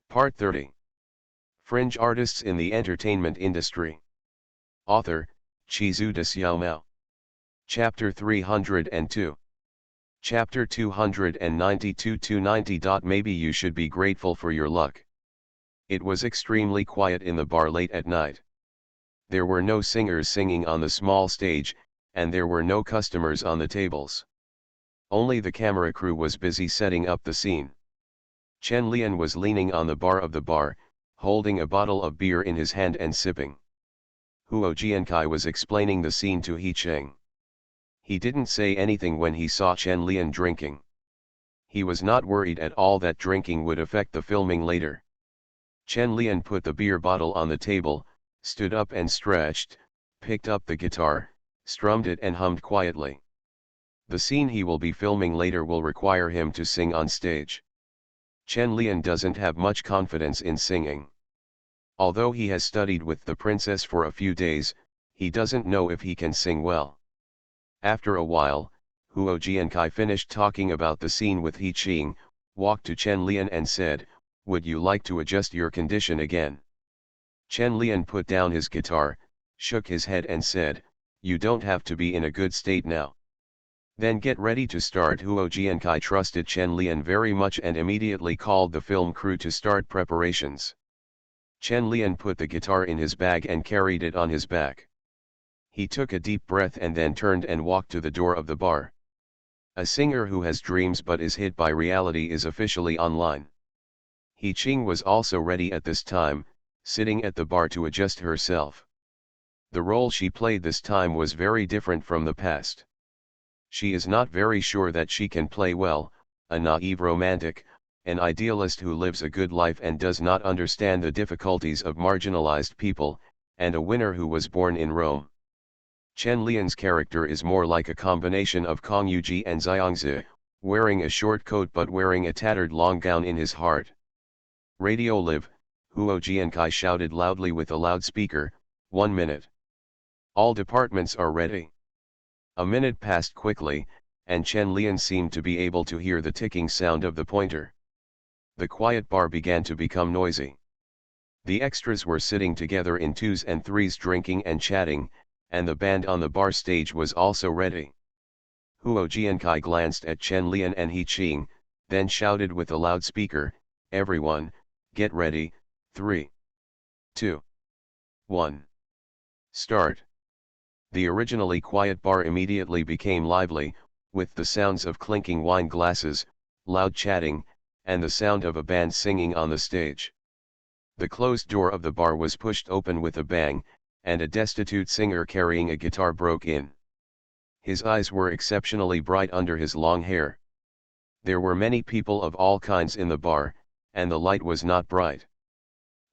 Part 30. Fringe Artists in the Entertainment Industry. Author, Chizu de Xiaomao. Chapter 302. Chapter 292-90. Maybe you should be grateful for your luck. It was extremely quiet in the bar late at night. There were no singers singing on the small stage, and there were no customers on the tables. Only the camera crew was busy setting up the scene. Chen Lian was leaning on the bar of the bar, holding a bottle of beer in his hand and sipping. Huo Jiankai was explaining the scene to He Cheng. He didn't say anything when he saw Chen Lian drinking. He was not worried at all that drinking would affect the filming later. Chen Lian put the beer bottle on the table, stood up and stretched, picked up the guitar, strummed it and hummed quietly. The scene he will be filming later will require him to sing on stage. Chen Lian doesn't have much confidence in singing. Although he has studied with the princess for a few days, he doesn't know if he can sing well. After a while, Huo Jiankai finished talking about the scene with He Cheng, walked to Chen Lian and said, "Would you like to adjust your condition again?" Chen Lian put down his guitar, shook his head and said, "You don't have to be in a good state now. Then get ready to start." Huo Jiankai trusted Chen Lian very much and immediately called the film crew to start preparations. Chen Lian put the guitar in his bag and carried it on his back. He took a deep breath and then turned and walked to the door of the bar. A singer who has dreams but is hit by reality is officially online. He Cheng was also ready at this time, sitting at the bar to adjust herself. The role she played this time was very different from the past. She is not very sure that she can play well, a naive romantic, an idealist who lives a good life and does not understand the difficulties of marginalized people, and a winner who was born in Rome. Chen Lian's character is more like a combination of Kong Yuji and Xiangzi, wearing a short coat but wearing a tattered long gown in his heart. "Radio live," Huo Jiankai shouted loudly with a loudspeaker, "1 minute. All departments are ready." A minute passed quickly, and Chen Lian seemed to be able to hear the ticking sound of the pointer. The quiet bar began to become noisy. The extras were sitting together in twos and threes drinking and chatting, and the band on the bar stage was also ready. Huo Jiankai glanced at Chen Lian and He Cheng, then shouted with a loudspeaker, "Everyone, get ready, 3, 2, 1. Start." The originally quiet bar immediately became lively, with the sounds of clinking wine glasses, loud chatting, and the sound of a band singing on the stage. The closed door of the bar was pushed open with a bang, and a destitute singer carrying a guitar broke in. His eyes were exceptionally bright under his long hair. There were many people of all kinds in the bar, and the light was not bright.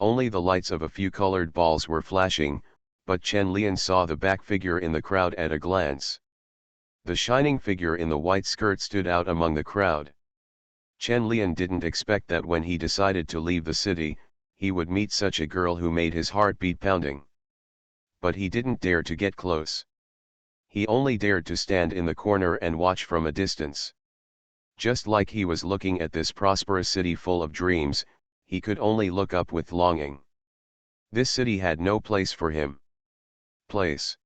Only the lights of a few colored balls were flashing, but Chen Lian saw the back figure in the crowd at a glance. The shining figure in the white skirt stood out among the crowd. Chen Lian didn't expect that when he decided to leave the city, he would meet such a girl who made his heart beat pounding. But he didn't dare to get close. He only dared to stand in the corner and watch from a distance. Just like he was looking at this prosperous city full of dreams, he could only look up with longing. This city had no place for him. Place.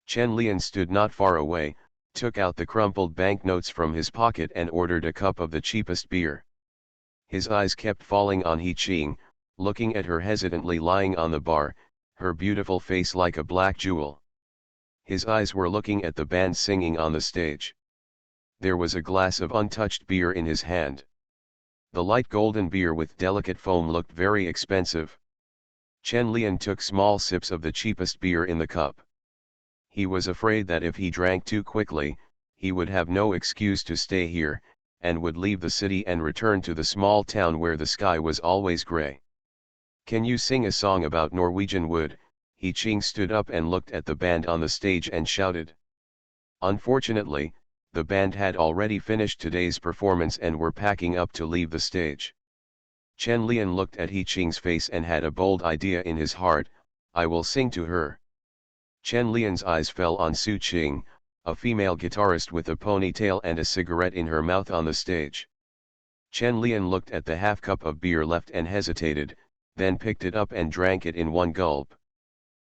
Chen Lian stood not far away, took out the crumpled banknotes from his pocket and ordered a cup of the cheapest beer. His eyes kept falling on He Cheng, looking at her hesitantly lying on the bar, her beautiful face like a black jewel. His eyes were looking at the band singing on the stage. There was a glass of untouched beer in his hand. The light golden beer with delicate foam looked very expensive. Chen Lian took small sips of the cheapest beer in the cup. He was afraid that if he drank too quickly, he would have no excuse to stay here, and would leave the city and return to the small town where the sky was always gray. "Can you sing a song about Norwegian wood?" He Cheng stood up and looked at the band on the stage and shouted. Unfortunately, the band had already finished today's performance and were packing up to leave the stage. Chen Lian looked at He Cheng's face and had a bold idea in his heart, "I will sing to her." Chen Lian's eyes fell on Su Qing, a female guitarist with a ponytail and a cigarette in her mouth on the stage. Chen Lian looked at the half cup of beer left and hesitated, then picked it up and drank it in one gulp.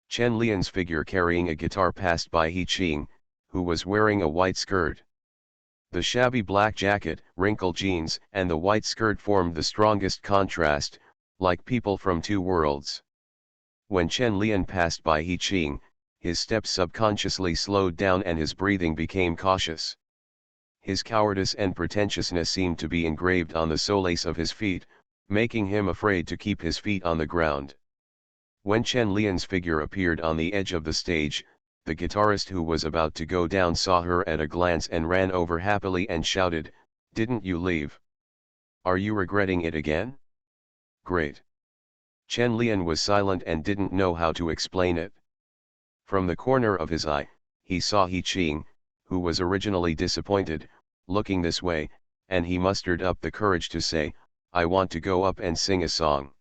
Chen Lian's figure carrying a guitar passed by He Qing, who was wearing a white skirt. The shabby black jacket, wrinkled jeans, and the white skirt formed the strongest contrast, like people from two worlds. When Chen Lian passed by He Qing, his steps subconsciously slowed down and his breathing became cautious. His cowardice and pretentiousness seemed to be engraved on the soles of his feet, making him afraid to keep his feet on the ground. When Chen Lian's figure appeared on the edge of the stage, the guitarist who was about to go down saw her at a glance and ran over happily and shouted, "Didn't you leave? Are you regretting it again? Great." Chen Lian was silent and didn't know how to explain it. From the corner of his eye, he saw He Qing, who was originally disappointed, looking this way, and he mustered up the courage to say, "I want to go up and sing a song."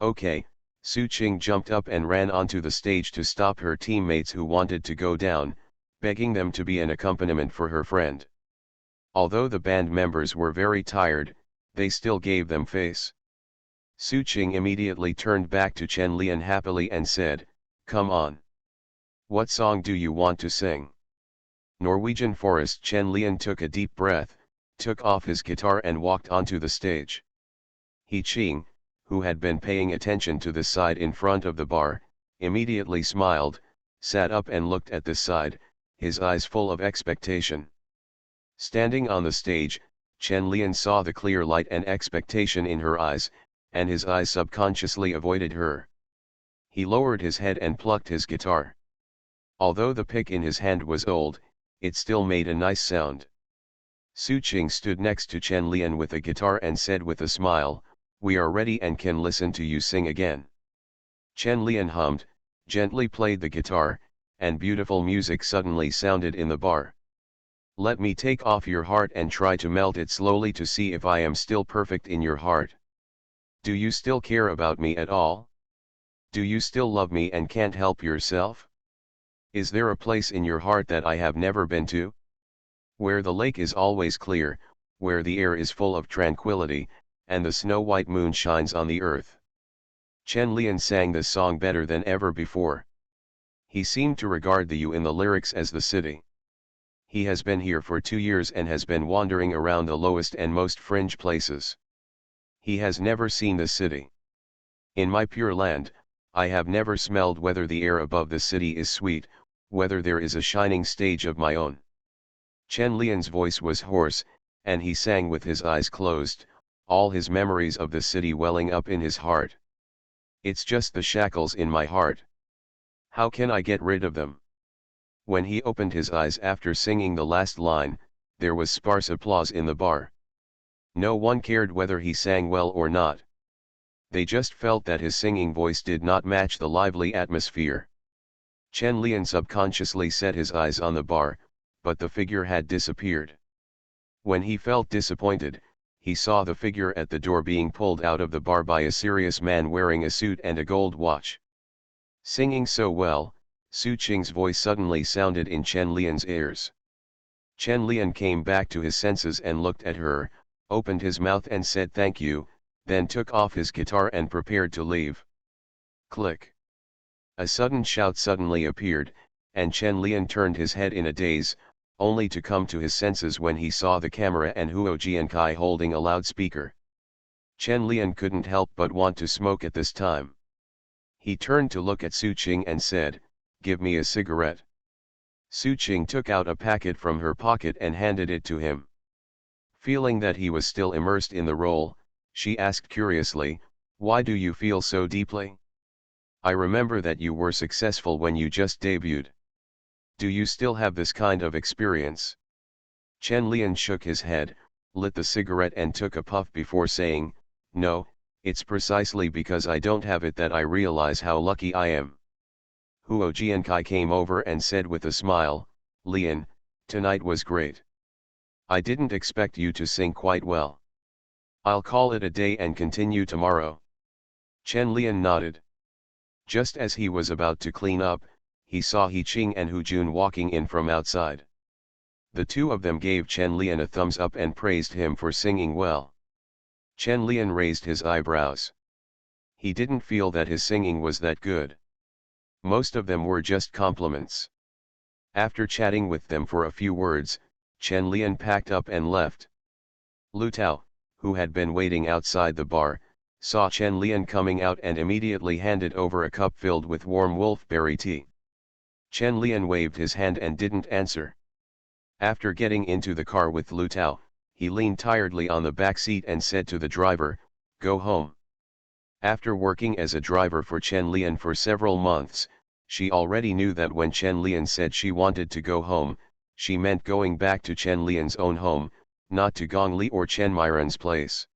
"Okay." Su Qing jumped up and ran onto the stage to stop her teammates who wanted to go down, begging them to be an accompaniment for her friend. Although the band members were very tired, they still gave them face. Su Qing immediately turned back to Chen Lian happily and said, "Come on. What song do you want to sing?" Norwegian Forest. Chen Lian took a deep breath, took off his guitar and walked onto the stage. He Qing, who had been paying attention to the side in front of the bar, immediately smiled, sat up and looked at this side, his eyes full of expectation. Standing on the stage, Chen Lian saw the clear light and expectation in her eyes, and his eyes subconsciously avoided her. He lowered his head and plucked his guitar. Although the pick in his hand was old, it still made a nice sound. Su Qing stood next to Chen Lian with a guitar and said with a smile, "We are ready and can listen to you sing again." Chen Lian hummed, gently played the guitar, and beautiful music suddenly sounded in the bar. "Let me take off your heart and try to melt it slowly to see if I am still perfect in your heart. Do you still care about me at all? Do you still love me and can't help yourself? Is there a place in your heart that I have never been to? Where the lake is always clear, where the air is full of tranquility, and the snow-white moon shines on the earth." Chen Lian sang this song better than ever before. He seemed to regard the you in the lyrics as the city. He has been here for 2 years and has been wandering around the lowest and most fringe places. He has never seen the city. In my pure land, I have never smelled whether the air above the city is sweet, whether there is a shining stage of my own. Chen Lian's voice was hoarse, and he sang with his eyes closed, all his memories of the city welling up in his heart. "It's just the shackles in my heart. How can I get rid of them?" When he opened his eyes after singing the last line, there was sparse applause in the bar. No one cared whether he sang well or not. They just felt that his singing voice did not match the lively atmosphere. Chen Lian subconsciously set his eyes on the bar, but the figure had disappeared. When he felt disappointed, he saw the figure at the door being pulled out of the bar by a serious man wearing a suit and a gold watch. Singing so well, Su Qing's voice suddenly sounded in Chen Lian's ears. Chen Lian came back to his senses and looked at her, opened his mouth and said thank you, then took off his guitar and prepared to leave. Click. A sudden shout suddenly appeared, and Chen Lian turned his head in a daze, only to come to his senses when he saw the camera and Huo Jiankai holding a loudspeaker. Chen Lian couldn't help but want to smoke at this time. He turned to look at Su Qing and said, "Give me a cigarette." Su Qing took out a packet from her pocket and handed it to him. Feeling that he was still immersed in the role, she asked curiously, "Why do you feel so deeply? I remember that you were successful when you just debuted. Do you still have this kind of experience?" Chen Lian shook his head, lit the cigarette and took a puff before saying, "No, it's precisely because I don't have it that I realize how lucky I am." Huo Jiankai came over and said with a smile, "Lian, tonight was great. I didn't expect you to sing quite well. I'll call it a day and continue tomorrow." Chen Lian nodded. Just as he was about to clean up, he saw He Qing and Hu Jun walking in from outside. The two of them gave Chen Lian a thumbs up and praised him for singing well. Chen Lian raised his eyebrows. He didn't feel that his singing was that good. Most of them were just compliments. After chatting with them for a few words, Chen Lian packed up and left. Lu Tao, who had been waiting outside the bar, saw Chen Lian coming out and immediately handed over a cup filled with warm wolfberry tea. Chen Lian waved his hand and didn't answer. After getting into the car with Lu Tao, he leaned tiredly on the back seat and said to the driver, "Go home." After working as a driver for Chen Lian for several months, she already knew that when Chen Lian said she wanted to go home, she meant going back to Chen Lian's own home, not to Gong Li or Chen Myron's place.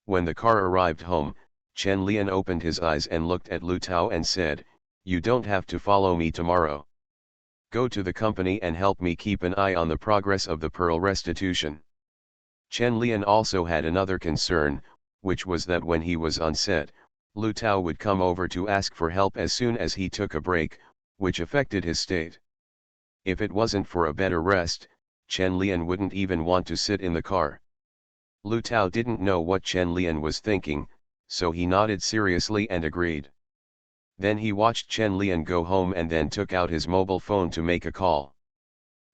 When the car arrived home, Chen Lian opened his eyes and looked at Lu Tao and said, "You don't have to follow me tomorrow. Go to the company and help me keep an eye on the progress of the pearl restitution." Chen Lian also had another concern, which was that when he was on set, Lu Tao would come over to ask for help as soon as he took a break, which affected his state. If it wasn't for a better rest, Chen Lian wouldn't even want to sit in the car. Lu Tao didn't know what Chen Lian was thinking, so he nodded seriously and agreed. Then he watched Chen Lian go home and then took out his mobile phone to make a call.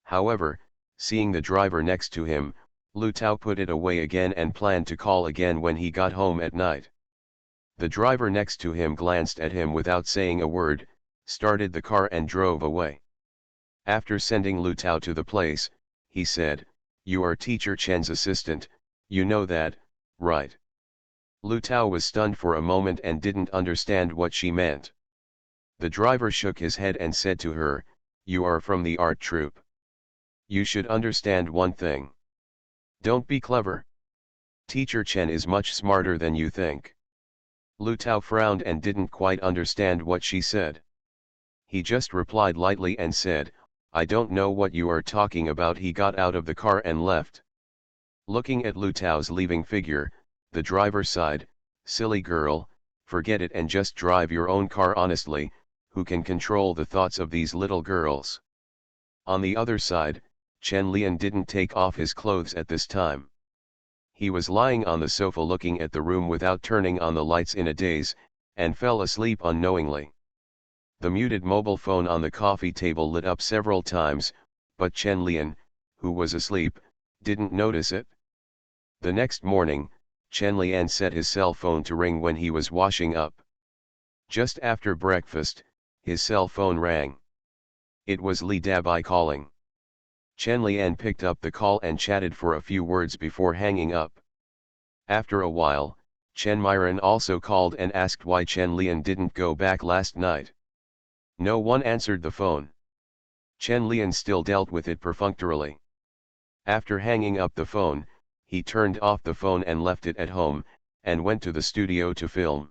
However, seeing the driver next to him, Lu Tao put it away again and planned to call again when he got home at night. The driver next to him glanced at him without saying a word, started the car and drove away. After sending Lu Tao to the place, he said, "You are teacher Chen's assistant, you know that, right?" Lu Tao was stunned for a moment and didn't understand what she meant. The driver shook his head and said to her, "You are from the art troupe. You should understand one thing. Don't be clever. Teacher Chen is much smarter than you think." Lu Tao frowned and didn't quite understand what she said. He just replied lightly and said, "I don't know what you are talking about." He got out of the car and left. Looking at Lu Tao's leaving figure, the driver sighed, "Silly girl, forget it and just drive your own car honestly, who can control the thoughts of these little girls?" On the other side, Chen Lian didn't take off his clothes at this time. He was lying on the sofa looking at the room without turning on the lights in a daze, and fell asleep unknowingly. The muted mobile phone on the coffee table lit up several times, but Chen Lian, who was asleep, didn't notice it. The next morning, Chen Lian set his cell phone to ring when he was washing up. Just after breakfast, his cell phone rang. It was Li Dabai calling. Chen Lian picked up the call and chatted for a few words before hanging up. After a while, Chen Myron also called and asked why Chen Lian didn't go back last night. No one answered the phone. Chen Lian still dealt with it perfunctorily. After hanging up the phone, he turned off the phone and left it at home, and went to the studio to film.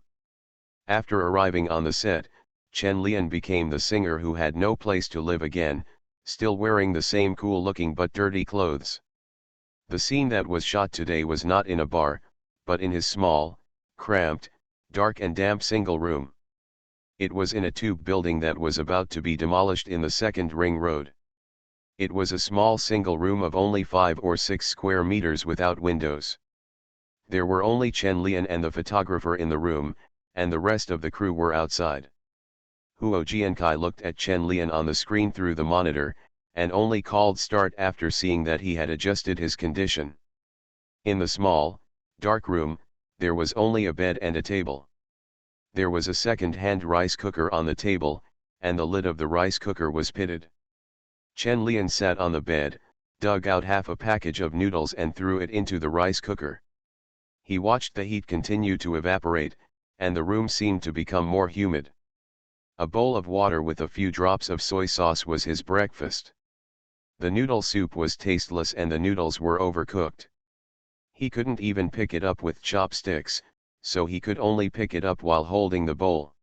After arriving on the set, Chen Lian became the singer who had no place to live again, still wearing the same cool-looking but dirty clothes. The scene that was shot today was not in a bar, but in his small, cramped, dark and damp single room. It was in a tube building that was about to be demolished in the second ring road. It was a small single room of only 5 or 6 square meters without windows. There were only Chen Lian and the photographer in the room, and the rest of the crew were outside. Huo Jiankai looked at Chen Lian on the screen through the monitor, and only called start after seeing that he had adjusted his condition. In the small, dark room, there was only a bed and a table. There was a second-hand rice cooker on the table, and the lid of the rice cooker was pitted. Chen Lian sat on the bed, dug out half a package of noodles and threw it into the rice cooker. He watched the heat continue to evaporate, and the room seemed to become more humid. A bowl of water with a few drops of soy sauce was his breakfast. The noodle soup was tasteless and the noodles were overcooked. He couldn't even pick it up with chopsticks, so he could only pick it up while holding the bowl.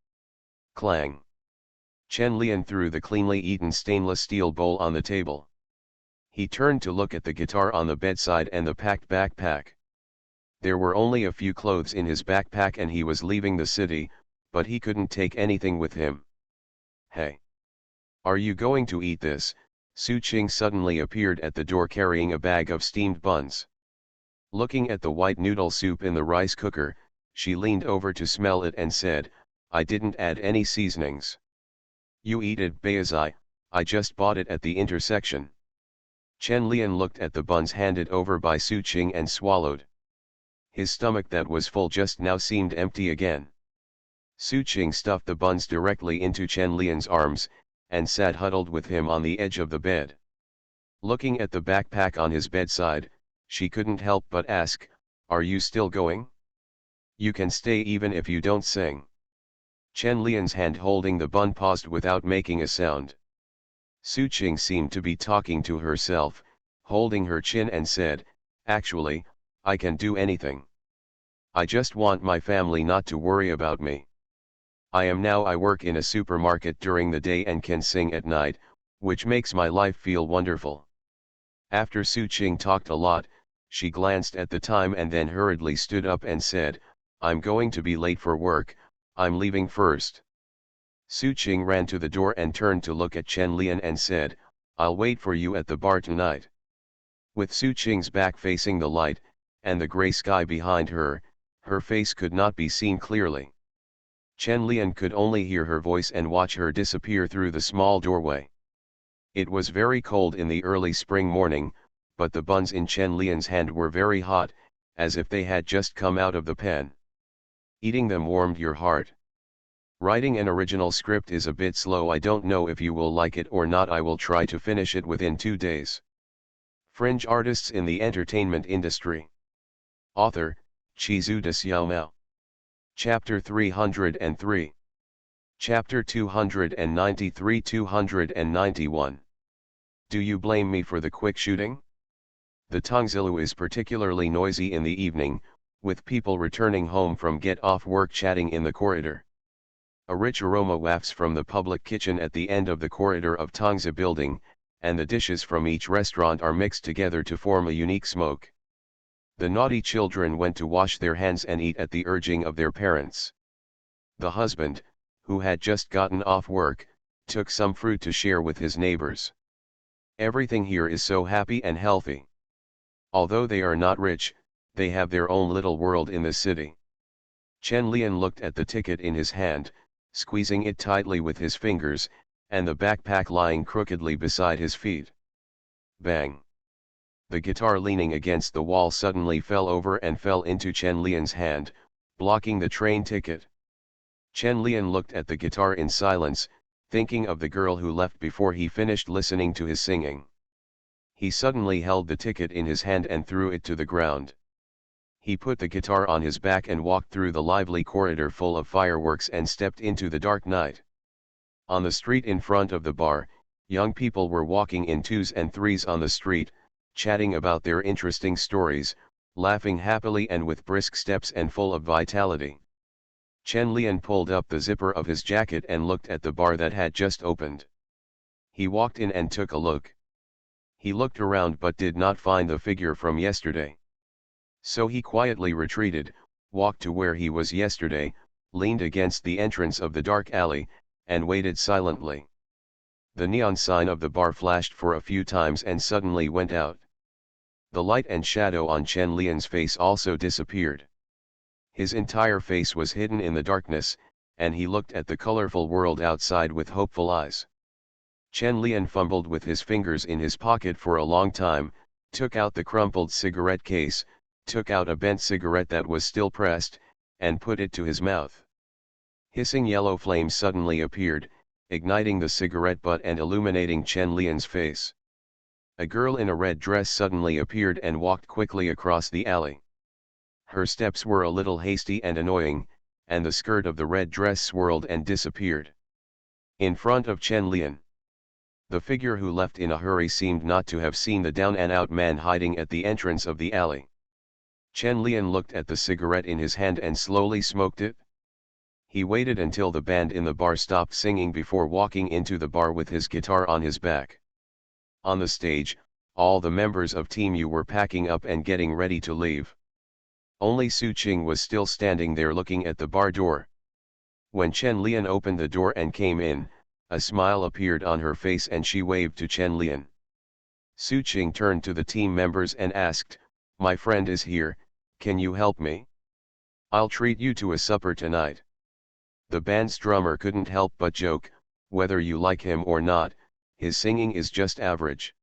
Clang! Chen Lian threw the cleanly eaten stainless steel bowl on the table. He turned to look at the guitar on the bedside and the packed backpack. There were only a few clothes in his backpack and he was leaving the city, but he couldn't take anything with him. "Hey! Are you going to eat this?" Su Qing suddenly appeared at the door carrying a bag of steamed buns. Looking at the white noodle soup in the rice cooker, she leaned over to smell it and said, "I didn't add any seasonings." "You eat it Baizai, I just bought it at the intersection." Chen Lian looked at the buns handed over by Su Qing and swallowed. His stomach that was full just now seemed empty again. Su Qing stuffed the buns directly into Chen Lian's arms, and sat huddled with him on the edge of the bed. Looking at the backpack on his bedside, she couldn't help but ask, "Are you still going? You can stay even if you don't sing." Chen Lian's hand holding the bun paused without making a sound. Su Qing seemed to be talking to herself, holding her chin and said, "Actually, I can do anything. I just want my family not to worry about me. I work in a supermarket during the day and can sing at night, which makes my life feel wonderful." After Su Qing talked a lot, she glanced at the time and then hurriedly stood up and said, "I'm going to be late for work, I'm leaving first." Su Qing ran to the door and turned to look at Chen Lian and said, "I'll wait for you at the bar tonight." With Su Qing's back facing the light, and the gray sky behind her, her face could not be seen clearly. Chen Lian could only hear her voice and watch her disappear through the small doorway. It was very cold in the early spring morning, but the buns in Chen Lian's hand were very hot, as if they had just come out of the pan. Eating them warmed your heart. Writing an original script is a bit slow. I don't know if you will like it or not. I will try to finish it within 2 days. Fringe artists in the entertainment industry. Author, Chizu de Xiaomao. Chapter 303. Chapter 293-291. Do you blame me for the quick shooting? The Tongzilu is particularly noisy in the evening, with people returning home from get-off work chatting in the corridor. A rich aroma wafts from the public kitchen at the end of the corridor of Tongzi building, and the dishes from each restaurant are mixed together to form a unique smoke. The naughty children went to wash their hands and eat at the urging of their parents. The husband, who had just gotten off work, took some fruit to share with his neighbors. Everything here is so happy and healthy. Although they are not rich, they have their own little world in the city. Chen Lian looked at the ticket in his hand, squeezing it tightly with his fingers, and the backpack lying crookedly beside his feet. Bang! The guitar leaning against the wall suddenly fell over and fell into Chen Lian's hand, blocking the train ticket. Chen Lian looked at the guitar in silence, thinking of the girl who left before he finished listening to his singing. He suddenly held the ticket in his hand and threw it to the ground. He put the guitar on his back and walked through the lively corridor full of fireworks and stepped into the dark night. On the street in front of the bar, young people were walking in 2s and 3s on the street, chatting about their interesting stories, laughing happily and with brisk steps and full of vitality. Chen Lian pulled up the zipper of his jacket and looked at the bar that had just opened. He walked in and took a look. He looked around but did not find the figure from yesterday. So he quietly retreated, walked to where he was yesterday, leaned against the entrance of the dark alley, and waited silently. The neon sign of the bar flashed for a few times and suddenly went out. The light and shadow on Chen Lian's face also disappeared. His entire face was hidden in the darkness, and he looked at the colorful world outside with hopeful eyes. Chen Lian fumbled with his fingers in his pocket for a long time, took out the crumpled cigarette case, took out a bent cigarette that was still pressed, and put it to his mouth. Hissing yellow flames suddenly appeared, igniting the cigarette butt and illuminating Chen Lian's face. A girl in a red dress suddenly appeared and walked quickly across the alley. Her steps were a little hasty and annoying, and the skirt of the red dress swirled and disappeared. In front of Chen Lian, the figure who left in a hurry seemed not to have seen the down-and-out man hiding at the entrance of the alley. Chen Lian looked at the cigarette in his hand and slowly smoked it. He waited until the band in the bar stopped singing before walking into the bar with his guitar on his back. On the stage, all the members of Team U were packing up and getting ready to leave. Only Su Qing was still standing there looking at the bar door. When Chen Lian opened the door and came in, a smile appeared on her face and she waved to Chen Lian. Su Qing turned to the team members and asked, My friend is here, can you help me? I'll treat you to a supper tonight. The band's drummer couldn't help but joke, whether you like him or not, his singing is just average.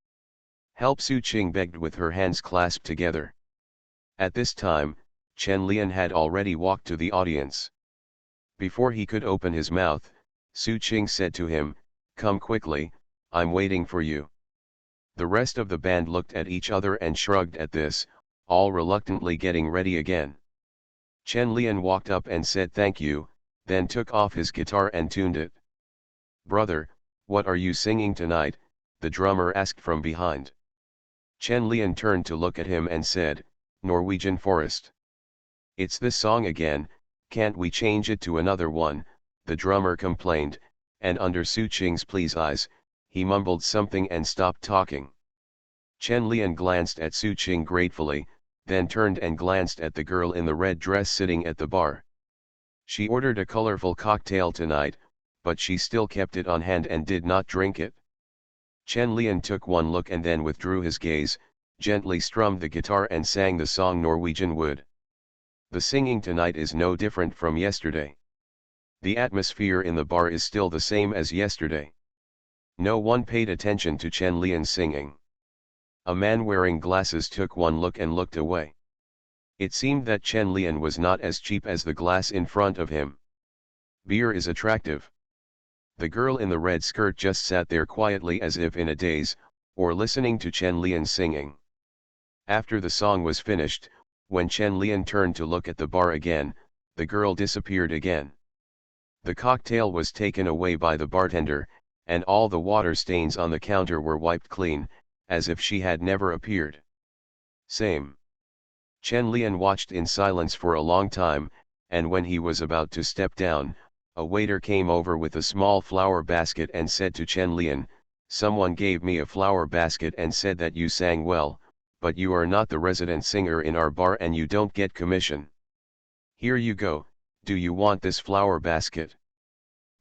Help, Su Qing begged with her hands clasped together. At this time, Chen Lian had already walked to the audience. Before he could open his mouth, Su Qing said to him, "Come quickly, I'm waiting for you." The rest of the band looked at each other and shrugged at this, all reluctantly getting ready again. Chen Lian walked up and said thank you, then took off his guitar and tuned it. "Brother, what are you singing tonight?" the drummer asked from behind. Chen Lian turned to look at him and said, "Norwegian Forest." "It's this song again, can't we change it to another one?" the drummer complained, and under Su Qing's pleased eyes, he mumbled something and stopped talking. Chen Lian glanced at Su Qing gratefully, then turned and glanced at the girl in the red dress sitting at the bar. She ordered a colorful cocktail tonight, but she still kept it on hand and did not drink it. Chen Lian took one look and then withdrew his gaze, gently strummed the guitar and sang the song Norwegian Wood. The singing tonight is no different from yesterday. The atmosphere in the bar is still the same as yesterday. No one paid attention to Chen Lian's singing. A man wearing glasses took one look and looked away. It seemed that Chen Lian was not as cheap as the glass in front of him. Beer is attractive. The girl in the red skirt just sat there quietly as if in a daze, or listening to Chen Lian's singing. After the song was finished, when Chen Lian turned to look at the bar again, the girl disappeared again. The cocktail was taken away by the bartender, and all the water stains on the counter were wiped clean, as if she had never appeared. Same. Chen Lian watched in silence for a long time, and when he was about to step down, a waiter came over with a small flower basket and said to Chen Lian, "Someone gave me a flower basket and said that you sang well, but you are not the resident singer in our bar and you don't get commission. Here you go, do you want this flower basket?"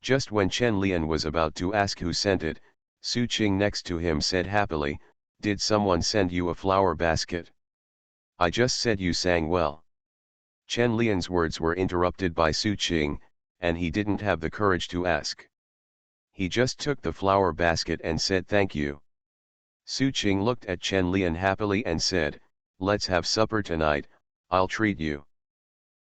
Just when Chen Lian was about to ask who sent it, Su Qing next to him said happily, "Did someone send you a flower basket? I just said you sang well." Chen Lian's words were interrupted by Su Qing, and he didn't have the courage to ask. He just took the flower basket and said thank you. Su Qing looked at Chen Lian happily and said, "Let's have supper tonight, I'll treat you."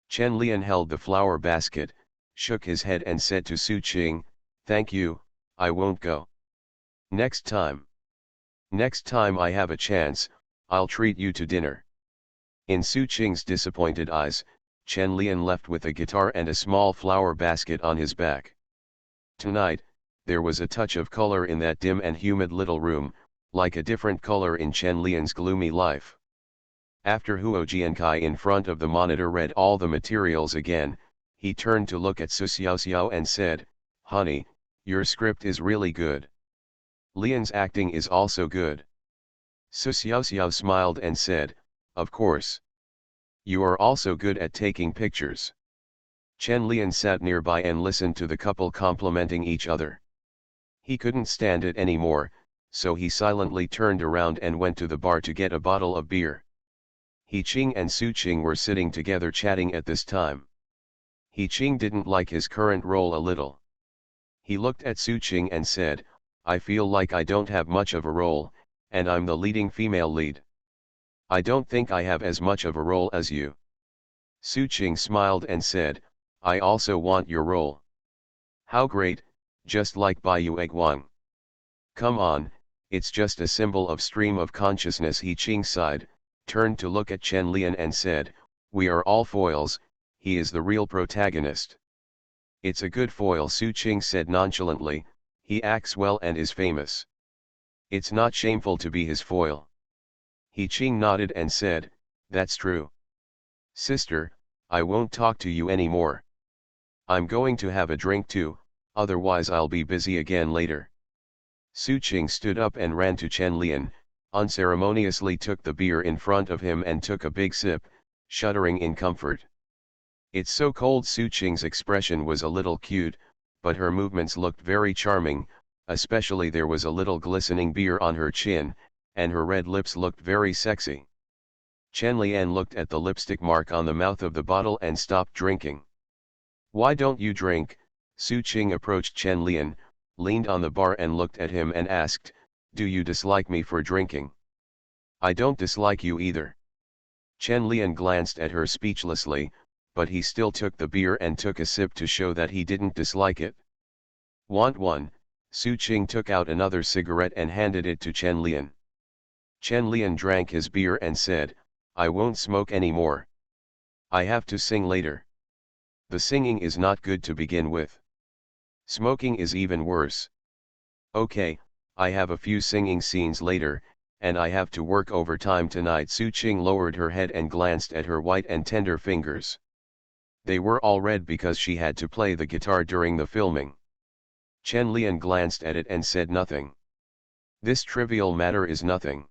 Chen Lian held the flower basket, shook his head and said to Su Qing, "Thank you, I won't go. Next time. Next time I have a chance, I'll treat you to dinner." In Su Qing's disappointed eyes, Chen Lian left with a guitar and a small flower basket on his back. Tonight, there was a touch of color in that dim and humid little room, like a different color in Chen Lian's gloomy life. After Huo Jiankai in front of the monitor read all the materials again, he turned to look at Su Xiaoxiao and said, "Honey, your script is really good. Lian's acting is also good." Su Xiaoxiao smiled and said, "Of course. You are also good at taking pictures." Chen Lian sat nearby and listened to the couple complimenting each other. He couldn't stand it anymore, so he silently turned around and went to the bar to get a bottle of beer. He Qing and Su Qing were sitting together chatting at this time. He Qing didn't like his current role a little. He looked at Su Qing and said, "I feel like I don't have much of a role, and I'm the leading female lead. I don't think I have as much of a role as you." Su Qing smiled and said, "I also want your role." "How great, just like Baiyu Egwang." "Come on, it's just a symbol of stream of consciousness." He Qing sighed, turned to look at Chen Lian and said, "We are all foils, he is the real protagonist." "It's a good foil," Su Qing said nonchalantly, "he acts well and is famous. It's not shameful to be his foil." He Qing nodded and said, "That's true. Sister, I won't talk to you anymore. I'm going to have a drink too, otherwise I'll be busy again later." Su Qing stood up and ran to Chen Lian, unceremoniously took the beer in front of him and took a big sip, shuddering in comfort. "It's so cold." Su Qing's expression was a little cute, but her movements looked very charming, especially there was a little glistening beer on her chin, and her red lips looked very sexy. Chen Lian looked at the lipstick mark on the mouth of the bottle and stopped drinking. Why don't you drink? Su Qing approached Chen Lian, leaned on the bar and looked at him and asked, do you dislike me for drinking? I don't dislike you either. Chen Lian glanced at her speechlessly, but he still took the beer and took a sip to show that he didn't dislike it. Want one? Su Qing took out another cigarette and handed it to Chen Lian. Chen Lian drank his beer and said, I won't smoke anymore. I have to sing later. The singing is not good to begin with. Smoking is even worse. Okay, I have a few singing scenes later, and I have to work overtime tonight. Su Qing lowered her head and glanced at her white and tender fingers. They were all red because she had to play the guitar during the filming. Chen Lian glanced at it and said nothing. This trivial matter is nothing.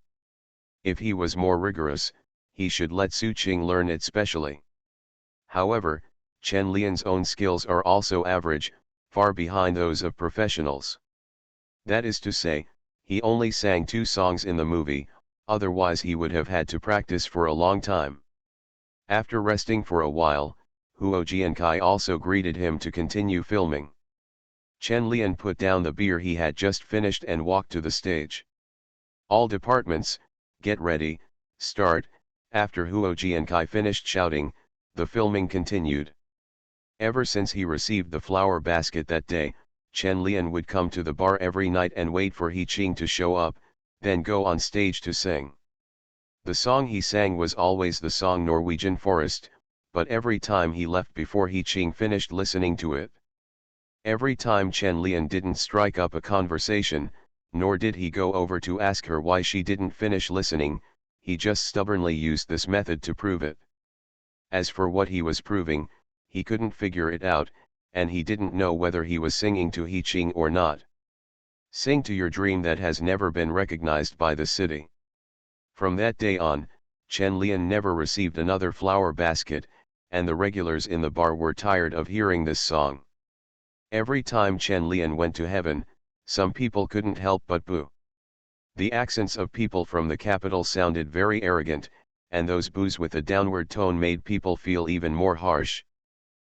If he was more rigorous, he should let Su Qing learn it specially. However, Chen Lian's own skills are also average, far behind those of professionals. That is to say, he only sang 2 songs in the movie, otherwise he would have had to practice for a long time. After resting for a while, Huo Jiankai also greeted him to continue filming. Chen Lian put down the beer he had just finished and walked to the stage. All departments, get ready, start. After Huo Jiankai finished shouting, the filming continued. Ever since he received the flower basket that day, Chen Lian would come to the bar every night and wait for He Qing to show up, then go on stage to sing. The song he sang was always the song Norwegian Forest, but every time he left before He Qing finished listening to it. Every time Chen Lian didn't strike up a conversation, nor did he go over to ask her why she didn't finish listening, he just stubbornly used this method to prove it. As for what he was proving, he couldn't figure it out, and he didn't know whether he was singing to He Qing or not. Sing to your dream that has never been recognized by the city. From that day on, Chen Lian never received another flower basket, and the regulars in the bar were tired of hearing this song. Every time Chen Lian went to heaven, some people couldn't help but boo. The accents of people from the capital sounded very arrogant, and those boos with a downward tone made people feel even more harsh.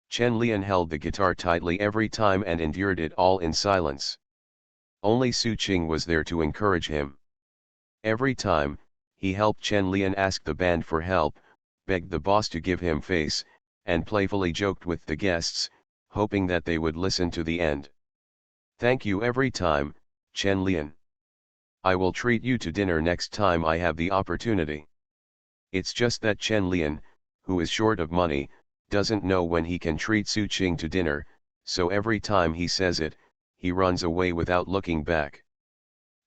Chen Lian held the guitar tightly every time and endured it all in silence. Only Su Qing was there to encourage him. Every time, he helped Chen Lian ask the band for help, begged the boss to give him face, and playfully joked with the guests, hoping that they would listen to the end. Thank you every time, Chen Lian. I will treat you to dinner next time I have the opportunity. It's just that Chen Lian, who is short of money, doesn't know when he can treat Su Qing to dinner, so every time he says it, he runs away without looking back.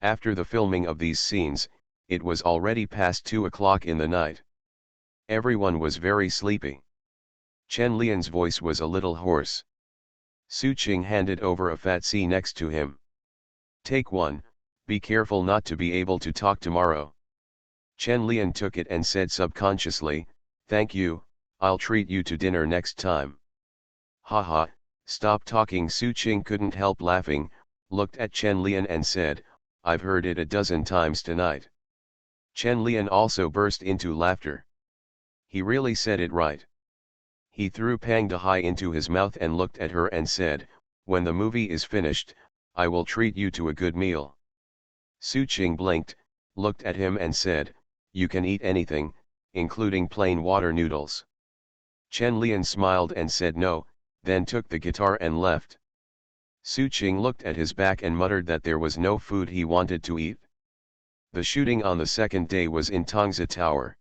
After the filming of these scenes, it was already past 2 o'clock in the night. Everyone was very sleepy. Chen Lian's voice was a little hoarse. Su Qing handed over a fat C next to him. Take one, be careful not to be able to talk tomorrow. Chen Lian took it and said subconsciously, thank you, I'll treat you to dinner next time. Haha, stop talking. Su Qing couldn't help laughing, looked at Chen Lian and said, I've heard it a dozen times tonight. Chen Lian also burst into laughter. He really said it right. He threw Pang Dehai into his mouth and looked at her and said, when the movie is finished, I will treat you to a good meal. Su Qing blinked, looked at him and said, you can eat anything, including plain water noodles. Chen Lian smiled and said no, then took the guitar and left. Su Qing looked at his back and muttered that there was no food he wanted to eat. The shooting on the second day was in Tongzi Tower.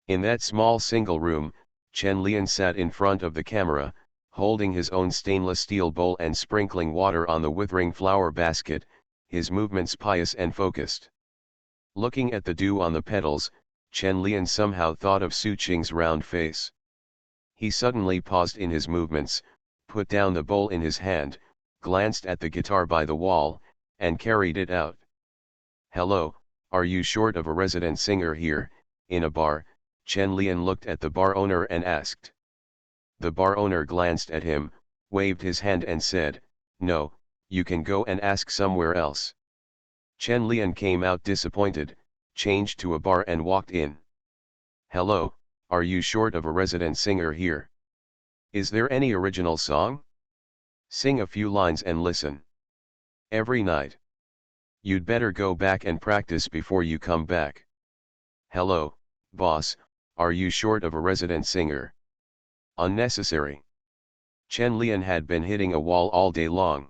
In that small single room, Chen Lian sat in front of the camera, holding his own stainless steel bowl and sprinkling water on the withering flower basket, his movements pious and focused. Looking at the dew on the petals, Chen Lian somehow thought of Su Qing's round face. He suddenly paused in his movements, put down the bowl in his hand, glanced at the guitar by the wall, and carried it out. Hello, are you short of a resident singer here, in a bar? Chen Lian looked at the bar owner and asked. The bar owner glanced at him, waved his hand and said, no, you can go and ask somewhere else. Chen Lian came out disappointed, changed to a bar and walked in. Hello, are you short of a resident singer here? Is there any original song? Sing a few lines and listen. Every night. You'd better go back and practice before you come back. Hello, boss, are you short of a resident singer? Unnecessary. Chen Lian had been hitting a wall all day long.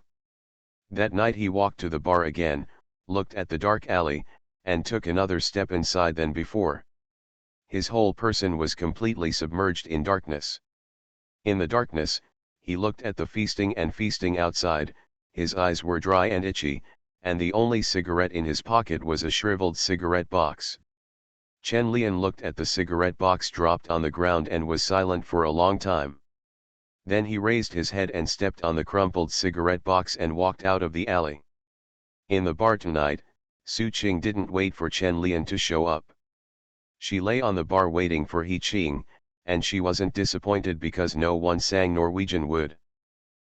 That night he walked to the bar again, looked at the dark alley, and took another step inside than before. His whole person was completely submerged in darkness. In the darkness, he looked at the feasting outside, his eyes were dry and itchy, and the only cigarette in his pocket was a shriveled cigarette box. Chen Lian looked at the cigarette box dropped on the ground and was silent for a long time. Then he raised his head and stepped on the crumpled cigarette box and walked out of the alley. In the bar tonight, Su Qing didn't wait for Chen Lian to show up. She lay on the bar waiting for He Qing, and she wasn't disappointed because no one sang Norwegian Wood.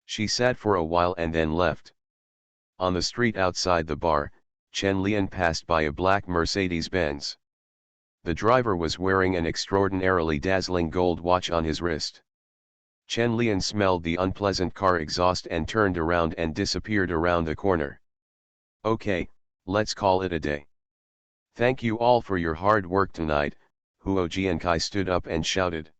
She sat for a while and then left. On the street outside the bar, Chen Lian passed by a black Mercedes-Benz. The driver was wearing an extraordinarily dazzling gold watch on his wrist. Chen Lian smelled the unpleasant car exhaust and turned around and disappeared around the corner. Okay, let's call it a day. Thank you all for your hard work tonight, Huo Jiankai stood up and shouted.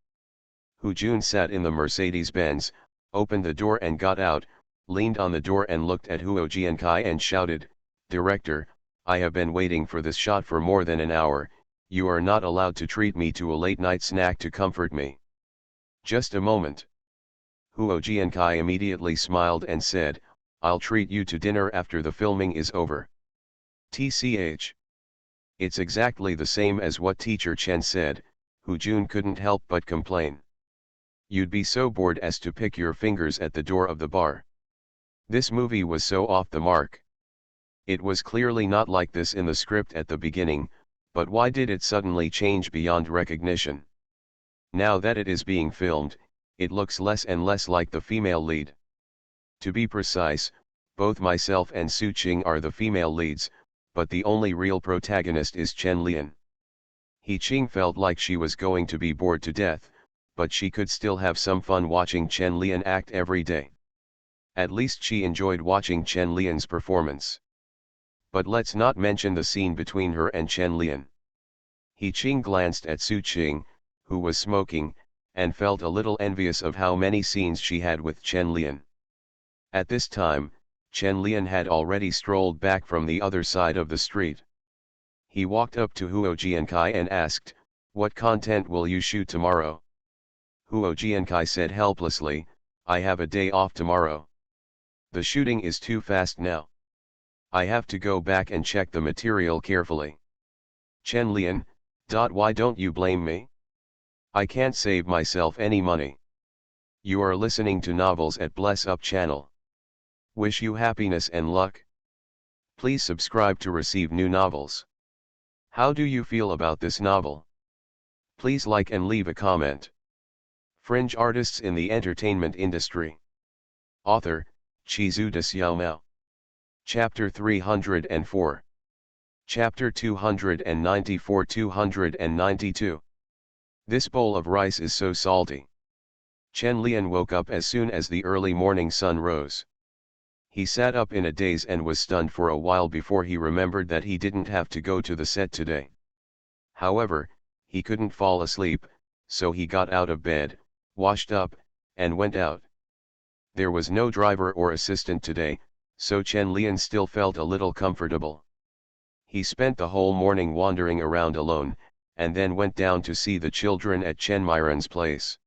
Hu Jun sat in the Mercedes-Benz, opened the door and got out, leaned on the door and looked at Huo Jiankai and shouted, Director, I have been waiting for this shot for more than an hour, you are not allowed to treat me to a late-night snack to comfort me. Just a moment. Huo Jiankai immediately smiled and said, I'll treat you to dinner after the filming is over. TCH. It's exactly the same as what teacher Chen said, Hu Jun couldn't help but complain. You'd be so bored as to pick your fingers at the door of the bar. This movie was so off the mark. It was clearly not like this in the script at the beginning, but why did it suddenly change beyond recognition? Now that it is being filmed, it looks less and less like the female lead. To be precise, both myself and Su Qing are the female leads, but the only real protagonist is Chen Lian. He Qing felt like she was going to be bored to death, but she could still have some fun watching Chen Lian act every day. At least she enjoyed watching Chen Lian's performance. But let's not mention the scene between her and Chen Lian. He Qing glanced at Su Qing, who was smoking, and felt a little envious of how many scenes she had with Chen Lian. At this time, Chen Lian had already strolled back from the other side of the street. He walked up to Huo Jiankai and asked, What content will you shoot tomorrow? Huo Jiankai said helplessly, I have a day off tomorrow. The shooting is too fast now. I have to go back and check the material carefully. Chen Lian, why don't you blame me? I can't save myself any money. You are listening to novels at Bless Up channel. Wish you happiness and luck. Please subscribe to receive new novels. How do you feel about this novel? Please like and leave a comment. Fringe artists in the entertainment industry. Author, Chizu de Xiaomao. Chapter 304. Chapter 294-292. This bowl of rice is so salty. Chen Lian woke up as soon as the early morning sun rose. He sat up in a daze and was stunned for a while before he remembered that he didn't have to go to the set today. However, he couldn't fall asleep, so he got out of bed, washed up, and went out. There was no driver or assistant today, so Chen Lian still felt a little comfortable. He spent the whole morning wandering around alone, and then went down to see the children at Chen Myron's place.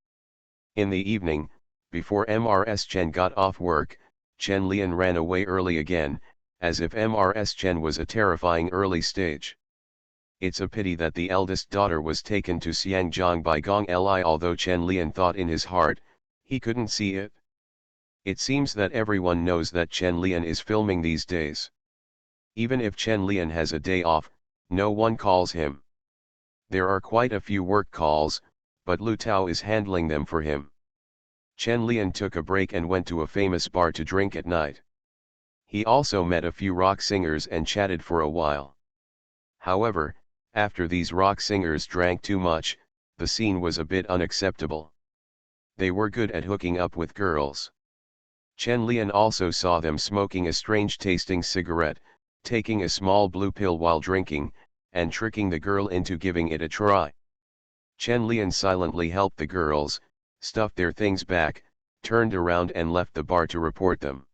In the evening, before Mrs. Chen got off work, Chen Lian ran away early again, as if Mrs. Chen was a terrifying early stage. It's a pity that the eldest daughter was taken to Xiangjiang by Gong Li, although Chen Lian thought in his heart, he couldn't see it. It seems that everyone knows that Chen Lian is filming these days. Even if Chen Lian has a day off, no one calls him. There are quite a few work calls, but Lu Tao is handling them for him. Chen Lian took a break and went to a famous bar to drink at night. He also met a few rock singers and chatted for a while. However, after these rock singers drank too much, The scene was a bit unacceptable. They were good at hooking up with girls. Chen Lian also saw them smoking a strange tasting cigarette, taking a small blue pill while drinking, and tricking the girl into giving it a try. Chen Lian silently helped the girls, stuffed their things back, turned around and left the bar to report them.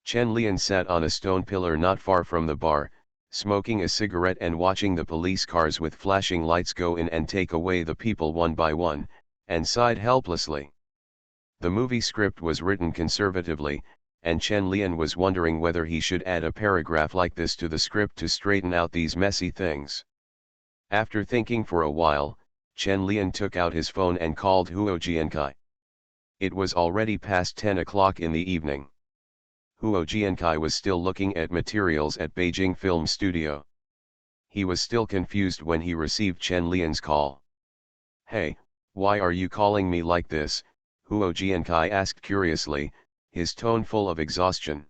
Chen Lian sat on a stone pillar not far from the bar, smoking a cigarette and watching the police cars with flashing lights go in and take away the people one by one, and sighed helplessly. The movie script was written conservatively, and Chen Lian was wondering whether he should add a paragraph like this to the script to straighten out these messy things. After thinking for a while, Chen Lian took out his phone and called Huo Jiankai. It was already past 10 o'clock in the evening. Huo Jiankai was still looking at materials at Beijing Film Studio. He was still confused when he received Chen Lian's call. "Hey, why are you calling me like this?" Huo Jiankai asked curiously, his tone full of exhaustion.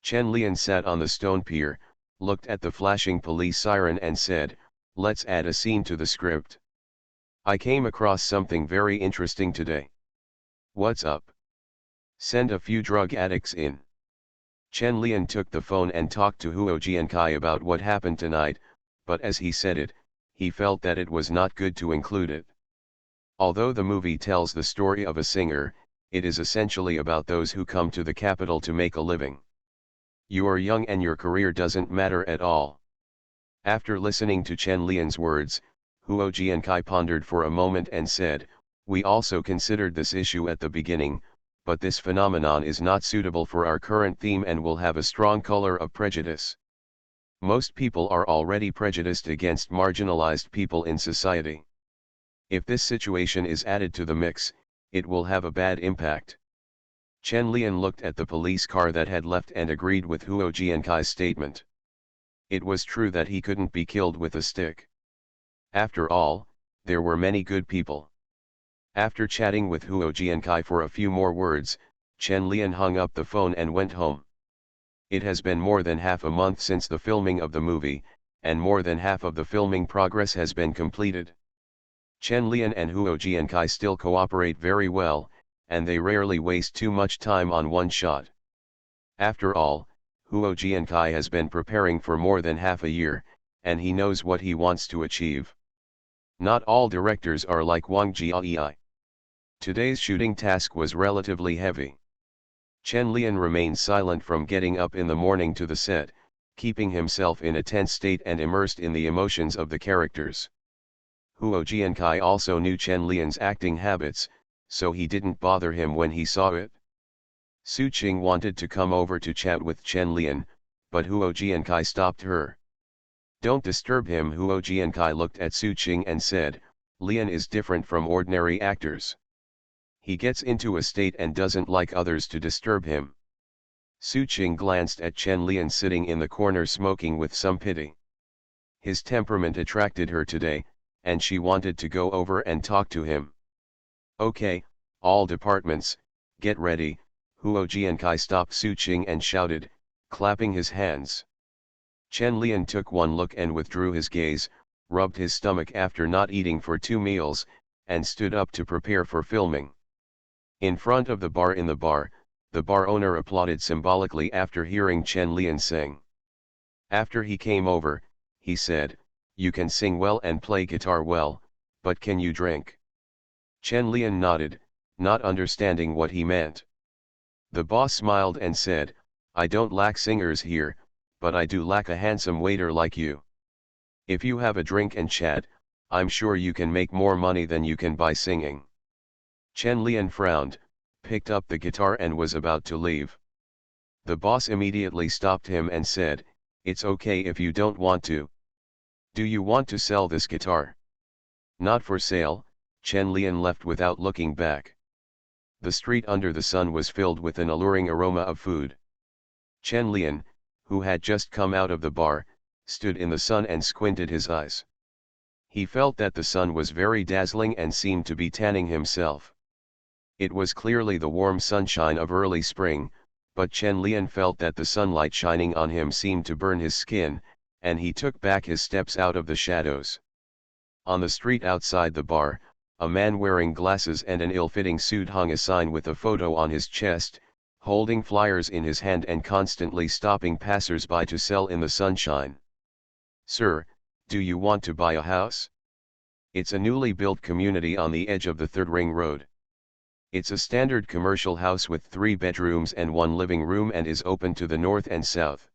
Chen Lian sat on the stone pier, looked at the flashing police siren and said, "Let's add a scene to the script. I came across something very interesting today." "What's up?" "Send a few drug addicts in." Chen Lian took the phone and talked to Huo Jiankai about what happened tonight, but as he said it, he felt that it was not good to include it. Although the movie tells the story of a singer, it is essentially about those who come to the capital to make a living. You are young and your career doesn't matter at all. After listening to Chen Lian's words, Huo Jiankai pondered for a moment and said, "We also considered this issue at the beginning, but this phenomenon is not suitable for our current theme and will have a strong color of prejudice. Most people are already prejudiced against marginalized people in society. If this situation is added to the mix, it will have a bad impact." Chen Lian looked at the police car that had left and agreed with Huo Jiankai's statement. It was true that he couldn't be killed with a stick. After all, there were many good people. After chatting with Huo Jiankai for a few more words, Chen Lian hung up the phone and went home. It has been more than half a month since the filming of the movie, and more than half of the filming progress has been completed. Chen Lian and Huo Jiankai still cooperate very well, and they rarely waste too much time on one shot. After all, Huo Jiankai has been preparing for more than half a year, and he knows what he wants to achieve. Not all directors are like Wang Jiayi. Today's shooting task was relatively heavy. Chen Lian remained silent from getting up in the morning to the set, keeping himself in a tense state and immersed in the emotions of the characters. Huo Jiankai also knew Chen Lian's acting habits, so he didn't bother him when he saw it. Su Qing wanted to come over to chat with Chen Lian, but Huo Jiankai stopped her. "Don't disturb him." Huo Jiankai looked at Su Qing and said, "Lian is different from ordinary actors. He gets into a state and doesn't like others to disturb him." Su Qing glanced at Chen Lian sitting in the corner smoking with some pity. His temperament attracted her today, and she wanted to go over and talk to him. "Okay, all departments, get ready." Huo Jiankai stopped Su Qing and shouted, clapping his hands. Chen Lian took one look and withdrew his gaze, rubbed his stomach after not eating for 2 meals, and stood up to prepare for filming. In front of the bar the bar owner applauded symbolically after hearing Chen Lian sing. After he came over, he said, "You can sing well and play guitar well, but can you drink?" Chen Lian nodded, not understanding what he meant. The boss smiled and said, "I don't lack singers here, but I do lack a handsome waiter like you. If you have a drink and chat, I'm sure you can make more money than you can by singing." Chen Lian frowned, picked up the guitar and was about to leave. The boss immediately stopped him and said, "It's okay if you don't want to. Do you want to sell this guitar?" "Not for sale." Chen Lian left without looking back. The street under the sun was filled with an alluring aroma of food. Chen Lian, who had just come out of the bar, stood in the sun and squinted his eyes. He felt that the sun was very dazzling and seemed to be tanning himself. It was clearly the warm sunshine of early spring, but Chen Lian felt that the sunlight shining on him seemed to burn his skin, and he took back his steps out of the shadows. On the street outside the bar, a man wearing glasses and an ill-fitting suit hung a sign with a photo on his chest, holding flyers in his hand and constantly stopping passers-by to sell in the sunshine. "Sir, do you want to buy a house? It's a newly built community on the edge of the 3rd Ring Road. It's a standard commercial house with 3 bedrooms and 1 living room and is open to the north and south.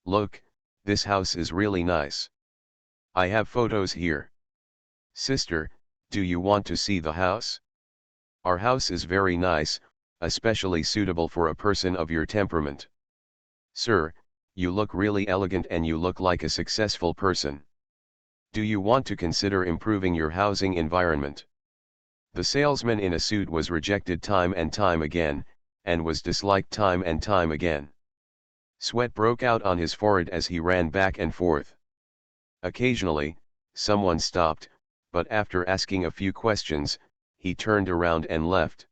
Look, this house is really nice. I have photos here. Sister, do you want to see the house? Our house is very nice, especially suitable for a person of your temperament. Sir, you look really elegant and you look like a successful person. Do you want to consider improving your housing environment?" The salesman in a suit was rejected time and time again, and was disliked time and time again. Sweat broke out on his forehead as he ran back and forth. Occasionally, someone stopped, but after asking a few questions, he turned around and left.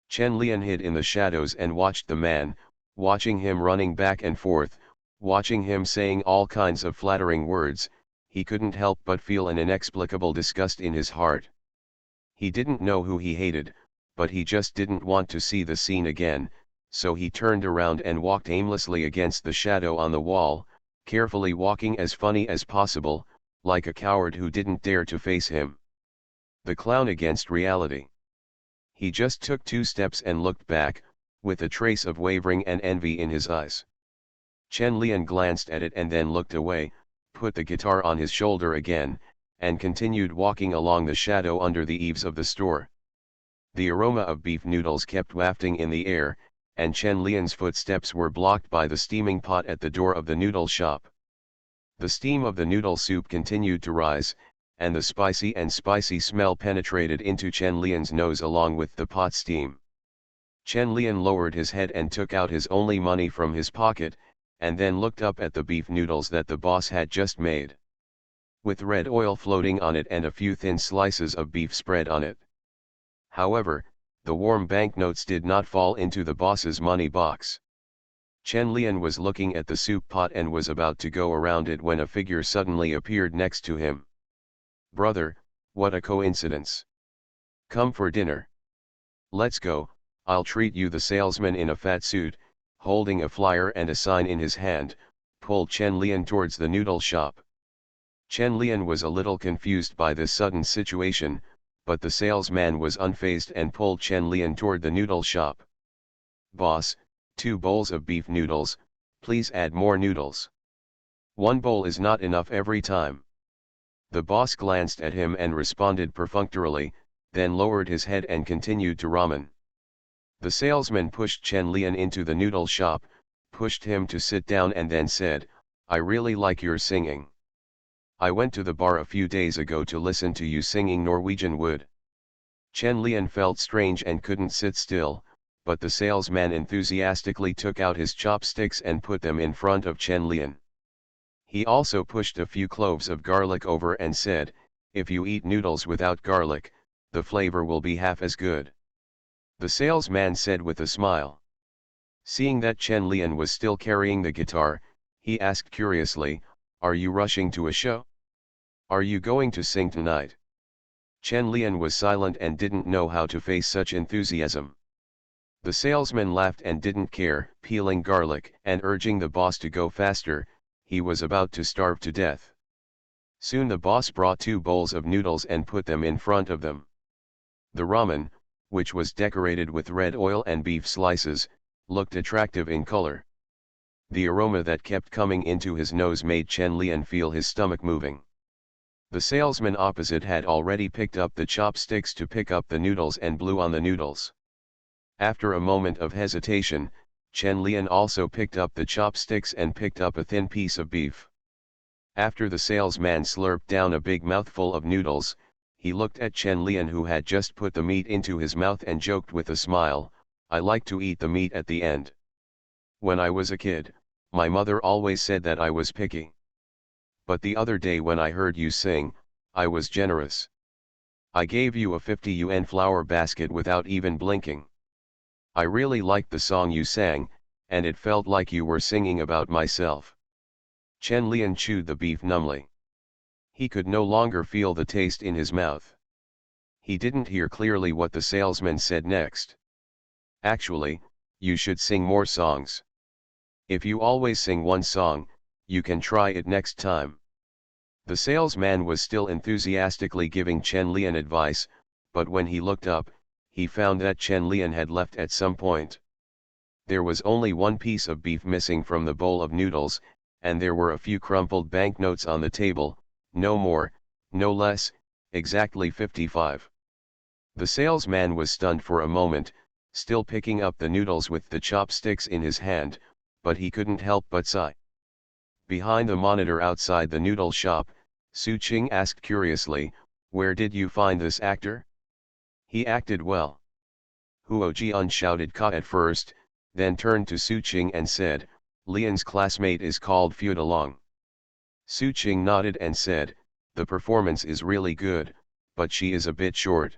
Chen Lian hid in the shadows and watched the man, watching him running back and forth, watching him saying all kinds of flattering words. He couldn't help but feel an inexplicable disgust in his heart. He didn't know who he hated, but he just didn't want to see the scene again, so he turned around and walked aimlessly against the shadow on the wall, carefully walking as funny as possible, like a coward who didn't dare to face him. The clown against reality. He just took 2 steps and looked back, with a trace of wavering and envy in his eyes. Chen Lian glanced at it and then looked away, put the guitar on his shoulder again, and continued walking along the shadow under the eaves of the store. The aroma of beef noodles kept wafting in the air, and Chen Lian's footsteps were blocked by the steaming pot at the door of the noodle shop. The steam of the noodle soup continued to rise, and the spicy smell penetrated into Chen Lian's nose along with the pot steam. Chen Lian lowered his head and took out his only money from his pocket, and then looked up at the beef noodles that the boss had just made. With red oil floating on it and a few thin slices of beef spread on it. However, the warm banknotes did not fall into the boss's money box. Chen Lian was looking at the soup pot and was about to go around it when a figure suddenly appeared next to him. "Brother, what a coincidence. Come for dinner. Let's go, I'll treat you." The salesman in a fat suit, holding a flyer and a sign in his hand, pulled Chen Lian towards the noodle shop. Chen Lian was a little confused by this sudden situation, but the salesman was unfazed and pulled Chen Lian toward the noodle shop. "Boss, 2 bowls of beef noodles, please add more noodles. 1 bowl is not enough every time." The boss glanced at him and responded perfunctorily, then lowered his head and continued to ramen. The salesman pushed Chen Lian into the noodle shop, pushed him to sit down and then said, "I really like your singing. I went to the bar a few days ago to listen to you singing Norwegian Wood." Chen Lian felt strange and couldn't sit still, but the salesman enthusiastically took out his chopsticks and put them in front of Chen Lian. He also pushed a few cloves of garlic over and said, "If you eat noodles without garlic, the flavor will be half as good." The salesman said with a smile. Seeing that Chen Lian was still carrying the guitar, he asked curiously, "Are you rushing to a show? Are you going to sing tonight?" Chen Lian was silent and didn't know how to face such enthusiasm. The salesman laughed and didn't care, peeling garlic and urging the boss to go faster. He was about to starve to death. Soon the boss brought 2 bowls of noodles and put them in front of them. The ramen, which was decorated with red oil and beef slices, looked attractive in color. The aroma that kept coming into his nose made Chen Lian feel his stomach moving. The salesman opposite had already picked up the chopsticks to pick up the noodles and blew on the noodles. After a moment of hesitation, Chen Lian also picked up the chopsticks and picked up a thin piece of beef. After the salesman slurped down a big mouthful of noodles, he looked at Chen Lian who had just put the meat into his mouth and joked with a smile, "I like to eat the meat at the end. When I was a kid, my mother always said that I was picky. But the other day when I heard you sing, I was generous. I gave you a 50 yuan flower basket without even blinking. I really liked the song you sang, and it felt like you were singing about myself." Chen Lian chewed the beef numbly. He could no longer feel the taste in his mouth. He didn't hear clearly what the salesman said next. Actually, you should sing more songs. If you always sing one song, you can try it next time. The salesman was still enthusiastically giving Chen Lian advice, but when he looked up, he found that Chen Lian had left at some point. There was only one piece of beef missing from the bowl of noodles, and there were a few crumpled banknotes on the table, no more, no less, exactly 55. The salesman was stunned for a moment, still picking up the noodles with the chopsticks in his hand, but he couldn't help but sigh. Behind the monitor outside the noodle shop, Su Qing asked curiously, "Where did you find this actor?" "He acted well." Huo Jian shouted "Ka" at first, then turned to Su Qing and said, "Lian's classmate is called Fu Dalong." Su Qing nodded and said, "The performance is really good, but she is a bit short."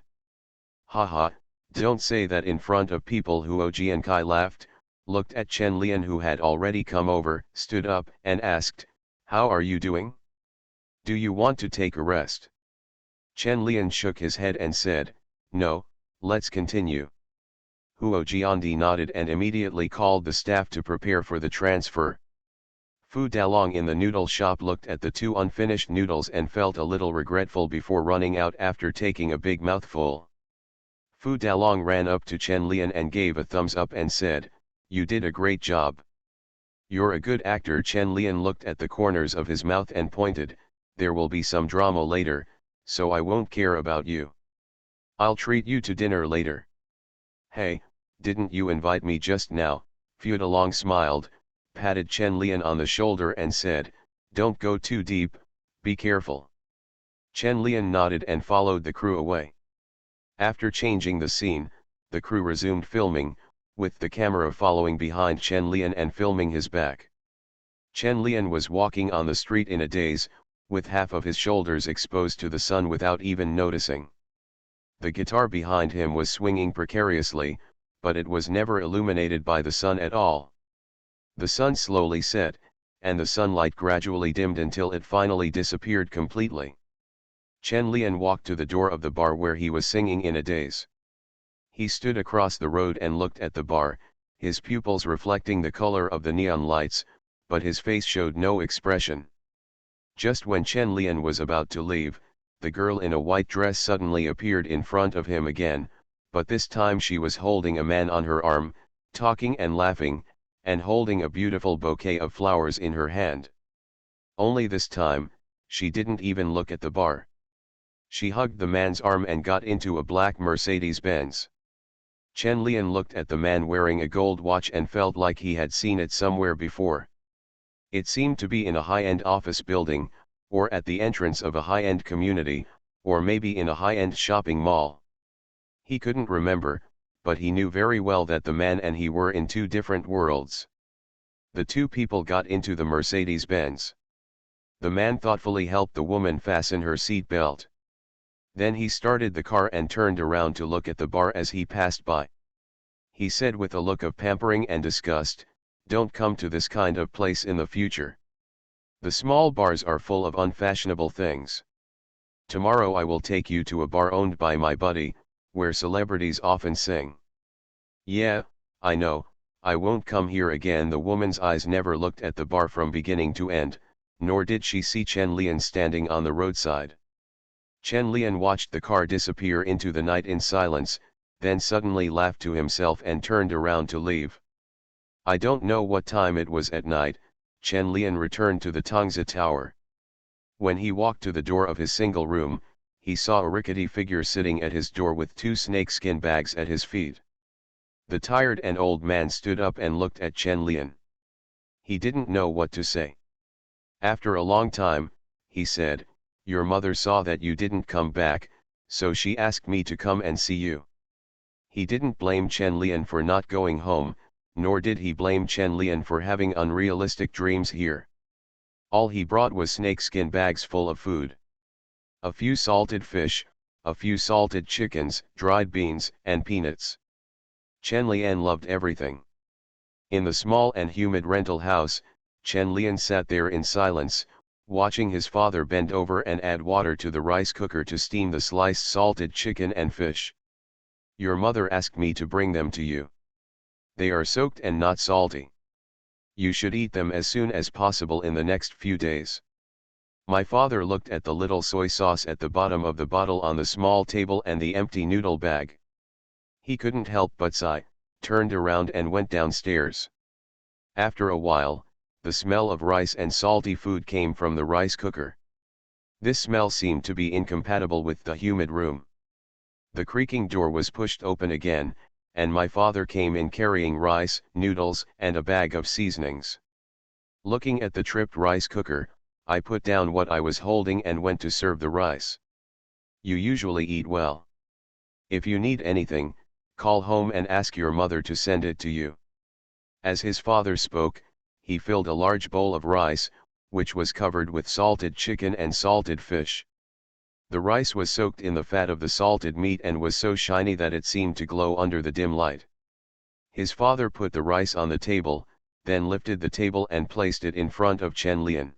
"Haha, don't say that in front of people." Huo Jian Kai laughed, looked at Chen Lian who had already come over, stood up and asked, "How are you doing? Do you want to take a rest?" Chen Lian shook his head and said, "No, let's continue." Huo Jiandi nodded and immediately called the staff to prepare for the transfer. Fu Dalong in the noodle shop looked at the two unfinished noodles and felt a little regretful before running out after taking a big mouthful. Fu Dalong ran up to Chen Lian and gave a thumbs up and said, "You did a great job. You're a good actor." Chen Lian looked at the corners of his mouth and pointed, "There will be some drama later, so I won't care about you. I'll treat you to dinner later." "Hey, didn't you invite me just now?" Fu Dalong smiled, patted Chen Lian on the shoulder and said, "Don't go too deep, be careful." Chen Lian nodded and followed the crew away. After changing the scene, the crew resumed filming, with the camera following behind Chen Lian and filming his back. Chen Lian was walking on the street in a daze, with half of his shoulders exposed to the sun without even noticing. The guitar behind him was swinging precariously, but it was never illuminated by the sun at all. The sun slowly set, and the sunlight gradually dimmed until it finally disappeared completely. Chen Lian walked to the door of the bar where he was singing in a daze. He stood across the road and looked at the bar, his pupils reflecting the color of the neon lights, but his face showed no expression. Just when Chen Lian was about to leave, the girl in a white dress suddenly appeared in front of him again, but this time she was holding a man on her arm, talking and laughing, and holding a beautiful bouquet of flowers in her hand. Only this time, she didn't even look at the bar. She hugged the man's arm and got into a black Mercedes-Benz. Chen Lian looked at the man wearing a gold watch and felt like he had seen it somewhere before. It seemed to be in a high-end office building, or at the entrance of a high-end community, or maybe in a high-end shopping mall. He couldn't remember, but he knew very well that the man and he were in two different worlds. The two people got into the Mercedes-Benz. The man thoughtfully helped the woman fasten her seat belt. Then he started the car and turned around to look at the bar as he passed by. He said with a look of pampering and disgust, "Don't come to this kind of place in the future. The small bars are full of unfashionable things. Tomorrow I will take you to a bar owned by my buddy, where celebrities often sing." "Yeah, I know, I won't come here again." The woman's eyes never looked at the bar from beginning to end, nor did she see Chen Lian standing on the roadside. Chen Lian watched the car disappear into the night in silence, then suddenly laughed to himself and turned around to leave. I don't know what time it was at night. Chen Lian returned to the Tongzi Tower. When he walked to the door of his single room, he saw a rickety figure sitting at his door with two snakeskin bags at his feet. The tired and old man stood up and looked at Chen Lian. He didn't know what to say. After a long time, he said, "Your mother saw that you didn't come back, so she asked me to come and see you." He didn't blame Chen Lian for not going home, nor did he blame Chen Lian for having unrealistic dreams here. All he brought was snakeskin bags full of food. A few salted fish, a few salted chickens, dried beans, and peanuts. Chen Lian loved everything. In the small and humid rental house, Chen Lian sat there in silence, watching his father bend over and add water to the rice cooker to steam the sliced salted chicken and fish. Your mother asked me to bring them to you. They are soaked and not salty. You should eat them as soon as possible in the next few days. My father looked at the little soy sauce at the bottom of the bottle on the small table and the empty noodle bag. He couldn't help but sigh, turned around and went downstairs. After a while, the smell of rice and salty food came from the rice cooker. This smell seemed to be incompatible with the humid room. The creaking door was pushed open again, and my father came in carrying rice, noodles, and a bag of seasonings. Looking at the tripped rice cooker, I put down what I was holding and went to serve the rice. You usually eat well. If you need anything, call home and ask your mother to send it to you. As his father spoke, he filled a large bowl of rice, which was covered with salted chicken and salted fish. The rice was soaked in the fat of the salted meat and was so shiny that it seemed to glow under the dim light. His father put the rice on the table, then lifted the table and placed it in front of Chen Lian.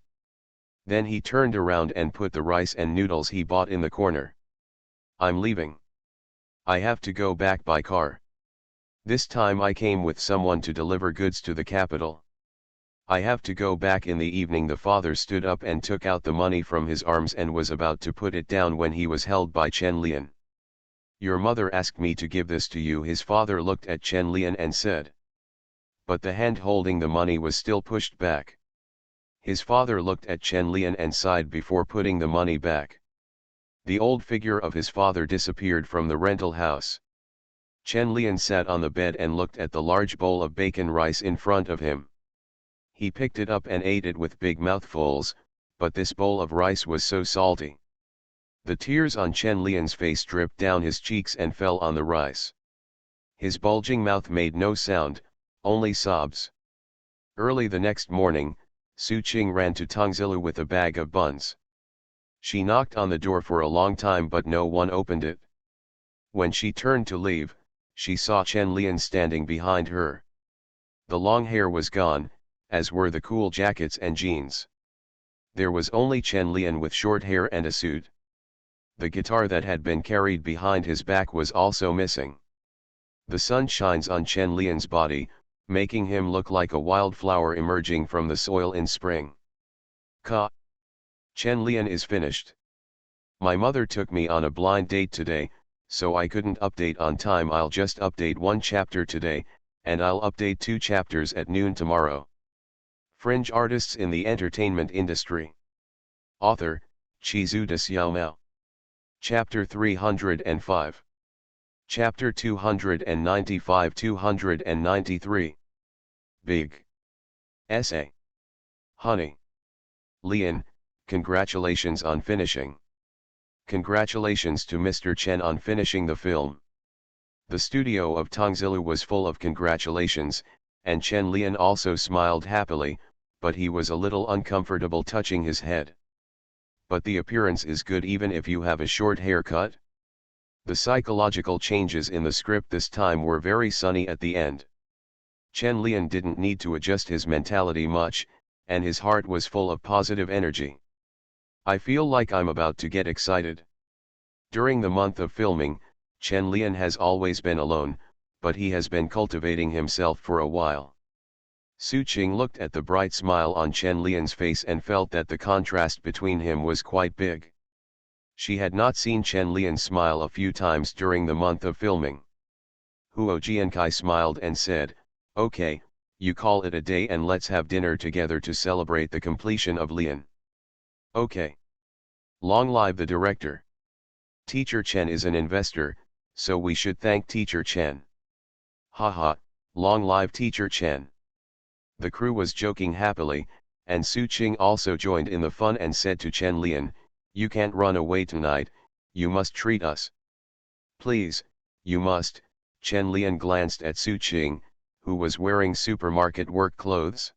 Then he turned around and put the rice and noodles he bought in the corner. I'm leaving. I have to go back by car. This time I came with someone to deliver goods to the capital. I have to go back in the evening. The father stood up and took out the money from his arms and was about to put it down when he was held by Chen Lian. Your mother asked me to give this to you. His father looked at Chen Lian and said. But the hand holding the money was still pushed back. His father looked at Chen Lian and sighed before putting the money back. The old figure of his father disappeared from the rental house. Chen Lian sat on the bed and looked at the large bowl of bacon rice in front of him. He picked it up and ate it with big mouthfuls, but this bowl of rice was so salty. The tears on Chen Lian's face dripped down his cheeks and fell on the rice. His bulging mouth made no sound, only sobs. Early the next morning, Su Qing ran to Tongzilu with a bag of buns. She knocked on the door for a long time but no one opened it. When she turned to leave, she saw Chen Lian standing behind her. The long hair was gone, as were the cool jackets and jeans. There was only Chen Lian with short hair and a suit. The guitar that had been carried behind his back was also missing. The sun shines on Chen Lian's body, making him look like a wildflower emerging from the soil in spring. Chen Lian is finished. My mother took me on a blind date today, so I couldn't update on time. I'll just update 1 chapter today, and I'll update 2 chapters at noon tomorrow. Fringe artists in the entertainment industry. Author, Chizu de Xiaomao. Chapter 305. Chapter 295-293. Big essay. Honey. Lian, congratulations on finishing. Congratulations to Mr. Chen on finishing the film. The studio of Tongzilu was full of congratulations, and Chen Lian also smiled happily, but he was a little uncomfortable touching his head. But the appearance is good even if you have a short haircut. The psychological changes in the script this time were very sunny at the end. Chen Lian didn't need to adjust his mentality much, and his heart was full of positive energy. I feel like I'm about to get excited. During the month of filming, Chen Lian has always been alone, but he has been cultivating himself for a while. Su Qing looked at the bright smile on Chen Lian's face and felt that the contrast between him was quite big. She had not seen Chen Lian smile a few times during the month of filming. Huo Jiankai smiled and said, "Okay, you call it a day and let's have dinner together to celebrate the completion of Lian." "Okay. Long live the director. Teacher Chen is an investor, so we should thank Teacher Chen." "Haha, long live Teacher Chen." The crew was joking happily, and Su Qing also joined in the fun and said to Chen Lian, "You can't run away tonight, you must treat us." "Please, you must." Chen Lian glanced at Su Qing, who was wearing supermarket work clothes.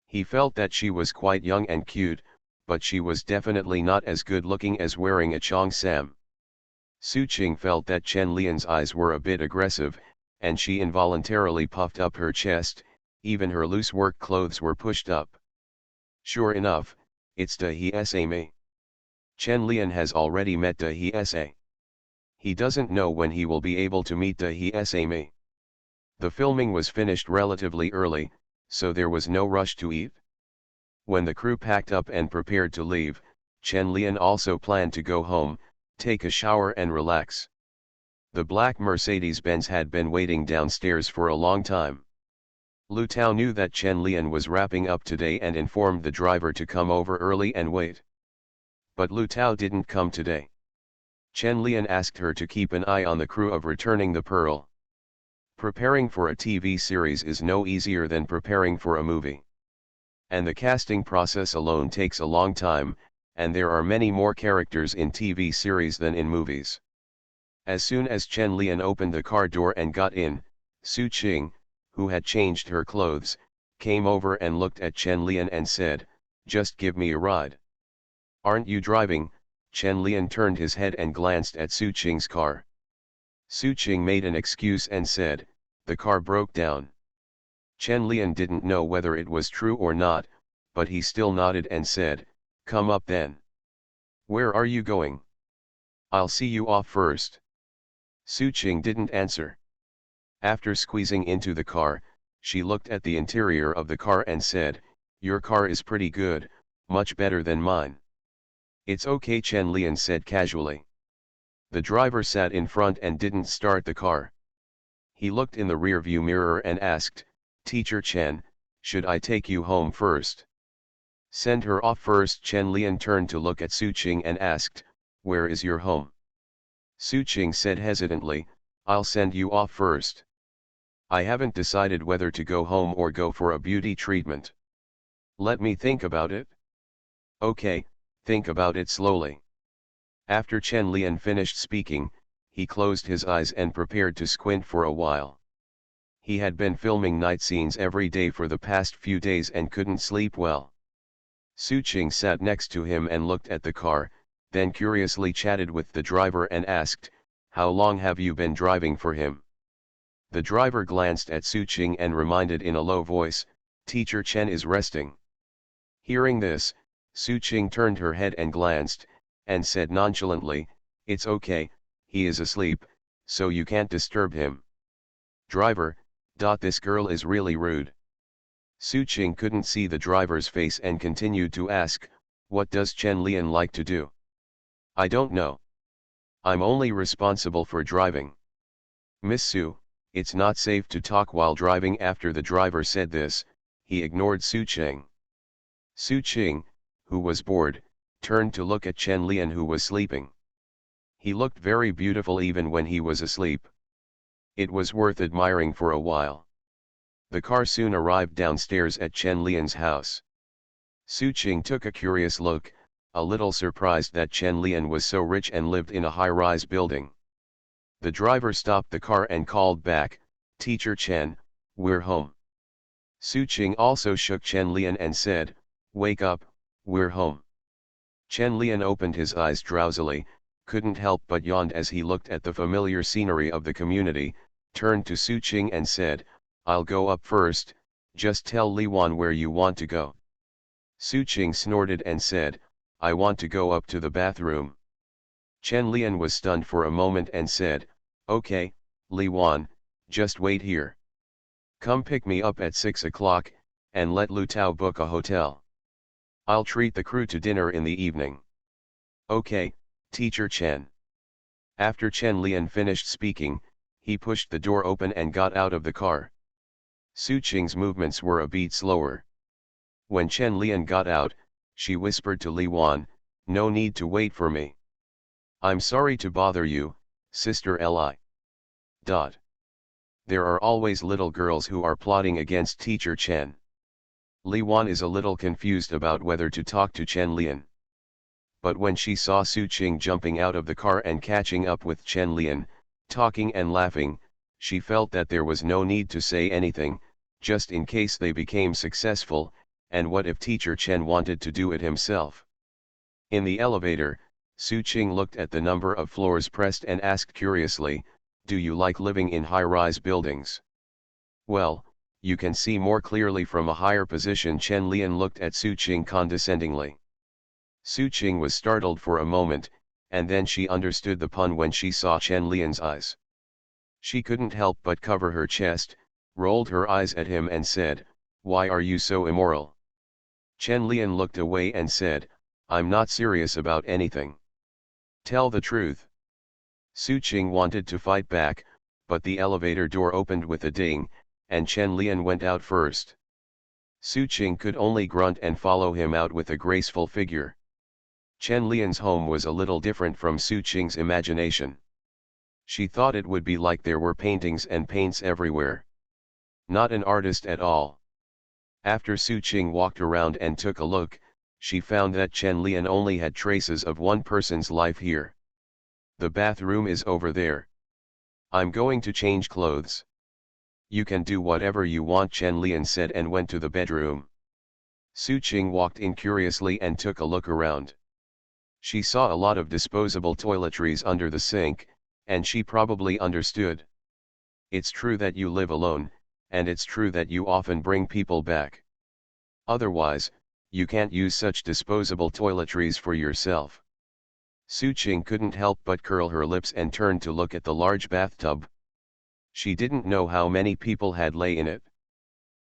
He felt that she was quite young and cute, but she was definitely not as good looking as wearing a cheongsam. Su Qing felt that Chen Lian's eyes were a bit aggressive, and she involuntarily puffed up her chest, even her loose work clothes were pushed up. Sure enough, It's de he me. Chen Lian has already met de he. He doesn't know when he will be able to meet de he me. The filming was finished relatively early, so there was no rush to eat. When the crew packed up and prepared to leave, Chen Lian also planned to go home, take a shower and relax. The black Mercedes-Benz had been waiting downstairs for a long time. Lu Tao knew that Chen Lian was wrapping up today and informed the driver to come over early and wait. But Lu Tao didn't come today. Chen Lian asked her to keep an eye on the crew of Returning the Pearl. Preparing for a TV series is no easier than preparing for a movie. And the casting process alone takes a long time, and there are many more characters in TV series than in movies. As soon as Chen Lian opened the car door and got in, Su Qing, who had changed her clothes, came over and looked at Chen Lian and said, "Just give me a ride." "Aren't you driving?" Chen Lian turned his head and glanced at Su Qing's car. Su Qing made an excuse and said, "The car broke down." Chen Lian didn't know whether it was true or not, but he still nodded and said, "Come up then." "Where are you going?" "I'll see you off first." Su Qing didn't answer. After squeezing into the car, she looked at the interior of the car and said, "Your car is pretty good, much better than mine." "It's okay," Chen Lian said casually. The driver sat in front and didn't start the car. He looked in the rearview mirror and asked, "Teacher Chen, should I take you home first?" "Send her off first." Chen Lian turned to look at Su Qing and asked, "Where is your home?" Su Qing said hesitantly, "I'll send you off first. I haven't decided whether to go home or go for a beauty treatment. Let me think about it." "Okay, think about it slowly." After Chen Lian finished speaking, he closed his eyes and prepared to squint for a while. He had been filming night scenes every day for the past few days and couldn't sleep well. Su Qing sat next to him and looked at the car, then curiously chatted with the driver and asked, "How long have you been driving for him?" The driver glanced at Su Qing and reminded in a low voice, "Teacher Chen is resting." Hearing this, Su Qing turned her head and glanced, and said nonchalantly, "It's okay, he is asleep, so you can't disturb him." "Driver, this girl is really rude." Su Qing couldn't see the driver's face and continued to ask, "What does Chen Lian like to do?" "I don't know. I'm only responsible for driving." "Miss Su, it's not safe to talk while driving." After the driver said this, he ignored Su Qing. Su Qing, who was bored, turned to look at Chen Lian who was sleeping. He looked very beautiful even when he was asleep. It was worth admiring for a while. The car soon arrived downstairs at Chen Lian's house. Su Qing took a curious look, a little surprised that Chen Lian was so rich and lived in a high-rise building. The driver stopped the car and called back, "Teacher Chen, we're home." Su Qing also shook Chen Lian and said, "Wake up, we're home." Chen Lian opened his eyes drowsily, couldn't help but yawned as he looked at the familiar scenery of the community, turned to Su Qing and said, "I'll go up first, just tell Li Wan where you want to go." Su Qing snorted and said, "I want to go up to the bathroom." Chen Lian was stunned for a moment and said, "Okay, Li Wan, just wait here. Come pick me up at 6 o'clock, and let Lu Tao book a hotel. I'll treat the crew to dinner in the evening." "Okay, Teacher Chen." After Chen Lian finished speaking, he pushed the door open and got out of the car. Su Qing's movements were a beat slower. When Chen Lian got out, she whispered to Li Wan, "No need to wait for me. I'm sorry to bother you, Sister Li. There are always little girls who are plotting against Teacher Chen." Li Wan is a little confused about whether to talk to Chen Lian. But when she saw Su Qing jumping out of the car and catching up with Chen Lian, talking and laughing, she felt that there was no need to say anything, just in case they became successful, and what if Teacher Chen wanted to do it himself? In the elevator, Su Qing looked at the number of floors pressed and asked curiously, "Do you like living in high-rise buildings?" "Well, you can see more clearly from a higher position." Chen Lian looked at Su Qing condescendingly. Su Qing was startled for a moment, and then she understood the pun when she saw Chen Lian's eyes. She couldn't help but cover her chest, rolled her eyes at him and said, "Why are you so immoral?" Chen Lian looked away and said, "I'm not serious about anything. Tell the truth." Su Qing wanted to fight back, but the elevator door opened with a ding, and Chen Lian went out first. Su Qing could only grunt and follow him out with a graceful figure. Chen Lian's home was a little different from Su Qing's imagination. She thought it would be like there were paintings and paints everywhere. Not an artist at all. After Su Qing walked around and took a look, she found that Chen Lian only had traces of one person's life here. "The bathroom is over there. I'm going to change clothes." "You can do whatever you want," Chen Lian said and went to the bedroom. Su Qing walked in curiously and took a look around. She saw a lot of disposable toiletries under the sink, and she probably understood. It's true that you live alone, and it's true that you often bring people back. Otherwise, you can't use such disposable toiletries for yourself. Su Qing couldn't help but curl her lips and turn to look at the large bathtub. She didn't know how many people had lay in it.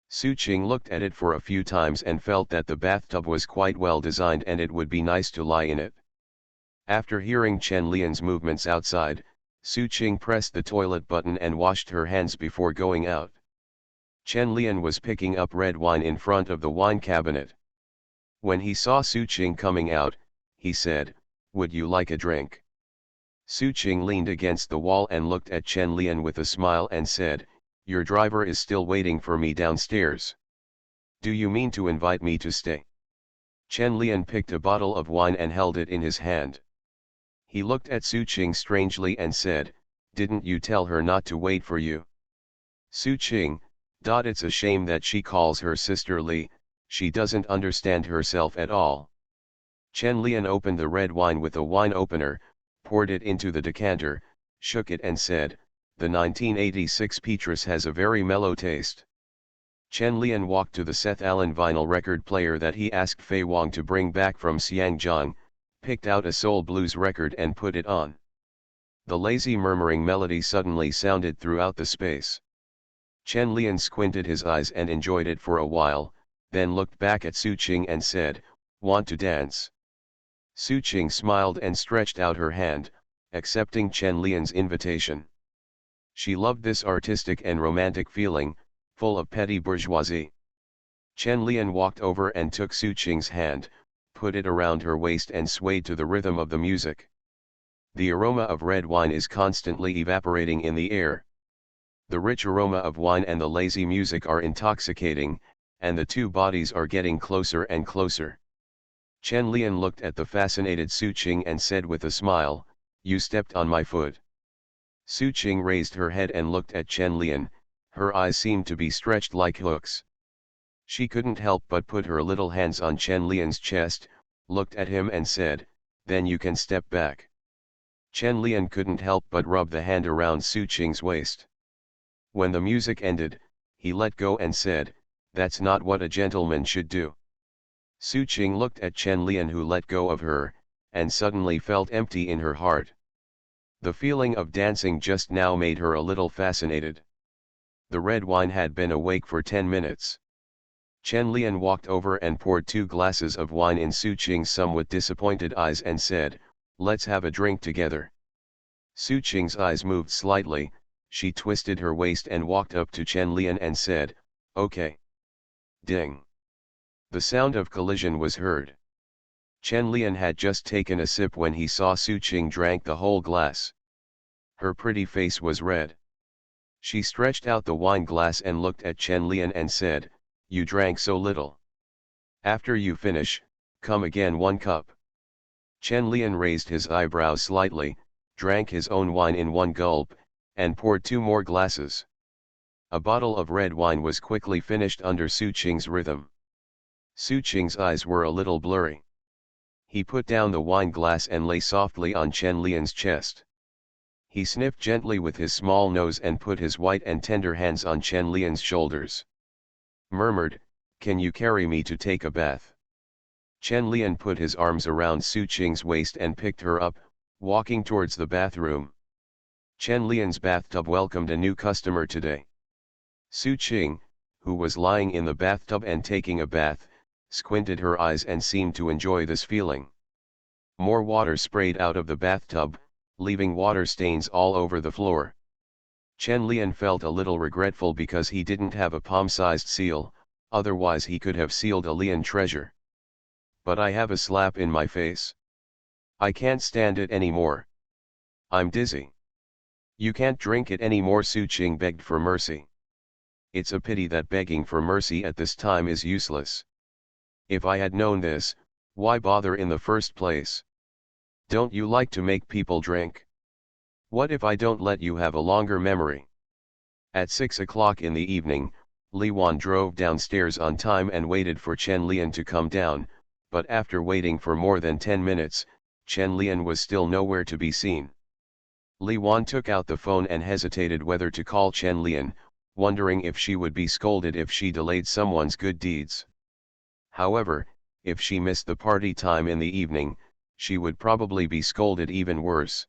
Su Qing looked at it for a few times and felt that the bathtub was quite well designed and it would be nice to lie in it. After hearing Chen Lian's movements outside, Su Qing pressed the toilet button and washed her hands before going out. Chen Lian was picking up red wine in front of the wine cabinet. When he saw Su Qing coming out, he said, "Would you like a drink?" Su Qing leaned against the wall and looked at Chen Lian with a smile and said, "Your driver is still waiting for me downstairs. Do you mean to invite me to stay?" Chen Lian picked a bottle of wine and held it in his hand. He looked at Su Qing strangely and said, "Didn't you tell her not to wait for you?" Su Qing, it's a shame that she calls her sister Li, she doesn't understand herself at all. Chen Lian opened the red wine with a wine opener, poured it into the decanter, shook it and said, "The 1986 Petrus has a very mellow taste." Chen Lian walked to the Seth Allen vinyl record player that he asked Fei Wang to bring back from Xiangjiang, picked out a soul blues record and put it on. The lazy murmuring melody suddenly sounded throughout the space. Chen Lian squinted his eyes and enjoyed it for a while, then looked back at Su Qing and said, "Want to dance?" Su Qing smiled and stretched out her hand, accepting Chen Lian's invitation. She loved this artistic and romantic feeling, full of petty bourgeoisie. Chen Lian walked over and took Su Qing's hand, put it around her waist and swayed to the rhythm of the music. The aroma of red wine is constantly evaporating in the air. The rich aroma of wine and the lazy music are intoxicating, and the two bodies are getting closer and closer. Chen Lian looked at the fascinated Su Qing and said with a smile, "You stepped on my foot." Su Qing raised her head and looked at Chen Lian, her eyes seemed to be stretched like hooks. She couldn't help but put her little hands on Chen Lian's chest, looked at him and said, "Then you can step back." Chen Lian couldn't help but rub the hand around Su Qing's waist. When the music ended, he let go and said, "That's not what a gentleman should do." Su Qing looked at Chen Lian, who let go of her, and suddenly felt empty in her heart. The feeling of dancing just now made her a little fascinated. The red wine had been awake for 10 minutes. Chen Lian walked over and poured 2 glasses of wine in Su Qing's somewhat disappointed eyes and said, "Let's have a drink together." Su Qing's eyes moved slightly, she twisted her waist and walked up to Chen Lian and said, "Okay." Ding. The sound of collision was heard. Chen Lian had just taken a sip when he saw Su Qing drank the whole glass. Her pretty face was red. She stretched out the wine glass and looked at Chen Lian and said, "You drank so little. After you finish, come again 1 cup." Chen Lian raised his eyebrows slightly, drank his own wine in 1 gulp, and poured 2 more glasses. A bottle of red wine was quickly finished under Su Qing's rhythm. Su Qing's eyes were a little blurry. He put down the wine glass and lay softly on Chen Lian's chest. He sniffed gently with his small nose and put his white and tender hands on Chen Lian's shoulders. Murmured, "Can you carry me to take a bath?" Chen Lian put his arms around Su Qing's waist and picked her up, walking towards the bathroom. Chen Lian's bathtub welcomed a new customer today. Su Qing, who was lying in the bathtub and taking a bath, squinted her eyes and seemed to enjoy this feeling. More water sprayed out of the bathtub, leaving water stains all over the floor. Chen Lian felt a little regretful because he didn't have a palm-sized seal, otherwise he could have sealed a Lian treasure. But I have a slap in my face. I can't stand it anymore. I'm dizzy. You can't drink it anymore, Su Qing begged for mercy. It's a pity that begging for mercy at this time is useless. If I had known this, why bother in the first place? Don't you like to make people drink? What if I don't let you have a longer memory? At 6 o'clock in the evening, Li Wan drove downstairs on time and waited for Chen Lian to come down, but after waiting for more than 10 minutes, Chen Lian was still nowhere to be seen. Li Wan took out the phone and hesitated whether to call Chen Lian, wondering if she would be scolded if she delayed someone's good deeds. However, if she missed the party time in the evening, she would probably be scolded even worse.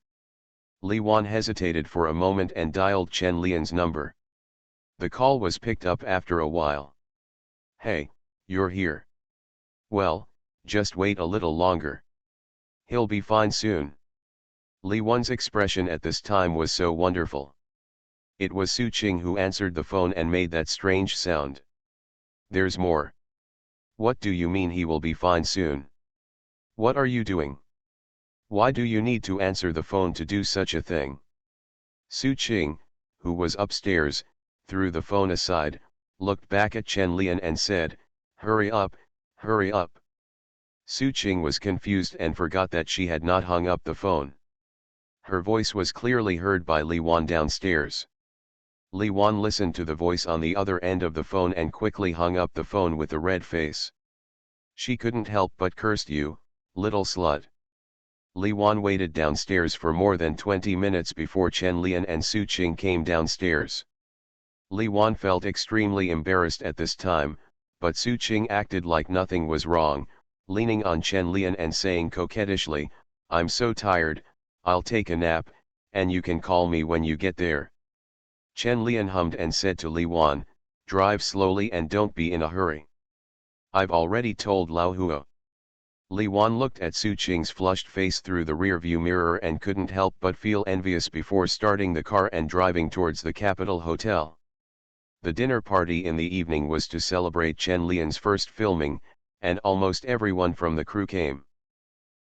Li Wan hesitated for a moment and dialed Chen Lian's number. The call was picked up after a while. Hey, you're here. Well, just wait a little longer. He'll be fine soon. Li Wan's expression at this time was so wonderful. It was Su Qing who answered the phone and made that strange sound. There's more. What do you mean he will be fine soon? What are you doing? Why do you need to answer the phone to do such a thing? Su Qing, who was upstairs, threw the phone aside, looked back at Chen Lian and said, hurry up, hurry up. Su Qing was confused and forgot that she had not hung up the phone. Her voice was clearly heard by Li Wan downstairs. Li Wan listened to the voice on the other end of the phone and quickly hung up the phone with a red face. She couldn't help but cursed, you, little slut. Li Wan waited downstairs for more than 20 minutes before Chen Lian and Su Qing came downstairs. Li Wan felt extremely embarrassed at this time, but Su Qing acted like nothing was wrong, leaning on Chen Lian and saying coquettishly, I'm so tired, I'll take a nap, and you can call me when you get there. Chen Lian hummed and said to Li Wan, drive slowly and don't be in a hurry. I've already told Lao Huo. Li Wan looked at Su Qing's flushed face through the rearview mirror and couldn't help but feel envious before starting the car and driving towards the Capital Hotel. The dinner party in the evening was to celebrate Chen Lian's first filming, and almost everyone from the crew came.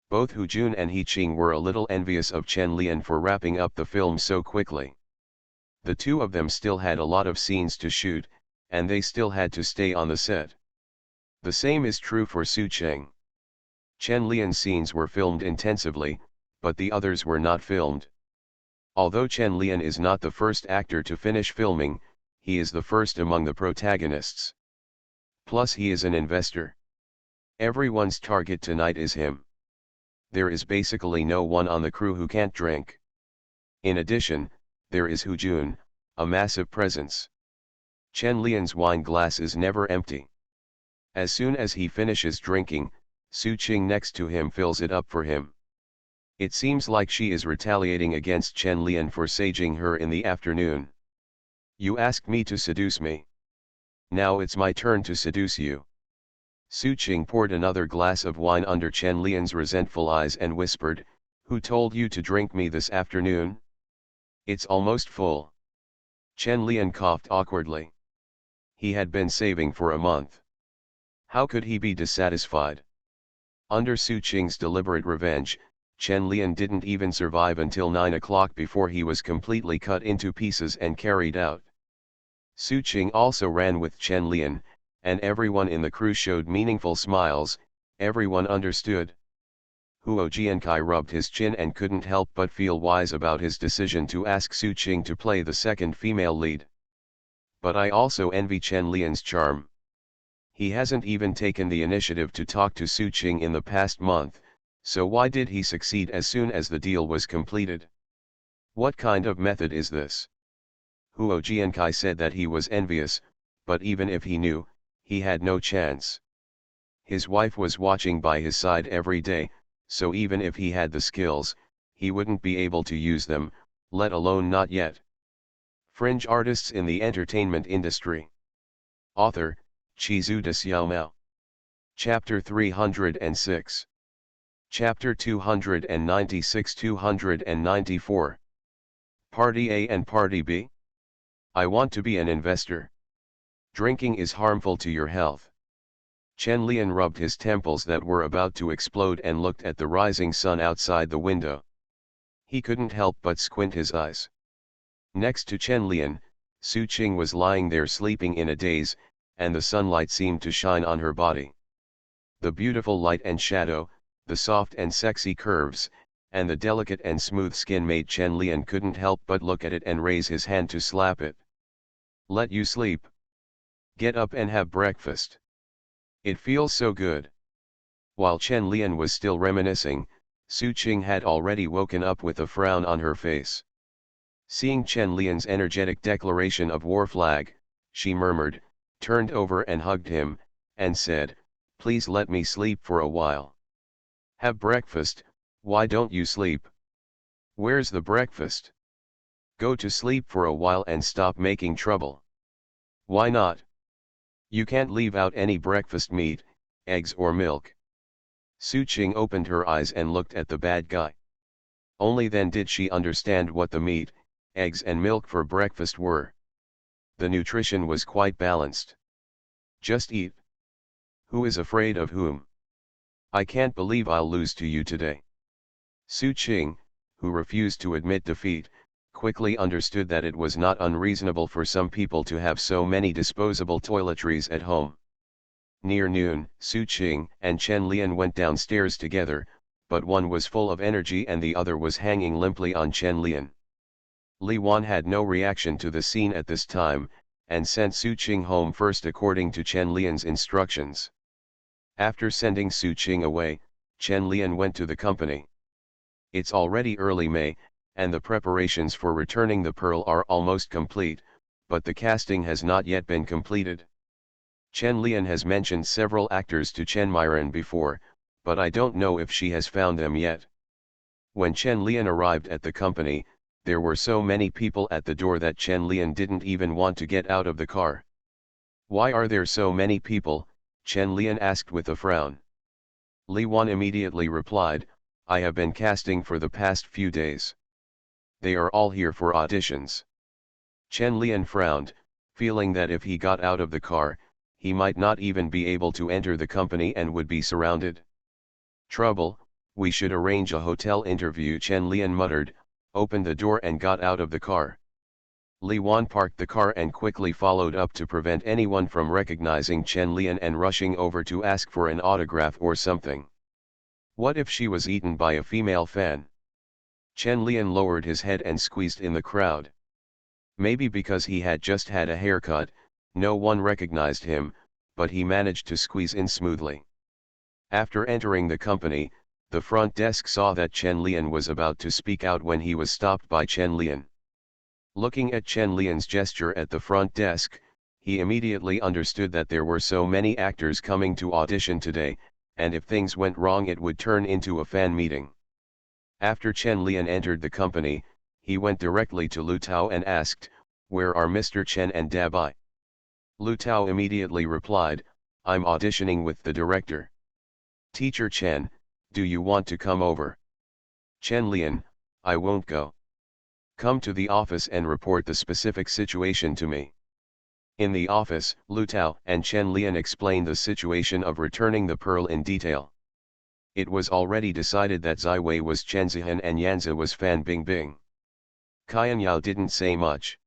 Both Hu Jun and He Qing were a little envious of Chen Lian for wrapping up the film so quickly. The two of them still had a lot of scenes to shoot, and they still had to stay on the set. The same is true for Su Qing. Chen Lian's scenes were filmed intensively, but the others were not filmed. Although Chen Lian is not the first actor to finish filming, he is the first among the protagonists. Plus he is an investor. Everyone's target tonight is him. There is basically no one on the crew who can't drink. In addition, there is Hu Jun, a massive presence. Chen Lian's wine glass is never empty. As soon as he finishes drinking, Su Qing next to him fills it up for him. It seems like she is retaliating against Chen Lian for saging her in the afternoon. You asked me to seduce me. Now it's my turn to seduce you. Su Qing poured another glass of wine under Chen Lian's resentful eyes and whispered, who told you to drink me this afternoon? It's almost full. Chen Lian coughed awkwardly. He had been saving for a month. How could he be dissatisfied? Under Su Qing's deliberate revenge, Chen Lian didn't even survive until 9 o'clock before he was completely cut into pieces and carried out. Su Qing also ran with Chen Lian, and everyone in the crew showed meaningful smiles. Everyone understood. Huo Jiankai rubbed his chin and couldn't help but feel wise about his decision to ask Su Qing to play the second female lead. But I also envy Chen Lian's charm. He hasn't even taken the initiative to talk to Su Qing in the past month, so why did he succeed as soon as the deal was completed? What kind of method is this? Huo Jiankai said that he was envious, but even if he knew, he had no chance. His wife was watching by his side every day, so even if he had the skills, he wouldn't be able to use them, let alone not yet. Fringe artists in the entertainment industry. Author, Chizu de Xiaomao. Chapter 306. Chapter 296-294. Party A and Party B. I want to be an investor. Drinking is harmful to your health. Chen Lian rubbed his temples that were about to explode and looked at the rising sun outside the window. He couldn't help but squint his eyes. Next to Chen Lian, Su Qing was lying there sleeping in a daze, and the sunlight seemed to shine on her body. The beautiful light and shadow, the soft and sexy curves, and the delicate and smooth skin made Chen Lian couldn't help but look at it and raise his hand to slap it. Let you sleep. Get up and have breakfast. It feels so good. While Chen Lian was still reminiscing, Su Qing had already woken up with a frown on her face. Seeing Chen Lian's energetic declaration of war flag, she murmured, turned over and hugged him, and said, "Please let me sleep for a while." "Have breakfast, why don't you sleep?" "Where's the breakfast?" "Go to sleep for a while and stop making trouble." "Why not?" "You can't leave out any breakfast meat, eggs or milk." Su Qing opened her eyes and looked at the bad guy. Only then did she understand what the meat, eggs and milk for breakfast were. The nutrition was quite balanced. Just eat. Who is afraid of whom? I can't believe I'll lose to you today. Su Qing, who refused to admit defeat, quickly understood that it was not unreasonable for some people to have so many disposable toiletries at home. Near noon, Su Qing and Chen Lian went downstairs together, but one was full of energy and the other was hanging limply on Chen Lian. Li Wan had no reaction to the scene at this time, and sent Su Qing home first according to Chen Lian's instructions. After sending Su Qing away, Chen Lian went to the company. It's already early May, and the preparations for returning the pearl are almost complete, but the casting has not yet been completed. Chen Lian has mentioned several actors to Chen Myron before, but I don't know if she has found them yet. When Chen Lian arrived at the company, there were so many people at the door that Chen Lian didn't even want to get out of the car. "Why are there so many people?" Chen Lian asked with a frown. Li Wan immediately replied, "I have been casting for the past few days. They are all here for auditions." Chen Lian frowned, feeling that if he got out of the car, he might not even be able to enter the company and would be surrounded. "Trouble, we should arrange a hotel interview," Chen Lian muttered, opened the door and got out of the car. Li Wan parked the car and quickly followed up to prevent anyone from recognizing Chen Lian and rushing over to ask for an autograph or something. What if she was eaten by a female fan? Chen Lian lowered his head and squeezed in the crowd. Maybe because he had just had a haircut, no one recognized him, but he managed to squeeze in smoothly. After entering the company, the front desk saw that Chen Lian was about to speak out when he was stopped by Chen Lian. Looking at Chen Lian's gesture at the front desk, he immediately understood that there were so many actors coming to audition today, and if things went wrong it would turn into a fan meeting. After Chen Lian entered the company, he went directly to Lu Tao and asked, "Where are Mr. Chen and Dabai?" Lu Tao immediately replied, "I'm auditioning with the director." "Teacher Chen, do you want to come over?" Chen Lian, "I won't go. Come to the office and report the specific situation to me." In the office, Lu Tao and Chen Lian explained the situation of returning the pearl in detail. It was already decided that Zai Wei was Chen Zihan and Yanzi was Fan Bingbing. Qian Yao didn't say much.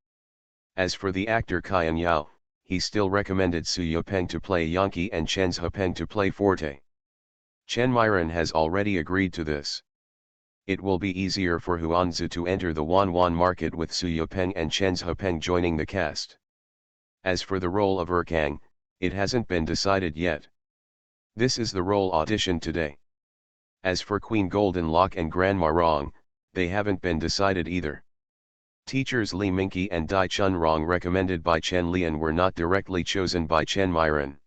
As for the actor Qian Yao, he still recommended Su Yopeng to play Yankee and Chen Zhepeng to play Forte. Chen Myron has already agreed to this. It will be easier for Huanzu to enter the Wanwan market with Su Yopeng and Chen Zhepeng joining the cast. As for the role of Erkang, it hasn't been decided yet. This is the role auditioned today. As for Queen Golden Lock and Grandma Rong, they haven't been decided either. Teachers Li Minqi and Dai Chun Rong recommended by Chen Lian were not directly chosen by Chen Myron.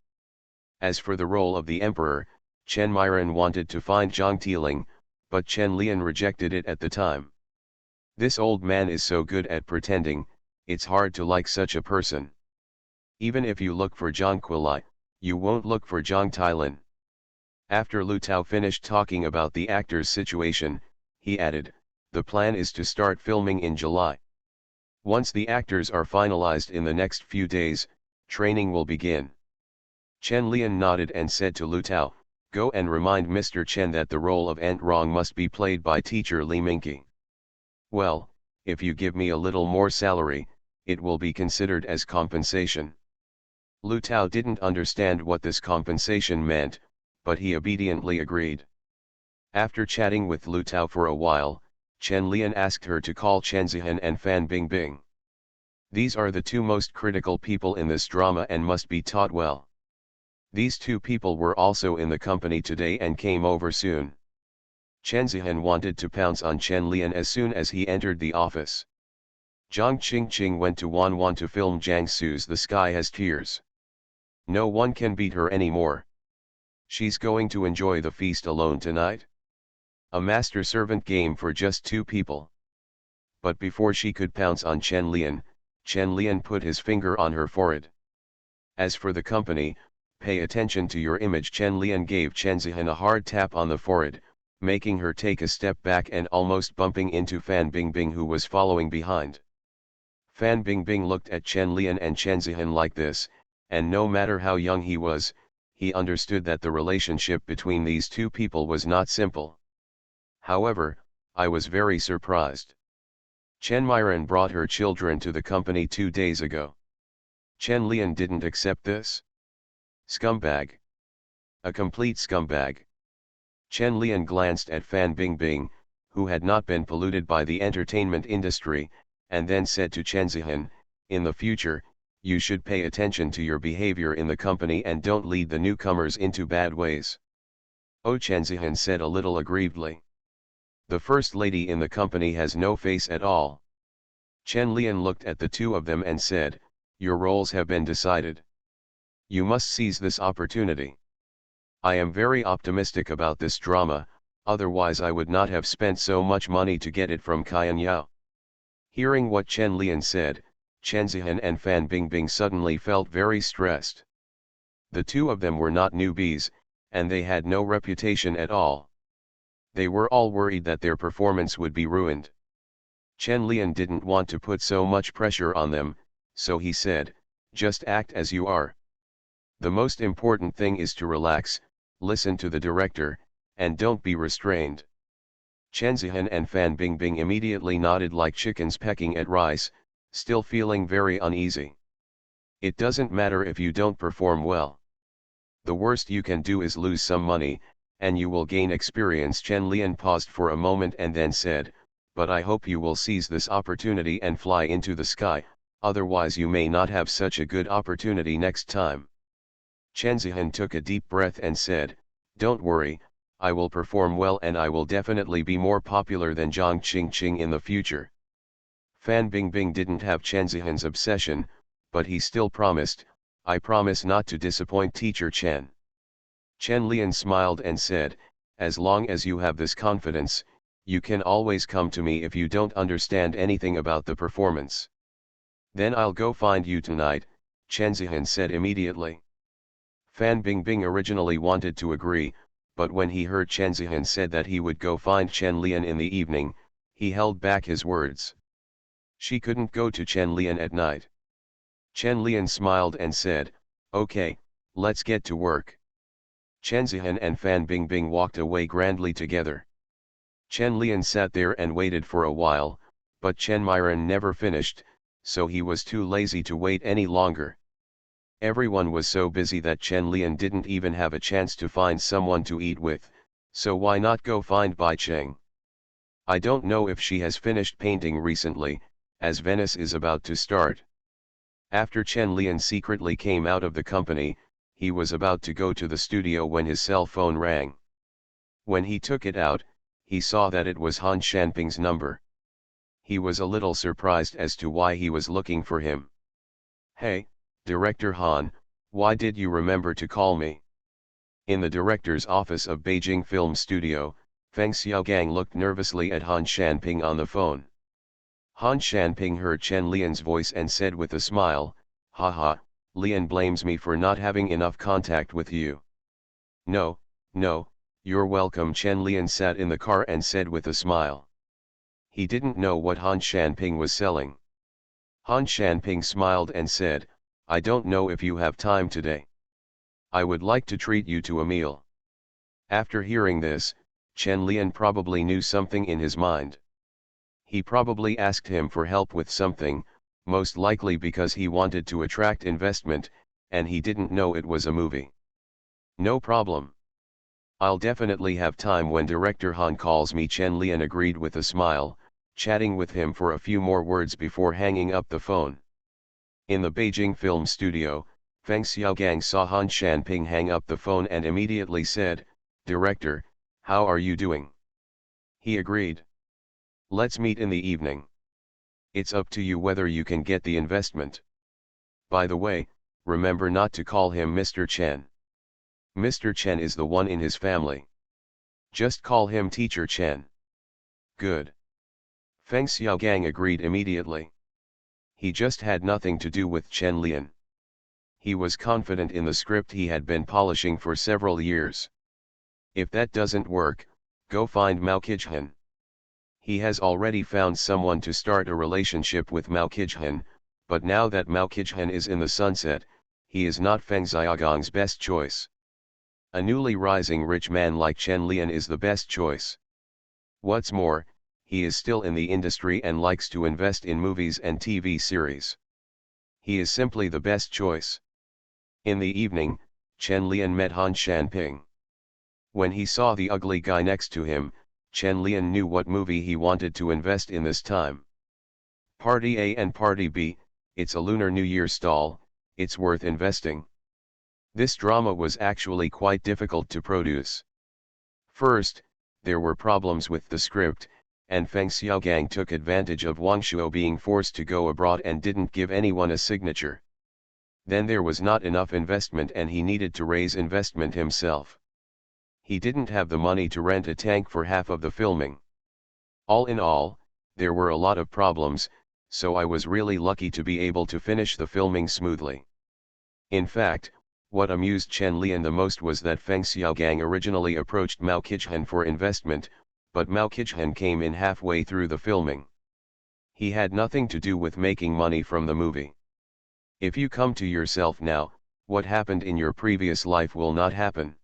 As for the role of the emperor, Chen Miren wanted to find Zhang Tiling, but Chen Lian rejected it at the time. This old man is so good at pretending, it's hard to like such a person. Even if you look for Zhang Quilai, you won't look for Zhang Tilan. After Lu Tao finished talking about the actor's situation, he added, the plan is to start filming in July. Once the actors are finalized in the next few days, training will begin. Chen Lian nodded and said to Lu Tao, go and remind Mr. Chen that the role of Ant Rong must be played by teacher Li Mingqi. Well, if you give me a little more salary, it will be considered as compensation. Lu Tao didn't understand what this compensation meant, but he obediently agreed. After chatting with Lu Tao for a while, Chen Lian asked her to call Chen Zihan and Fan Bingbing. These are the two most critical people in this drama and must be taught well. These two people were also in the company today and came over soon. Chen Zihan wanted to pounce on Chen Lian as soon as he entered the office. Zhang Qingqing went to Wanwan to film Jiang Su's The Sky Has Tears. No one can beat her anymore. She's going to enjoy the feast alone tonight. A master-servant game for just two people. But before she could pounce on Chen Lian put his finger on her forehead. As for the company, pay attention to your image. Chen Lian gave Chen Zihan a hard tap on the forehead, making her take a step back and almost bumping into Fan Bingbing, who was following behind. Fan Bingbing looked at Chen Lian and Chen Zihan like this, and no matter how young he was, he understood that the relationship between these two people was not simple. However, I was very surprised. Chen Miren brought her children to the company 2 days ago. Chen Lian didn't accept this. Scumbag. A complete scumbag. Chen Lian glanced at Fan Bingbing, who had not been polluted by the entertainment industry, and then said to Chen Zihan, in the future, you should pay attention to your behavior in the company and don't lead the newcomers into bad ways. Oh, Chen Zihan said a little aggrievedly. The first lady in the company has no face at all. Chen Lian looked at the two of them and said, your roles have been decided. You must seize this opportunity. I am very optimistic about this drama, otherwise I would not have spent so much money to get it from Qian Yao. Hearing what Chen Lian said, Chen Zihan and Fan Bingbing suddenly felt very stressed. The two of them were not newbies, and they had no reputation at all. They were all worried that their performance would be ruined. Chen Lian didn't want to put so much pressure on them, so he said, just act as you are. The most important thing is to relax, listen to the director, and don't be restrained. Chen Zihan and Fan Bingbing immediately nodded like chickens pecking at rice, still feeling very uneasy. It doesn't matter if you don't perform well. The worst you can do is lose some money, and you will gain experience. Chen Lian paused for a moment and then said, but I hope you will seize this opportunity and fly into the sky, otherwise you may not have such a good opportunity next time. Chen Zihan took a deep breath and said, don't worry, I will perform well and I will definitely be more popular than Zhang Qingqing in the future. Fan Bingbing didn't have Chen Zihan's obsession, but he still promised, I promise not to disappoint teacher Chen. Chen Lian smiled and said, as long as you have this confidence, you can always come to me if you don't understand anything about the performance. Then I'll go find you tonight, Chen Zihan said immediately. Fan Bingbing originally wanted to agree, but when he heard Chen Zihan said that he would go find Chen Lian in the evening, he held back his words. She couldn't go to Chen Lian at night. Chen Lian smiled and said, okay, let's get to work. Chen Zihan and Fan Bingbing walked away grandly together. Chen Lian sat there and waited for a while, but Chen Miren never finished, so he was too lazy to wait any longer. Everyone was so busy that Chen Lian didn't even have a chance to find someone to eat with, so why not go find Bai Cheng? I don't know if she has finished painting recently, as Venice is about to start. After Chen Lian secretly came out of the company, he was about to go to the studio when his cell phone rang. When he took it out, he saw that it was Han Shanping's number. He was a little surprised as to why he was looking for him. Hey, Director Han, why did you remember to call me? In the director's office of Beijing Film Studio, Feng Xiaogang looked nervously at Han Shanping on the phone. Han Shanping heard Chen Lian's voice and said with a smile, "Haha, Lian blames me for not having enough contact with you." "No, no, you're welcome." Chen Lian sat in the car and said with a smile. He didn't know what Han Shanping was selling. Han Shanping smiled and said, "I don't know if you have time today. I would like to treat you to a meal." After hearing this, Chen Lian probably knew something in his mind. He probably asked him for help with something, most likely because he wanted to attract investment, and he didn't know it was a movie. "No problem. I'll definitely have time when director Han calls me." Chen Lian agreed with a smile, chatting with him for a few more words before hanging up the phone. In the Beijing Film Studio, Feng Xiaogang saw Han Shanping hang up the phone and immediately said, "Director, how are you doing?" He agreed. "Let's meet in the evening. It's up to you whether you can get the investment. By the way, remember not to call him Mr. Chen. Mr. Chen is the one in his family. Just call him Teacher Chen." "Good." Feng Xiaogang agreed immediately. He just had nothing to do with Chen Lian. He was confident in the script he had been polishing for several years. If that doesn't work, go find Mao Kijhan. He has already found someone to start a relationship with Mao Kijhan, but now that Mao Kijhan is in the sunset, he is not Feng Xiaogang's best choice. A newly rising rich man like Chen Lian is the best choice. What's more, he is still in the industry and likes to invest in movies and TV series. He is simply the best choice. In the evening, Chen Lian met Han Shanping. When he saw the ugly guy next to him, Chen Lian knew what movie he wanted to invest in this time. "Party A and Party B, it's a Lunar New Year stall, it's worth investing." This drama was actually quite difficult to produce. First, there were problems with the script, and Feng Xiaogang took advantage of Wang Shuo being forced to go abroad and didn't give anyone a signature. Then there was not enough investment and he needed to raise investment himself. He didn't have the money to rent a tank for half of the filming. All in all, there were a lot of problems, so I was really lucky to be able to finish the filming smoothly. In fact, what amused Chen Lian the most was that Feng Xiaogang originally approached Mao Kijhan for investment, but Mao Kijhan came in halfway through the filming. He had nothing to do with making money from the movie. If you come to yourself now, what happened in your previous life will not happen.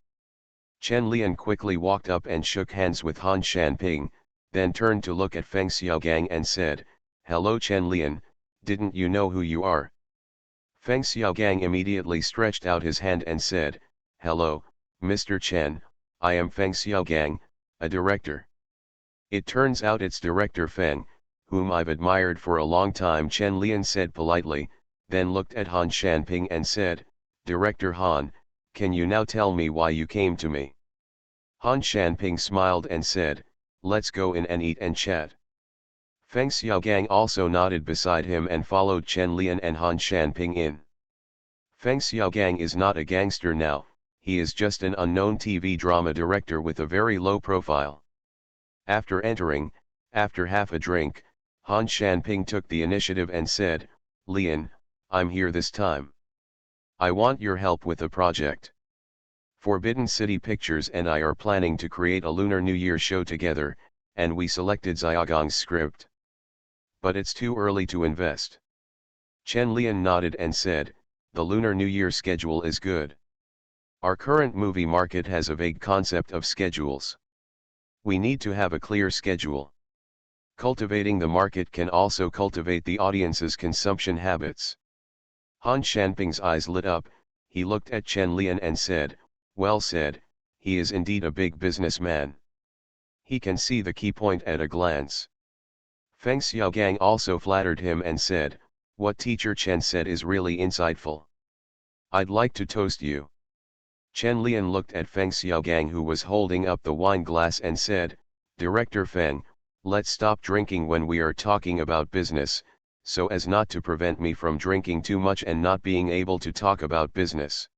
Chen Lian quickly walked up and shook hands with Han Shanping, then turned to look at Feng Xiaogang and said, "Hello Chen Lian, didn't you know who you are?" Feng Xiaogang immediately stretched out his hand and said, "Hello, Mr. Chen, I am Feng Xiaogang, a director." "It turns out it's director Feng, whom I've admired for a long time," Chen Lian said politely, then looked at Han Shanping and said, "Director Han, can you now tell me why you came to me?" Han Shanping smiled and said, "Let's go in and eat and chat." Feng Xiaogang also nodded beside him and followed Chen Lian and Han Shanping in. Feng Xiaogang is not a gangster now, he is just an unknown TV drama director with a very low profile. After entering, after half a drink, Han Shanping took the initiative and said, "Lian, I'm here this time. I want your help with a project. Forbidden City Pictures and I are planning to create a Lunar New Year show together, and we selected Xiaogang's script. But it's too early to invest." Chen Lian nodded and said, "The Lunar New Year schedule is good. Our current movie market has a vague concept of schedules. We need to have a clear schedule. Cultivating the market can also cultivate the audience's consumption habits." Han Shanping's eyes lit up, he looked at Chen Lian and said, "Well said, he is indeed a big businessman. He can see the key point at a glance." Feng Xiaogang also flattered him and said, "What Teacher Chen said is really insightful. I'd like to toast you." Chen Lian looked at Feng Xiaogang who was holding up the wine glass and said, "Director Feng, let's stop drinking when we are talking about business, so as not to prevent me from drinking too much and not being able to talk about business."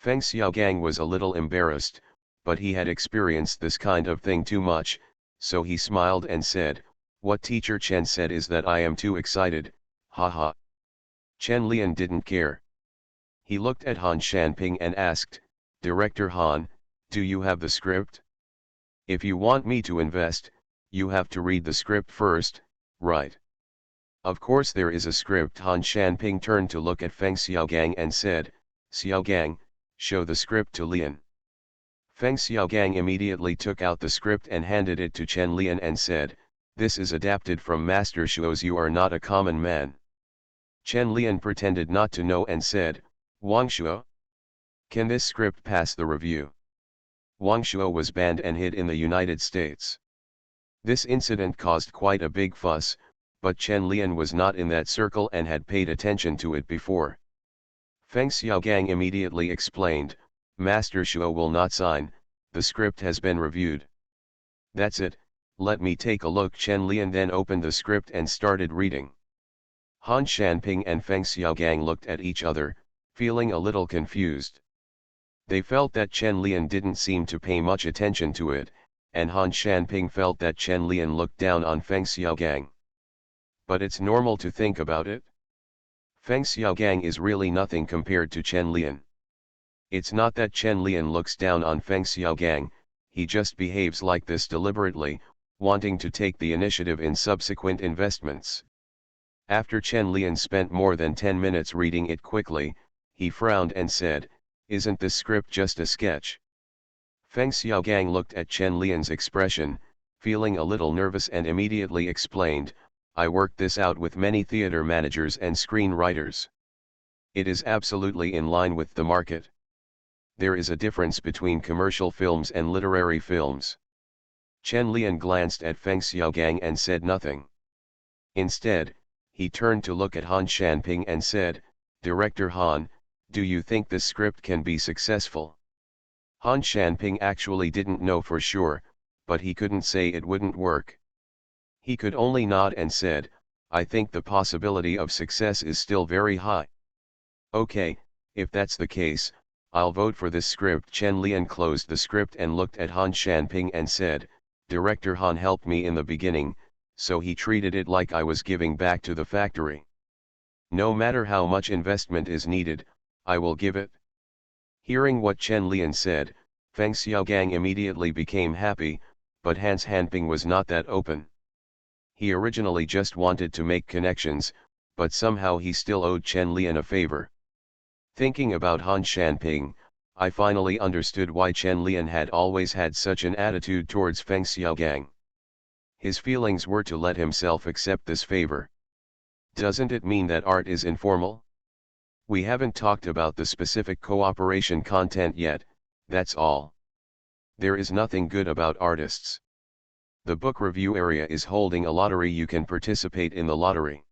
Feng Xiaogang was a little embarrassed, but he had experienced this kind of thing too much, so he smiled and said, "What Teacher Chen said is that I am too excited, haha." Chen Lian didn't care. He looked at Han Shanping and asked, "Director Han, do you have the script? If you want me to invest, you have to read the script first, right?" "Of course there is a script." Han Shanping turned to look at Feng Xiaogang and said, "Xiaogang, show the script to Lian." Feng Xiaogang immediately took out the script and handed it to Chen Lian and said, "This is adapted from Master Shuo's You Are Not a Common Man." Chen Lian pretended not to know and said, "Wang Shuo? Can this script pass the review?" Wang Shuo was banned and hid in the United States. This incident caused quite a big fuss, but Chen Lian was not in that circle and had paid attention to it before. Feng Xiaogang immediately explained, "Master Shuo will not sign, the script has been reviewed." "That's it, let me take a look." Chen Lian then opened the script and started reading. Han Shanping and Feng Xiaogang looked at each other, feeling a little confused. They felt that Chen Lian didn't seem to pay much attention to it, and Han Shanping felt that Chen Lian looked down on Feng Xiaogang. But it's normal to think about it. Feng Xiaogang is really nothing compared to Chen Lian. It's not that Chen Lian looks down on Feng Xiaogang, he just behaves like this deliberately, wanting to take the initiative in subsequent investments. After Chen Lian spent more than 10 minutes reading it quickly, he frowned and said, "Isn't this script just a sketch?" Feng Xiaogang looked at Chen Lian's expression, feeling a little nervous and immediately explained, "I worked this out with many theater managers and screenwriters. It is absolutely in line with the market. There is a difference between commercial films and literary films." Chen Lian glanced at Feng Xiaogang and said nothing. Instead, he turned to look at Han Shanping and said, "Director Han, do you think this script can be successful?" Han Shanping actually didn't know for sure, but he couldn't say it wouldn't work. He could only nod and said, "I think the possibility of success is still very high." "Okay, if that's the case, I'll vote for this script." Chen Lian closed the script and looked at Han Shanping and said, "Director Han helped me in the beginning, so he treated it like I was giving back to the factory. No matter how much investment is needed, I will give it." Hearing what Chen Lian said, Feng Xiaogang immediately became happy, but Han Shanping was not that open. He originally just wanted to make connections, but somehow he still owed Chen Lian a favor. Thinking about Han Shanping, I finally understood why Chen Lian had always had such an attitude towards Feng Xiaogang. His feelings were to let himself accept this favor. Doesn't it mean that art is informal? We haven't talked about the specific cooperation content yet, that's all. There is nothing good about artists. The book review area is holding a lottery. You can participate in the lottery.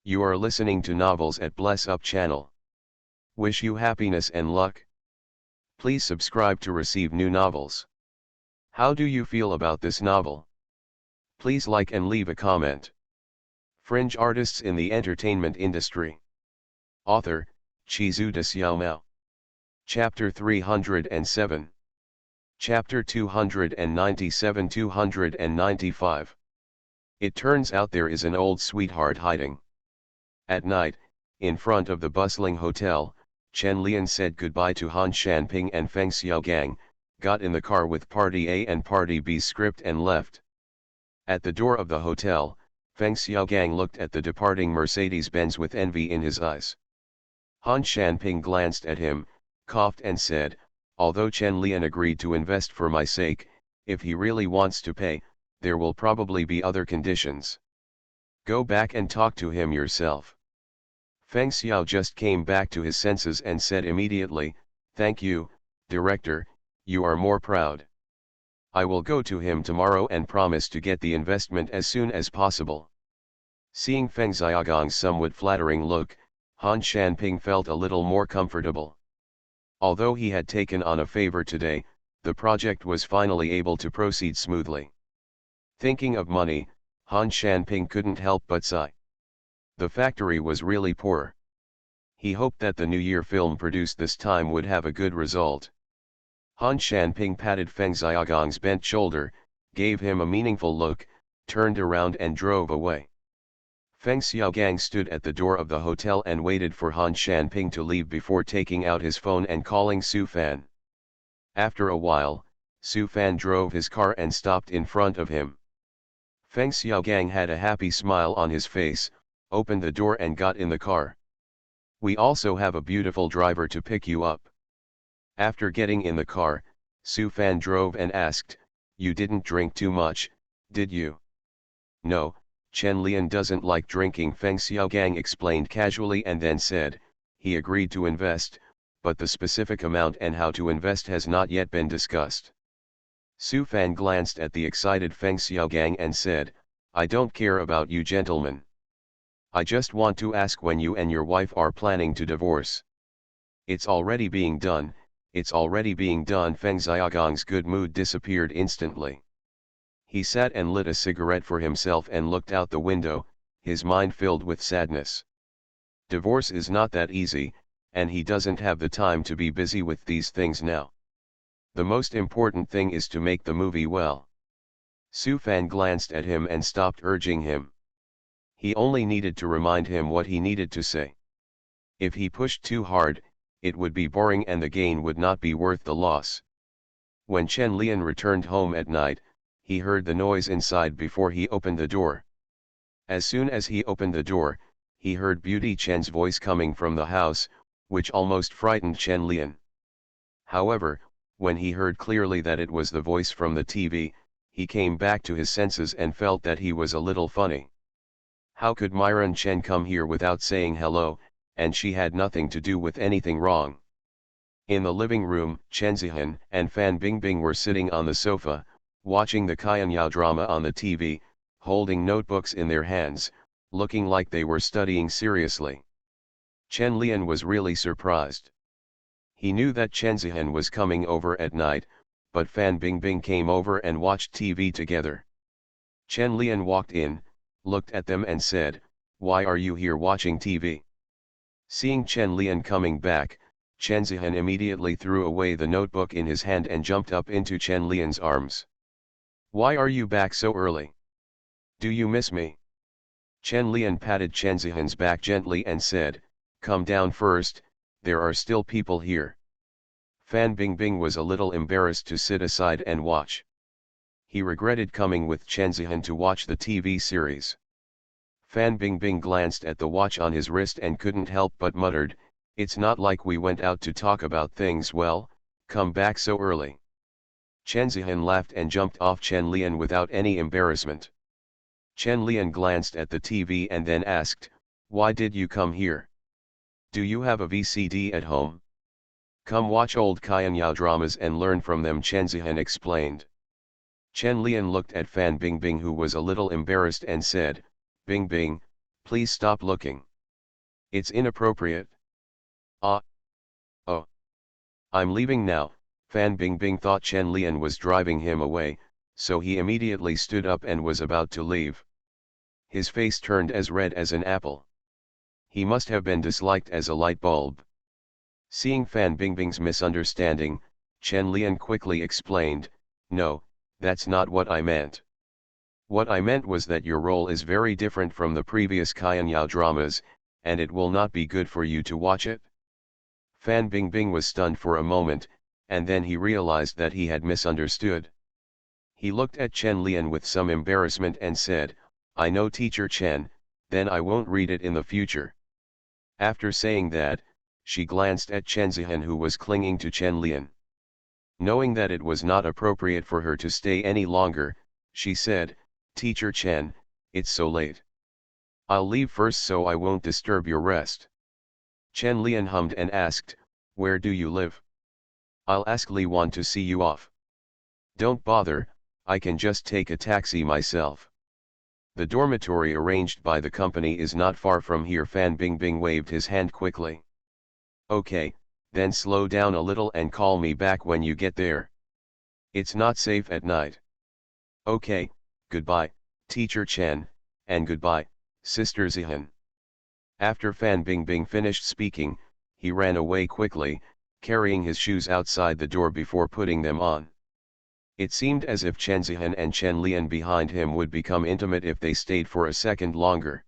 You are listening to Novels at Bless Up channel. Wish you happiness and luck. Please subscribe to receive new novels. How do you feel about this novel? Please like and leave a comment. Fringe artists in the entertainment industry. Author, Chizu de Xiaomao. Chapter 307. Chapter 297-295. It turns out there is an old sweetheart hiding. At night, in front of the bustling hotel, Chen Lian said goodbye to Han Shanping and Feng Xiaogang, got in the car with Party A and Party B's script and left. At the door of the hotel, Feng Xiaogang looked at the departing Mercedes-Benz with envy in his eyes. Han Shanping glanced at him, coughed and said, "Although Chen Lian agreed to invest for my sake, if he really wants to pay, there will probably be other conditions. Go back and talk to him yourself." Feng Xiao just came back to his senses and said immediately, "Thank you, director, you are more proud. I will go to him tomorrow and promise to get the investment as soon as possible." Seeing Feng Xiaogang's somewhat flattering look, Han Shanping felt a little more comfortable. Although he had taken on a favor today, the project was finally able to proceed smoothly. Thinking of money, Han Shanping couldn't help but sigh. The factory was really poor. He hoped that the New Year film produced this time would have a good result. Han Shanping patted Feng Xiaogang's bent shoulder, gave him a meaningful look, turned around and drove away. Feng Xiaogang stood at the door of the hotel and waited for Han Shanping to leave before taking out his phone and calling Su Fan. After a while, Su Fan drove his car and stopped in front of him. Feng Xiaogang had a happy smile on his face, opened the door and got in the car. "We also have a beautiful driver to pick you up." After getting in the car, Su Fan drove and asked, "You didn't drink too much, did you?" "No, Chen Lian doesn't like drinking," Feng Xiaogang explained casually and then said, "He agreed to invest, but the specific amount and how to invest has not yet been discussed." Su Fan glanced at the excited Feng Xiaogang and said, "I don't care about you gentlemen. I just want to ask when you and your wife are planning to divorce." "It's already being done, it's already being done." Feng Xiaogang's good mood disappeared instantly. He sat and lit a cigarette for himself and looked out the window, his mind filled with sadness. Divorce is not that easy, and he doesn't have the time to be busy with these things now. The most important thing is to make the movie well. Su Fan glanced at him and stopped urging him. He only needed to remind him what he needed to say. If he pushed too hard, it would be boring and the gain would not be worth the loss. When Chen Lian returned home at night, he heard the noise inside before he opened the door. As soon as he opened the door, he heard Beauty Chen's voice coming from the house, which almost frightened Chen Lian. However, when he heard clearly that it was the voice from the TV, he came back to his senses and felt that he was a little funny. How could Myron Chen come here without saying hello, and she had nothing to do with anything wrong? In the living room, Chen Zihan and Fan Bingbing were sitting on the sofa, watching the Qianyao drama on the TV, holding notebooks in their hands, looking like they were studying seriously. Chen Lian was really surprised. He knew that Chen Zihan was coming over at night, but Fan Bingbing came over and watched TV together. Chen Lian walked in, looked at them and said, "Why are you here watching TV?" Seeing Chen Lian coming back, Chen Zihan immediately threw away the notebook in his hand and jumped up into Chen Lian's arms. "Why are you back so early? Do you miss me?" Chen Lian patted Chen Zihan's back gently and said, "Come down first, there are still people here." Fan Bingbing was a little embarrassed to sit aside and watch. He regretted coming with Chen Zihan to watch the TV series. Fan Bingbing glanced at the watch on his wrist and couldn't help but muttered, "It's not like we went out to talk about things. Well, come back so early." Chen Zihan laughed and jumped off Chen Lian without any embarrassment. Chen Lian glanced at the TV and then asked, "Why did you come here? Do you have a VCD at home? Come watch old Qianyao dramas and learn from them," Chen Zihan explained. Chen Lian looked at Fan Bingbing, who was a little embarrassed, and said, "Bingbing, please stop looking. It's inappropriate." "Ah. Oh. I'm leaving now." Fan Bingbing thought Chen Lian was driving him away, so he immediately stood up and was about to leave. His face turned as red as an apple. He must have been disliked as a light bulb. Seeing Fan Bingbing's misunderstanding, Chen Lian quickly explained, "No, that's not what I meant. What I meant was that your role is very different from the previous Qianyao dramas, and it will not be good for you to watch it." Fan Bingbing was stunned for a moment, and then he realized that he had misunderstood. He looked at Chen Lian with some embarrassment and said, "I know, Teacher Chen, then I won't read it in the future." After saying that, she glanced at Chen Zihan, who was clinging to Chen Lian. Knowing that it was not appropriate for her to stay any longer, she said, "Teacher Chen, it's so late. I'll leave first so I won't disturb your rest." Chen Lian hummed and asked, "Where do you live? I'll ask Li Wan to see you off." "Don't bother, I can just take a taxi myself. The dormitory arranged by the company is not far from here." Fan Bingbing waved his hand quickly. "Okay, then slow down a little and call me back when you get there. It's not safe at night." "Okay, goodbye, Teacher Chen, and goodbye, Sister Zihan." After Fan Bingbing finished speaking, he ran away quickly, carrying his shoes outside the door before putting them on. It seemed as if Chen Zihan and Chen Lian behind him would become intimate if they stayed for a second longer.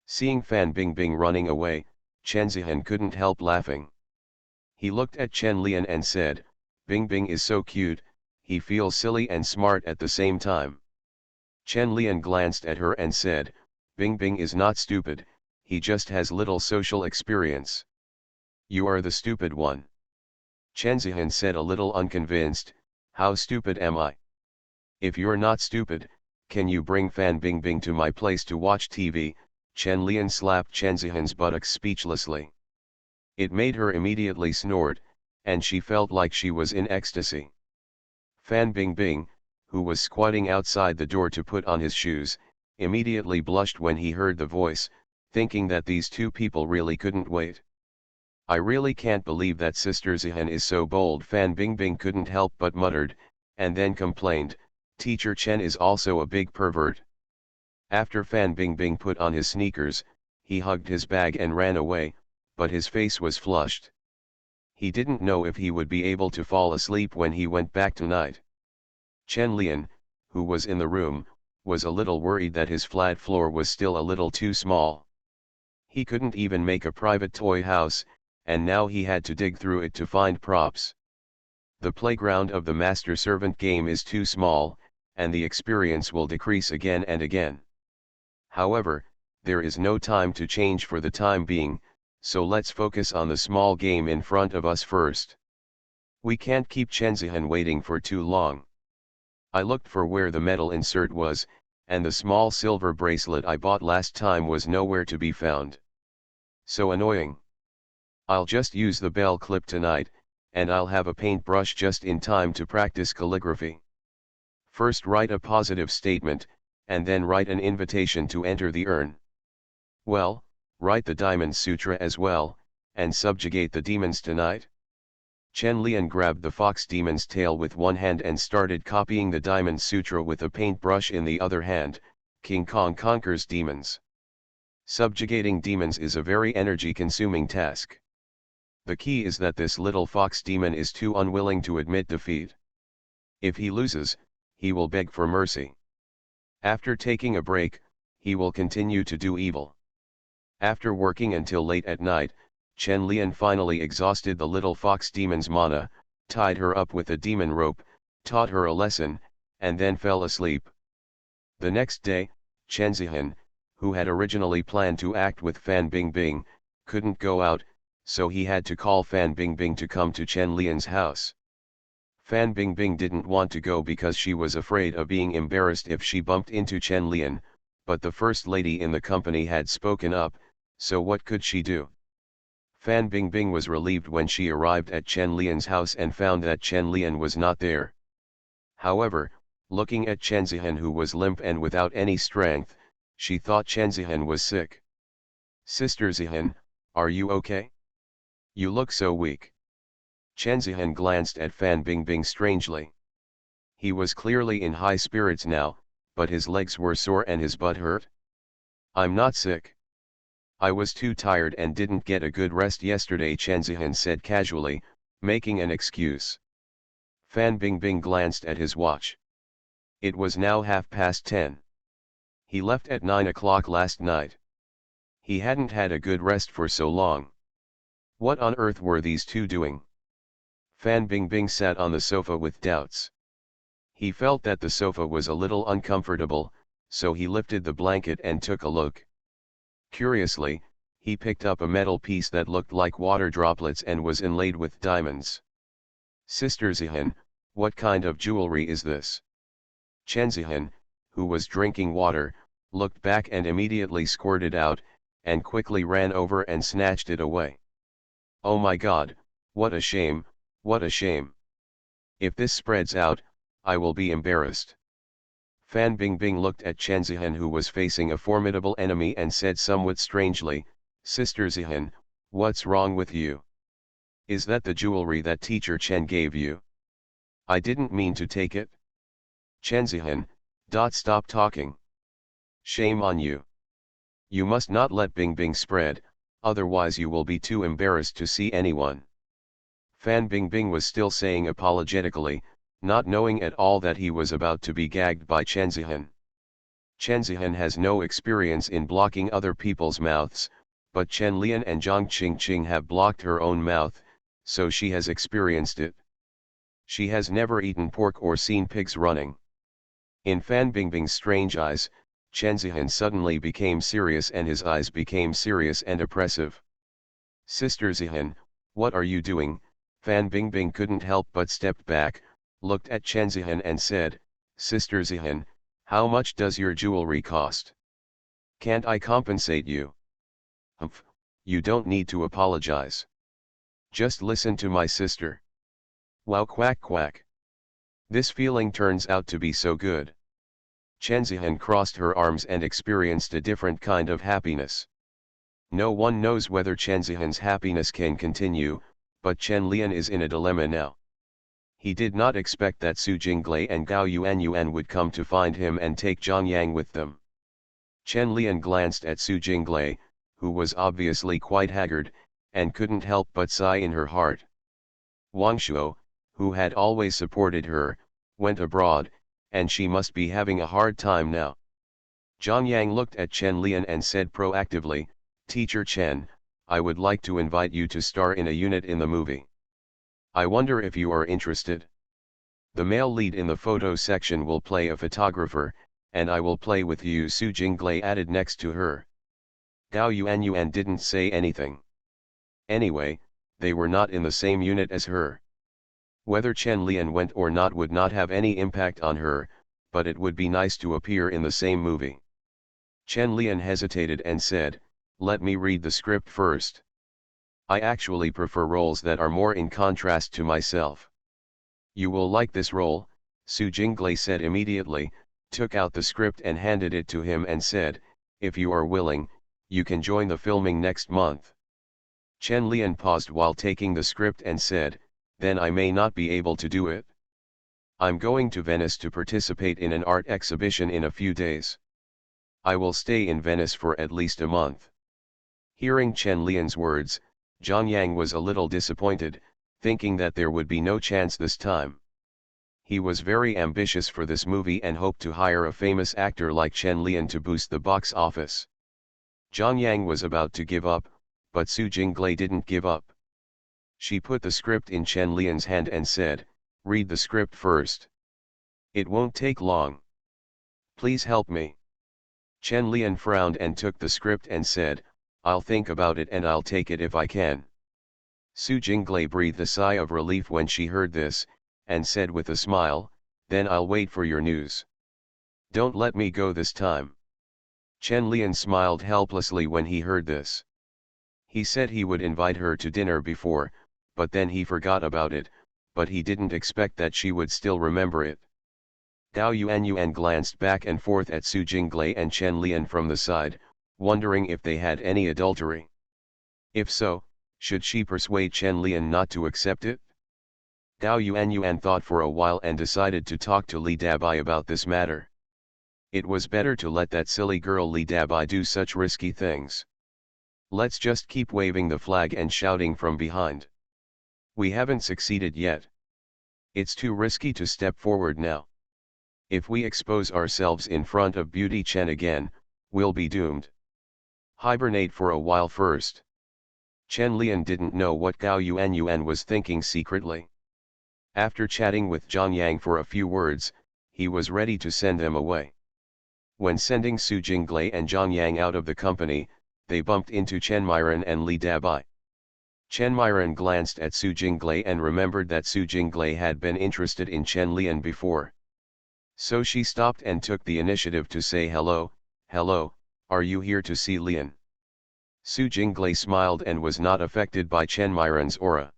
Seeing Fan Bingbing running away, Chen Zihan couldn't help laughing. He looked at Chen Lian and said, "Bingbing is so cute, he feels silly and smart at the same time." Chen Lian glanced at her and said, "Bingbing is not stupid, he just has little social experience. You are the stupid one." Chen Zihan said a little unconvinced, "How stupid am I? If you're not stupid, can you bring Fan Bingbing to my place to watch TV?" Chen Lian slapped Chen Zihan's buttocks speechlessly. It made her immediately snort, and she felt like she was in ecstasy. Fan Bingbing, who was squatting outside the door to put on his shoes, immediately blushed when he heard the voice, thinking that these two people really couldn't wait. "I really can't believe that Sister Zihan is so bold," Fan Bingbing couldn't help but muttered, and then complained, "Teacher Chen is also a big pervert." After Fan Bingbing put on his sneakers, he hugged his bag and ran away, but his face was flushed. He didn't know if he would be able to fall asleep when he went back tonight. Chen Lian, who was in the room, was a little worried that his flat floor was still a little too small. He couldn't even make a private toy house, and now he had to dig through it to find props. The playground of the master servant game is too small, and the experience will decrease again and again. However, there is no time to change for the time being, so let's focus on the small game in front of us first. We can't keep Chen Zihan waiting for too long. I looked for where the metal insert was, and the small silver bracelet I bought last time was nowhere to be found. So annoying. I'll just use the bell clip tonight, and I'll have a paintbrush just in time to practice calligraphy. First write a positive statement, and then write an invitation to enter the urn. Well, write the Diamond Sutra as well, and subjugate the demons tonight. Chen Lian grabbed the fox demon's tail with one hand and started copying the Diamond Sutra with a paintbrush in the other hand. King Kong conquers demons. Subjugating demons is a very energy-consuming task. The key is that this little fox demon is too unwilling to admit defeat. If he loses, he will beg for mercy. After taking a break, he will continue to do evil. After working until late at night, Chen Lian finally exhausted the little fox demon's mana, tied her up with a demon rope, taught her a lesson, and then fell asleep. The next day, Chen Zihan, who had originally planned to act with Fan Bingbing, couldn't go out, so he had to call Fan Bingbing to come to Chen Lian's house. Fan Bingbing didn't want to go because she was afraid of being embarrassed if she bumped into Chen Lian, but the first lady in the company had spoken up, so what could she do? Fan Bingbing was relieved when she arrived at Chen Lian's house and found that Chen Lian was not there. However, looking at Chen Zihan, who was limp and without any strength, she thought Chen Zihan was sick. "Sister Zihan, are you okay? You look so weak." Chen Zihan glanced at Fan Bingbing strangely. He was clearly in high spirits now, but his legs were sore and his butt hurt. "I'm not sick. I was too tired and didn't get a good rest yesterday," Chen Zihan said casually, making an excuse. Fan Bingbing glanced at his watch. It was now 10:30. He left at 9 o'clock last night. He hadn't had a good rest for so long. What on earth were these two doing? Fan Bingbing sat on the sofa with doubts. He felt that the sofa was a little uncomfortable, so he lifted the blanket and took a look. Curiously, he picked up a metal piece that looked like water droplets and was inlaid with diamonds. "Sister Zihan, what kind of jewelry is this?" Chen Zihan, who was drinking water, looked back and immediately squirted out, and quickly ran over and snatched it away. "Oh my God, what a shame, what a shame. If this spreads out, I will be embarrassed." Fan Bingbing looked at Chen Zihan, who was facing a formidable enemy, and said somewhat strangely, "Sister Zihan, what's wrong with you? Is that the jewelry that teacher Chen gave you?" "I didn't mean to take it." "Chen Zihan, stop talking. Shame on you. You must not let Bing Bing spread, otherwise you will be too embarrassed to see anyone. Fan Bingbing was still saying apologetically, not knowing at all that he was about to be gagged by Chen Zihan. Chen Zihan has no experience in blocking other people's mouths, but Chen Lian and Zhang Qingqing have blocked her own mouth, so she has experienced it. She has never eaten pork or seen pigs running. In Fan Bingbing's strange eyes, Chen Zihan suddenly became serious and his eyes became serious and oppressive. Sister Zihan, what are you doing? Fan Bingbing couldn't help but stepped back, looked at Chen Zihan and said, Sister Zihan, how much does your jewelry cost? Can't I compensate you? Humph, you don't need to apologize. Just listen to my sister. Wow, quack quack. This feeling turns out to be so good. Chen Zihan crossed her arms and experienced a different kind of happiness. No one knows whether Chen Zihan's happiness can continue, but Chen Lian is in a dilemma now. He did not expect that Su Jinglei and Gao Yuanyuan would come to find him and take Zhang Yang with them. Chen Lian glanced at Su Jinglei, who was obviously quite haggard, and couldn't help but sigh in her heart. Wang Shuo, who had always supported her, went abroad, and she must be having a hard time now. Zhang Yang looked at Chen Lian and said proactively, Teacher Chen, I would like to invite you to star in a unit in the movie. I wonder if you are interested. The male lead in the photo section will play a photographer, and I will play with you. Su Jinglei added next to her. Gao Yuanyuan didn't say anything. Anyway, they were not in the same unit as her. Whether Chen Lian went or not would not have any impact on her, but it would be nice to appear in the same movie. Chen Lian hesitated and said, let me read the script first. I actually prefer roles that are more in contrast to myself. You will like this role, Su Jinglei said immediately, took out the script and handed it to him and said, if you are willing, you can join the filming next month. Chen Lian paused while taking the script and said, then I may not be able to do it. I'm going to Venice to participate in an art exhibition in a few days. I will stay in Venice for at least a month. Hearing Chen Lian's words, Zhang Yang was a little disappointed, thinking that there would be no chance this time. He was very ambitious for this movie and hoped to hire a famous actor like Chen Lian to boost the box office. Zhang Yang was about to give up, but Su Jinglei didn't give up. She put the script in Chen Lian's hand and said, read the script first. It won't take long. Please help me. Chen Lian frowned and took the script and said, I'll think about it and I'll take it if I can. Su Jinglei breathed a sigh of relief when she heard this, and said with a smile, then I'll wait for your news. Don't let me go this time. Chen Lian smiled helplessly when he heard this. He said he would invite her to dinner before, but then he forgot about it, but he didn't expect that she would still remember it. Gao Yuanyuan glanced back and forth at Su Jinglei and Chen Lian from the side, wondering if they had any adultery. If so, should she persuade Chen Lian not to accept it? Gao Yuanyuan thought for a while and decided to talk to Li Dabai about this matter. It was better to let that silly girl Li Dabai do such risky things. Let's just keep waving the flag and shouting from behind. We haven't succeeded yet. It's too risky to step forward now. If we expose ourselves in front of Beauty Chen again, we'll be doomed. Hibernate for a while first. Chen Lian didn't know what Gao Yuanyuan was thinking secretly. After chatting with Zhang Yang for a few words, he was ready to send them away. When sending Su Jinglei and Zhang Yang out of the company, they bumped into Chen Miran and Li Dabai. Chen Miran glanced at Su Jinglei and remembered that Su Jinglei had been interested in Chen Lian before. So she stopped and took the initiative to say hello, are you here to see Lian? Su Jinglei smiled and was not affected by Chen Miran's aura.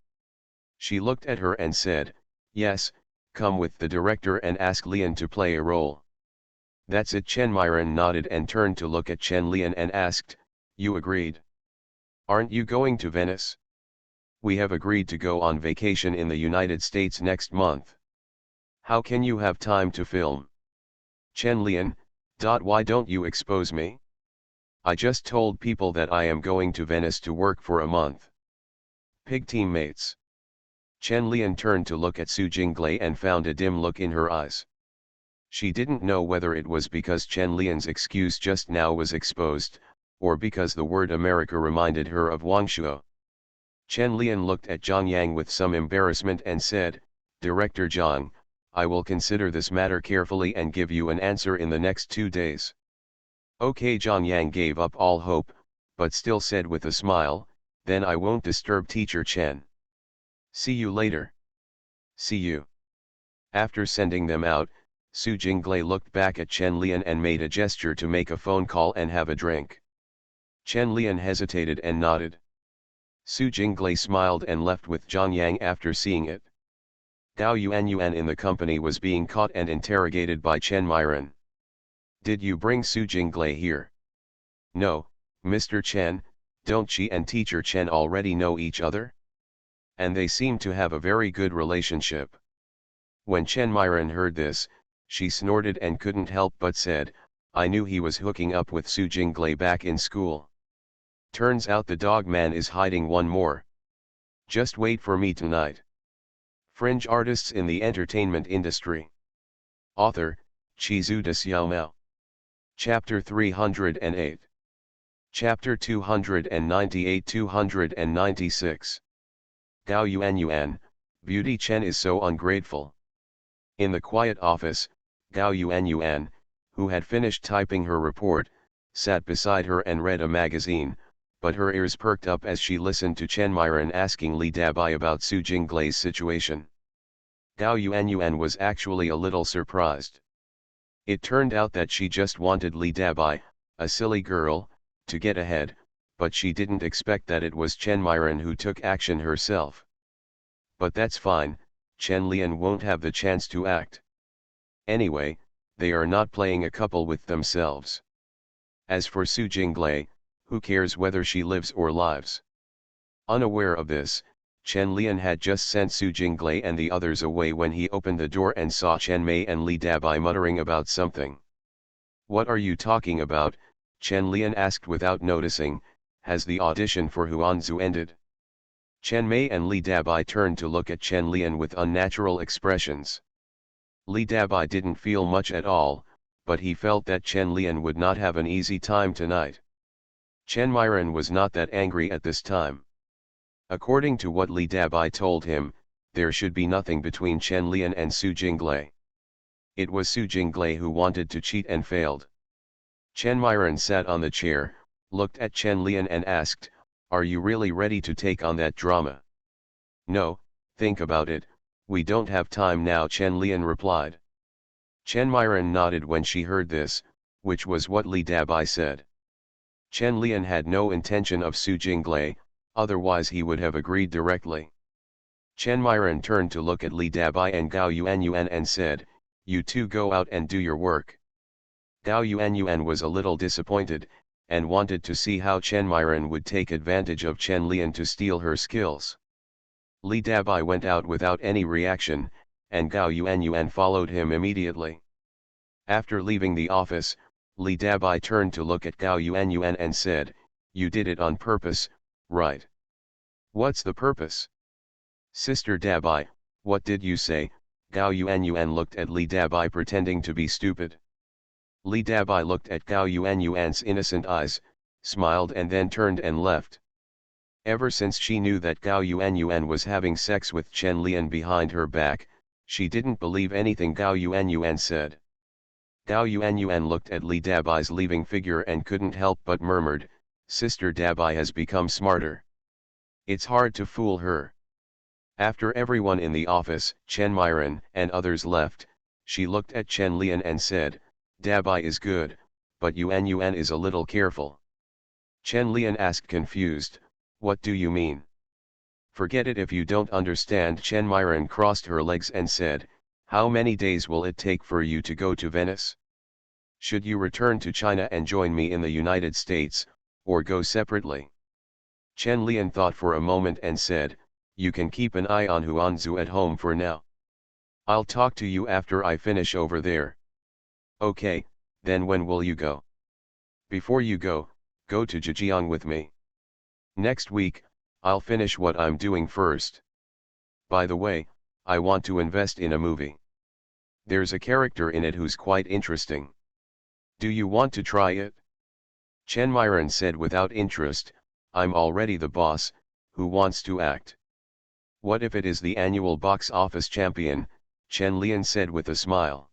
She looked at her and said, yes, come with the director and ask Lian to play a role. That's it. Chen Miran nodded and turned to look at Chen Lian and asked, you agreed? Aren't you going to Venice? We have agreed to go on vacation in the United States next month. How can you have time to film? Chen Lian, why don't you expose me? I just told people that I am going to Venice to work for a month. Pig teammates. Chen Lian turned to look at Su Jinglei and found a dim look in her eyes. She didn't know whether it was because Chen Lian's excuse just now was exposed, or because the word America reminded her of Wangshuo. Chen Lian looked at Zhang Yang with some embarrassment and said, "Director Zhang, I will consider this matter carefully and give you an answer in the next 2 days." Okay, Zhang Yang gave up all hope, but still said with a smile, "Then I won't disturb Teacher Chen. See you later." "See you." After sending them out, Su Jinglei looked back at Chen Lian and made a gesture to make a phone call and have a drink. Chen Lian hesitated and nodded. Su Jinglei smiled and left with Zhang Yang after seeing it. Gao Yuan in the company was being caught and interrogated by Chen Myren. "Did you bring Su Jinglei here?" "No, Mr. Chen, don't she and Teacher Chen already know each other? And they seem to have a very good relationship." When Chen Myren heard this, she snorted and couldn't help but said, "I knew he was hooking up with Su Jinglei back in school. Turns out the dog man is hiding one more. Just wait for me tonight." Fringe artists in the entertainment industry. Author, Chizu de Xiaomao. Chapter 308. Chapter 298-296. Gao Yuan, Beauty Chen is so ungrateful. In the quiet office, Gao Yuan, who had finished typing her report, sat beside her and read a magazine, but her ears perked up as she listened to Chen Myren asking Li Dabai about Su Jinglei's situation. Gao Yuan was actually a little surprised. It turned out that she just wanted Li Dabai, a silly girl, to get ahead, but she didn't expect that it was Chen Myren who took action herself. But that's fine, Chen Lian won't have the chance to act. Anyway, they are not playing a couple with themselves. As for Su Jinglei, who cares whether she lives or lives? Unaware of this, Chen Lian had just sent Su Jinglei and the others away when he opened the door and saw Chen Mei and Li Dabai muttering about something. "What are you talking about?" Chen Lian asked without noticing. "Has the audition for Huanzu ended?" Chen Mei and Li Dabai turned to look at Chen Lian with unnatural expressions. Li Dabai didn't feel much at all, but he felt that Chen Lian would not have an easy time tonight. Chen Myren was not that angry at this time. According to what Li Dabai told him, there should be nothing between Chen Lian and Su Jinglei. It was Su Jinglei who wanted to cheat and failed. Chen Myren sat on the chair, looked at Chen Lian and asked, "Are you really ready to take on that drama?" "No, think about it, we don't have time now," Chen Lian replied. Chen Myren nodded when she heard this, which was what Li Dabai said. Chen Lian had no intention of Su Jinglei, otherwise he would have agreed directly. Chen Myren turned to look at Li Dabai and Gao Yuan and said, "You two go out and do your work." Gao Yuan was a little disappointed, and wanted to see how Chen Myren would take advantage of Chen Lian to steal her skills. Li Dabai went out without any reaction, and Gao Yuan followed him immediately. After leaving the office, Li Dabai turned to look at Gao Yuan and said, "You did it on purpose, right?" "What's the purpose?" "Sister Dabai, what did you say?" Gao Yuan looked at Li Dabai pretending to be stupid. Li Dabai looked at Gao Yuan's innocent eyes, smiled and then turned and left. Ever since she knew that Gao Yuan was having sex with Chen Lian behind her back, she didn't believe anything Gao Yuan said. Gao Yuan looked at Li Dabai's leaving figure and couldn't help but murmured, "Sister Dabai has become smarter. It's hard to fool her." After everyone in the office, Chen Myren and others left, she looked at Chen Lian and said, "Dabai is good, but Yuan is a little careful." Chen Lian asked confused, "What do you mean?" "Forget it if you don't understand." Chen Myren crossed her legs and said, "How many days will it take for you to go to Venice? Should you return to China and join me in the United States, or go separately?" Chen Lian thought for a moment and said, "You can keep an eye on Huanzu at home for now. I'll talk to you after I finish over there." "Okay, then when will you go?" "Before you go, Go to Zhejiang with me. Next week, I'll finish what I'm doing first. By the way, I want to invest in a movie. There's a character in it who's quite interesting. Do you want to try it? Chen Myron said without interest, I'm already the boss, who wants to act? What if it is the annual box office champion, Chen Lian said with a smile.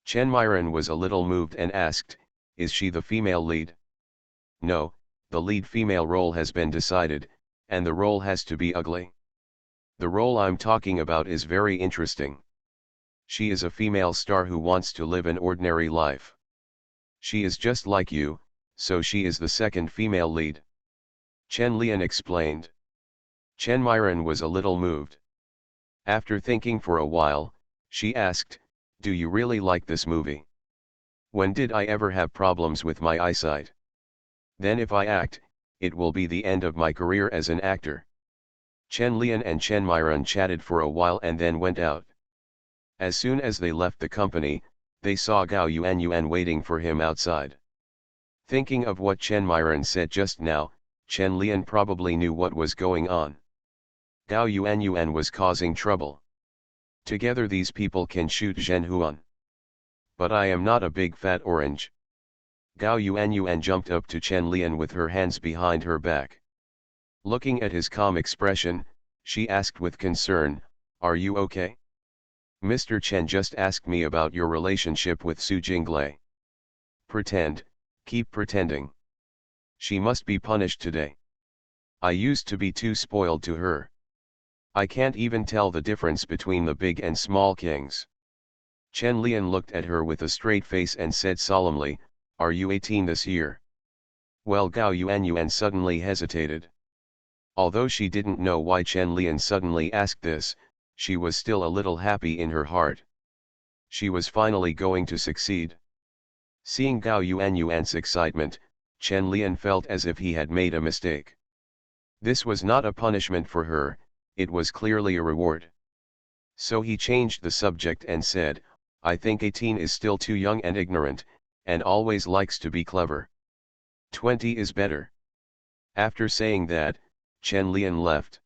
Chen Myron was a little moved and asked, is she the female lead? No, the lead female role has been decided, and the role has to be ugly. The role I'm talking about is very interesting. She is a female star who wants to live an ordinary life. She is just like you, so she is the second female lead. Chen Lian explained. Chen Myron was a little moved. After thinking for a while, she asked, do you really like this movie? When did I ever have problems with my eyesight? Then if I act, it will be the end of my career as an actor. Chen Lian and Chen Myron chatted for a while and then went out. As soon as they left the company, they saw Gao Yuanyuan waiting for him outside. Thinking of what Chen Myron said just now, Chen Lian probably knew what was going on. Gao Yuanyuan was causing trouble. Together these people can shoot Zhen Huan. But I am not a big fat orange. Gao Yuanyuan jumped up to Chen Lian with her hands behind her back. Looking at his calm expression, she asked with concern, are you okay? Mr. Chen just asked me about your relationship with Su Jinglei. Pretend, keep pretending. She must be punished today. I used to be too spoiled to her. I can't even tell the difference between the big and small kings. Chen Lian looked at her with a straight face and said solemnly, are you 18 this year? Well, Gao Yuanyuan suddenly hesitated. Although she didn't know why Chen Lian suddenly asked this, she was still a little happy in her heart. She was finally going to succeed. Seeing Gao Yuanyuan's excitement, Chen Lian felt as if he had made a mistake. This was not a punishment for her, it was clearly a reward. So he changed the subject and said, I think 18 is still too young and ignorant, and always likes to be clever. 20 is better. After saying that, Chen Lian left.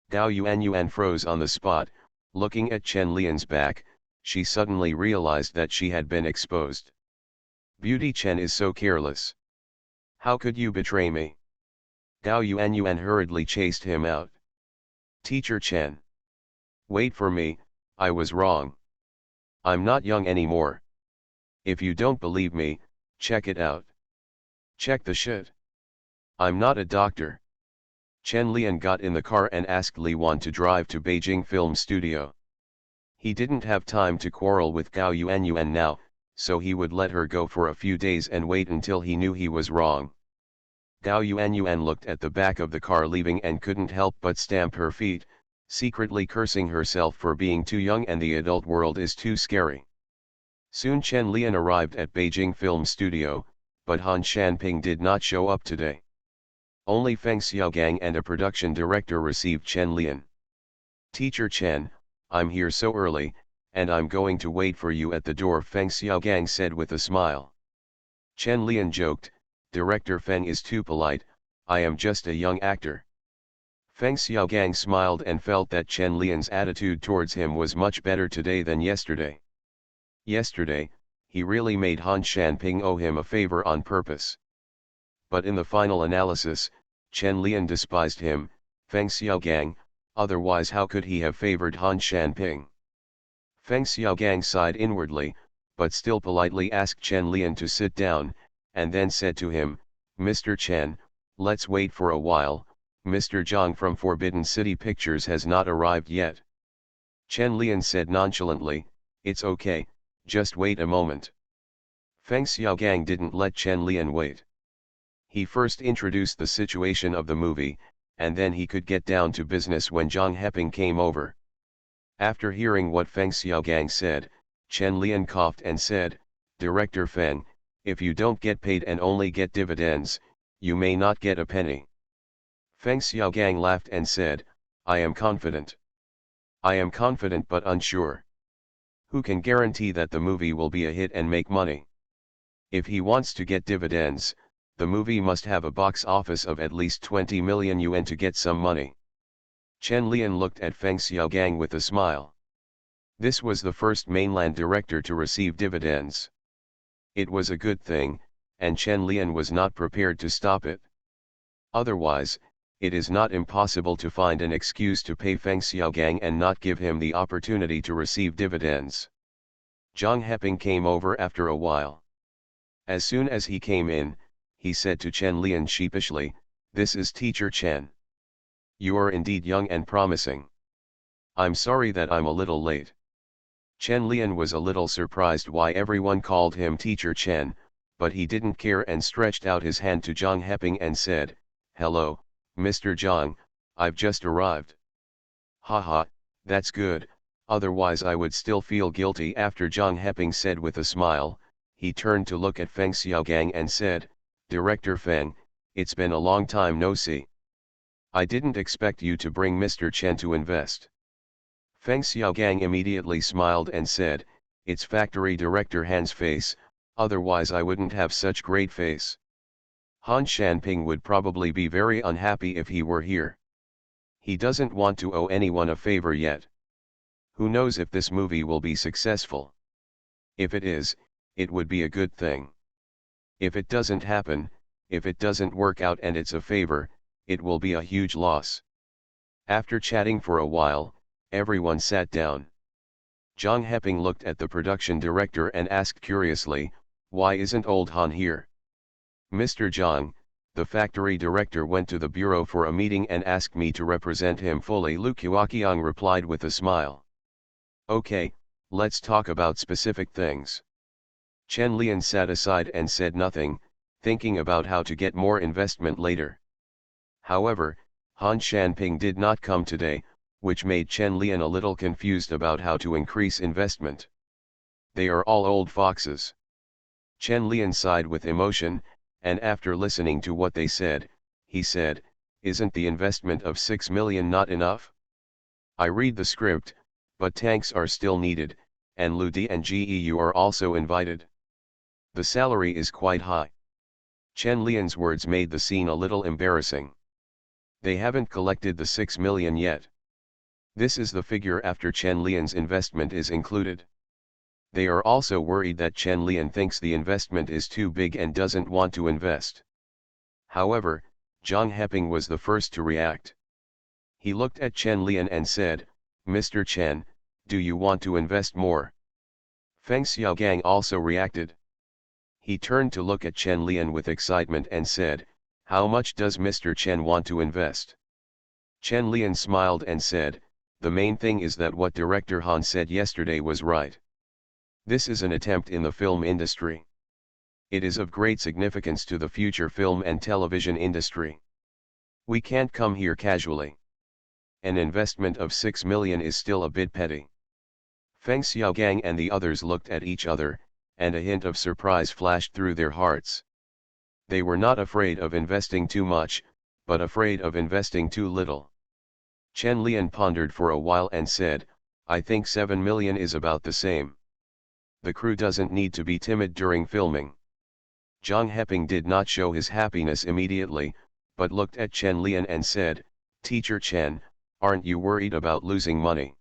Gao Yuanyuan froze on the spot, looking at Chen Lian's back, she suddenly realized that she had been exposed. Beauty Chen is so careless. How could you betray me? Gao Yuanyuan hurriedly chased him out. Teacher Chen. Wait for me, I was wrong. I'm not young anymore. If you don't believe me, check it out. Check the shit. I'm not a doctor. Chen Lian got in the car and asked Li Wan to drive to Beijing Film Studio. He didn't have time to quarrel with Gao Yuanyuan now, so he would let her go for a few days and wait until he knew he was wrong. Gao Yuanyuan looked at the back of the car leaving and couldn't help but stamp her feet, secretly cursing herself for being too young and the adult world is too scary. Soon Chen Lian arrived at Beijing Film Studio, but Han Shanping did not show up today. Only Feng Xiaogang and a production director received Chen Lian. Teacher Chen, I'm here so early, and I'm going to wait for you at the door, Feng Xiaogang said with a smile. Chen Lian joked, Director Feng is too polite, I am just a young actor. Feng Xiaogang smiled and felt that Chen Lian's attitude towards him was much better today than yesterday. Yesterday, he really made Han Shanping owe him a favor on purpose. But in the final analysis, Chen Lian despised him, Feng Xiaogang, otherwise how could he have favored Han Shanping? Feng Xiaogang sighed inwardly, but still politely asked Chen Lian to sit down, and then said to him, Mr. Chen, let's wait for a while, Mr. Zhang from Forbidden City Pictures has not arrived yet. Chen Lian said nonchalantly, it's okay, just wait a moment. Feng Xiaogang didn't let Chen Lian wait. He first introduced the situation of the movie, and then he could get down to business when Zhang Heping came over. After hearing what Feng Xiaogang said, Chen Lian coughed and said, Director Feng, if you don't get paid and only get dividends, you may not get a penny. Feng Xiaogang laughed and said, I am confident. I am confident but unsure. Who can guarantee that the movie will be a hit and make money? If he wants to get dividends, The movie must have a box office of at least 20 million yuan to get some money. Chen Lian looked at Feng Xiaogang with a smile. This was the first mainland director to receive dividends. It was a good thing, and Chen Lian was not prepared to stop it. Otherwise, it is not impossible to find an excuse to pay Feng Xiaogang and not give him the opportunity to receive dividends. Zhang Heping came over after a while. As soon as he came in, he said to Chen Lian sheepishly, "This is Teacher Chen. You are indeed young and promising. I'm sorry that I'm a little late." Chen Lian was a little surprised why everyone called him Teacher Chen, but he didn't care and stretched out his hand to Zhang Heping and said, "Hello, Mr. Zhang, I've just arrived." "Haha, that's good, otherwise I would still feel guilty," after Zhang Heping said with a smile. He turned to look at Feng Xiaogang and said, "Director Feng, it's been a long time no see. I didn't expect you to bring Mr. Chen to invest." Feng Xiaogang immediately smiled and said, "It's factory director Han's face, otherwise I wouldn't have such great face. Han Shanping would probably be very unhappy if he were here. He doesn't want to owe anyone a favor yet. Who knows if this movie will be successful? If it is, it would be a good thing. If it doesn't happen, if it doesn't work out and it's a favor, it will be a huge loss." After chatting for a while, everyone sat down. Zhang Heping looked at the production director and asked curiously, "Why isn't old Han here?" "Mr. Zhang, the factory director went to the bureau for a meeting and asked me to represent him fully," Lu Qiaqiang replied with a smile. "Okay, let's talk about specific things." Chen Lian sat aside and said nothing, thinking about how to get more investment later. However, Han Shanping did not come today, which made Chen Lian a little confused about how to increase investment. They are all old foxes. Chen Lian sighed with emotion, and after listening to what they said, he said, "Isn't the investment of 6 million not enough? I read the script, but tanks are still needed, and Lu Di and Geu are also invited. The salary is quite high." Chen Lian's words made the scene a little embarrassing. They haven't collected the 6 million yet. This is the figure after Chen Lian's investment is included. They are also worried that Chen Lian thinks the investment is too big and doesn't want to invest. However, Zhang Heping was the first to react. He looked at Chen Lian and said, "Mr. Chen, do you want to invest more?" Feng Xiaogang also reacted. He turned to look at Chen Lian with excitement and said, "How much does Mr. Chen want to invest?" Chen Lian smiled and said, "The main thing is that what director Han said yesterday was right. This is an attempt in the film industry. It is of great significance to the future film and television industry. We can't come here casually. An investment of 6 million is still a bit petty." Feng Xiaogang and the others looked at each other, and a hint of surprise flashed through their hearts. They were not afraid of investing too much, but afraid of investing too little. Chen Lian pondered for a while and said, "I think 7 million is about the same. The crew doesn't need to be timid during filming." Zhang Heping did not show his happiness immediately, but looked at Chen Lian and said, "Teacher Chen, aren't you worried about losing money?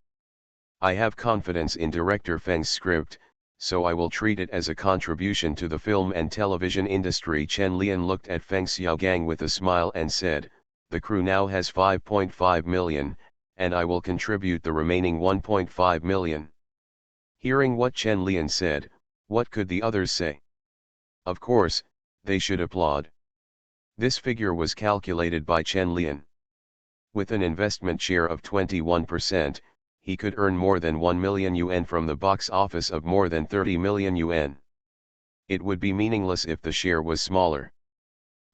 I have confidence in director Feng's script, so I will treat it as a contribution to the film and television industry." Chen Lian looked at Feng Xiaogang with a smile and said, "The crew now has 5.5 million, and I will contribute the remaining 1.5 million. Hearing what Chen Lian said, what could the others say? Of course, they should applaud. This figure was calculated by Chen Lian. With an investment share of 21%, he could earn more than 1 million yuan from the box office of more than 30 million yuan. It would be meaningless if the share was smaller.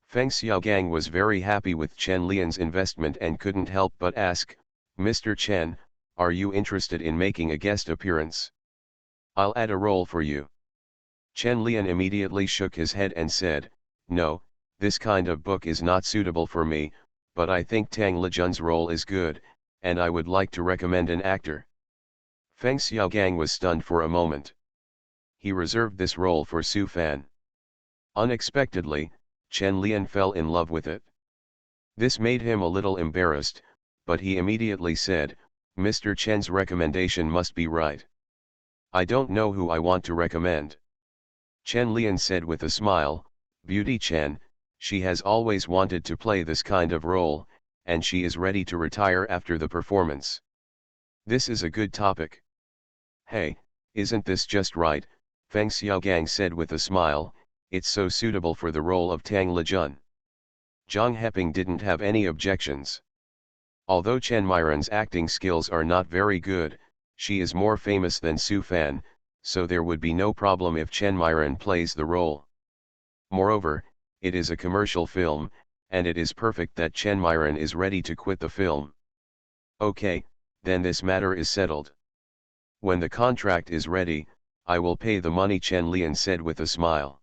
Feng Xiaogang was very happy with Chen Lian's investment and couldn't help but ask, "Mr. Chen, are you interested in making a guest appearance? I'll add a role for you." Chen Lian immediately shook his head and said, "No, this kind of book is not suitable for me, but I think Tang Lijun's role is good, and I would like to recommend an actor." Feng Xiaogang was stunned for a moment. He reserved this role for Su Fan. Unexpectedly, Chen Lian fell in love with it. This made him a little embarrassed, but he immediately said, Mr. Chen's recommendation must be right. I don't know who I want to recommend. Chen Lian said with a smile, Beauty Chen, she has always wanted to play this kind of role, and she is ready to retire after the performance. This is a good topic. Hey, isn't this just right? Feng Xiaogang said with a smile, it's so suitable for the role of Tang Lejun. Zhang Heping didn't have any objections. Although Chen Miren's acting skills are not very good, she is more famous than Su Fan, so there would be no problem if Chen Miren plays the role. Moreover, it is a commercial film, and it is perfect that Chen Miren is ready to quit the film. Okay, then this matter is settled. When the contract is ready, I will pay the money, Chen Lian said with a smile.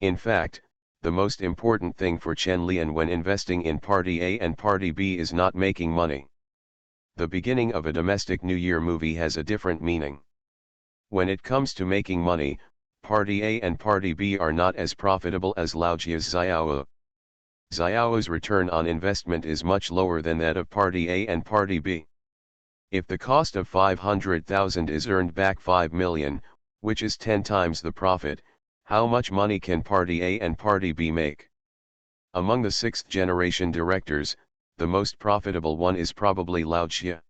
In fact, the most important thing for Chen Lian when investing in Party A and Party B is not making money. The beginning of a domestic New Year movie has a different meaning. When it comes to making money, Party A and Party B are not as profitable as Laojia's Xiaowu. Xiao's return on investment is much lower than that of Party A and Party B. If the cost of 500,000 is earned back 5 million, which is 10 times the profit, how much money can Party A and Party B make? Among the sixth-generation directors, the most profitable one is probably Laojia.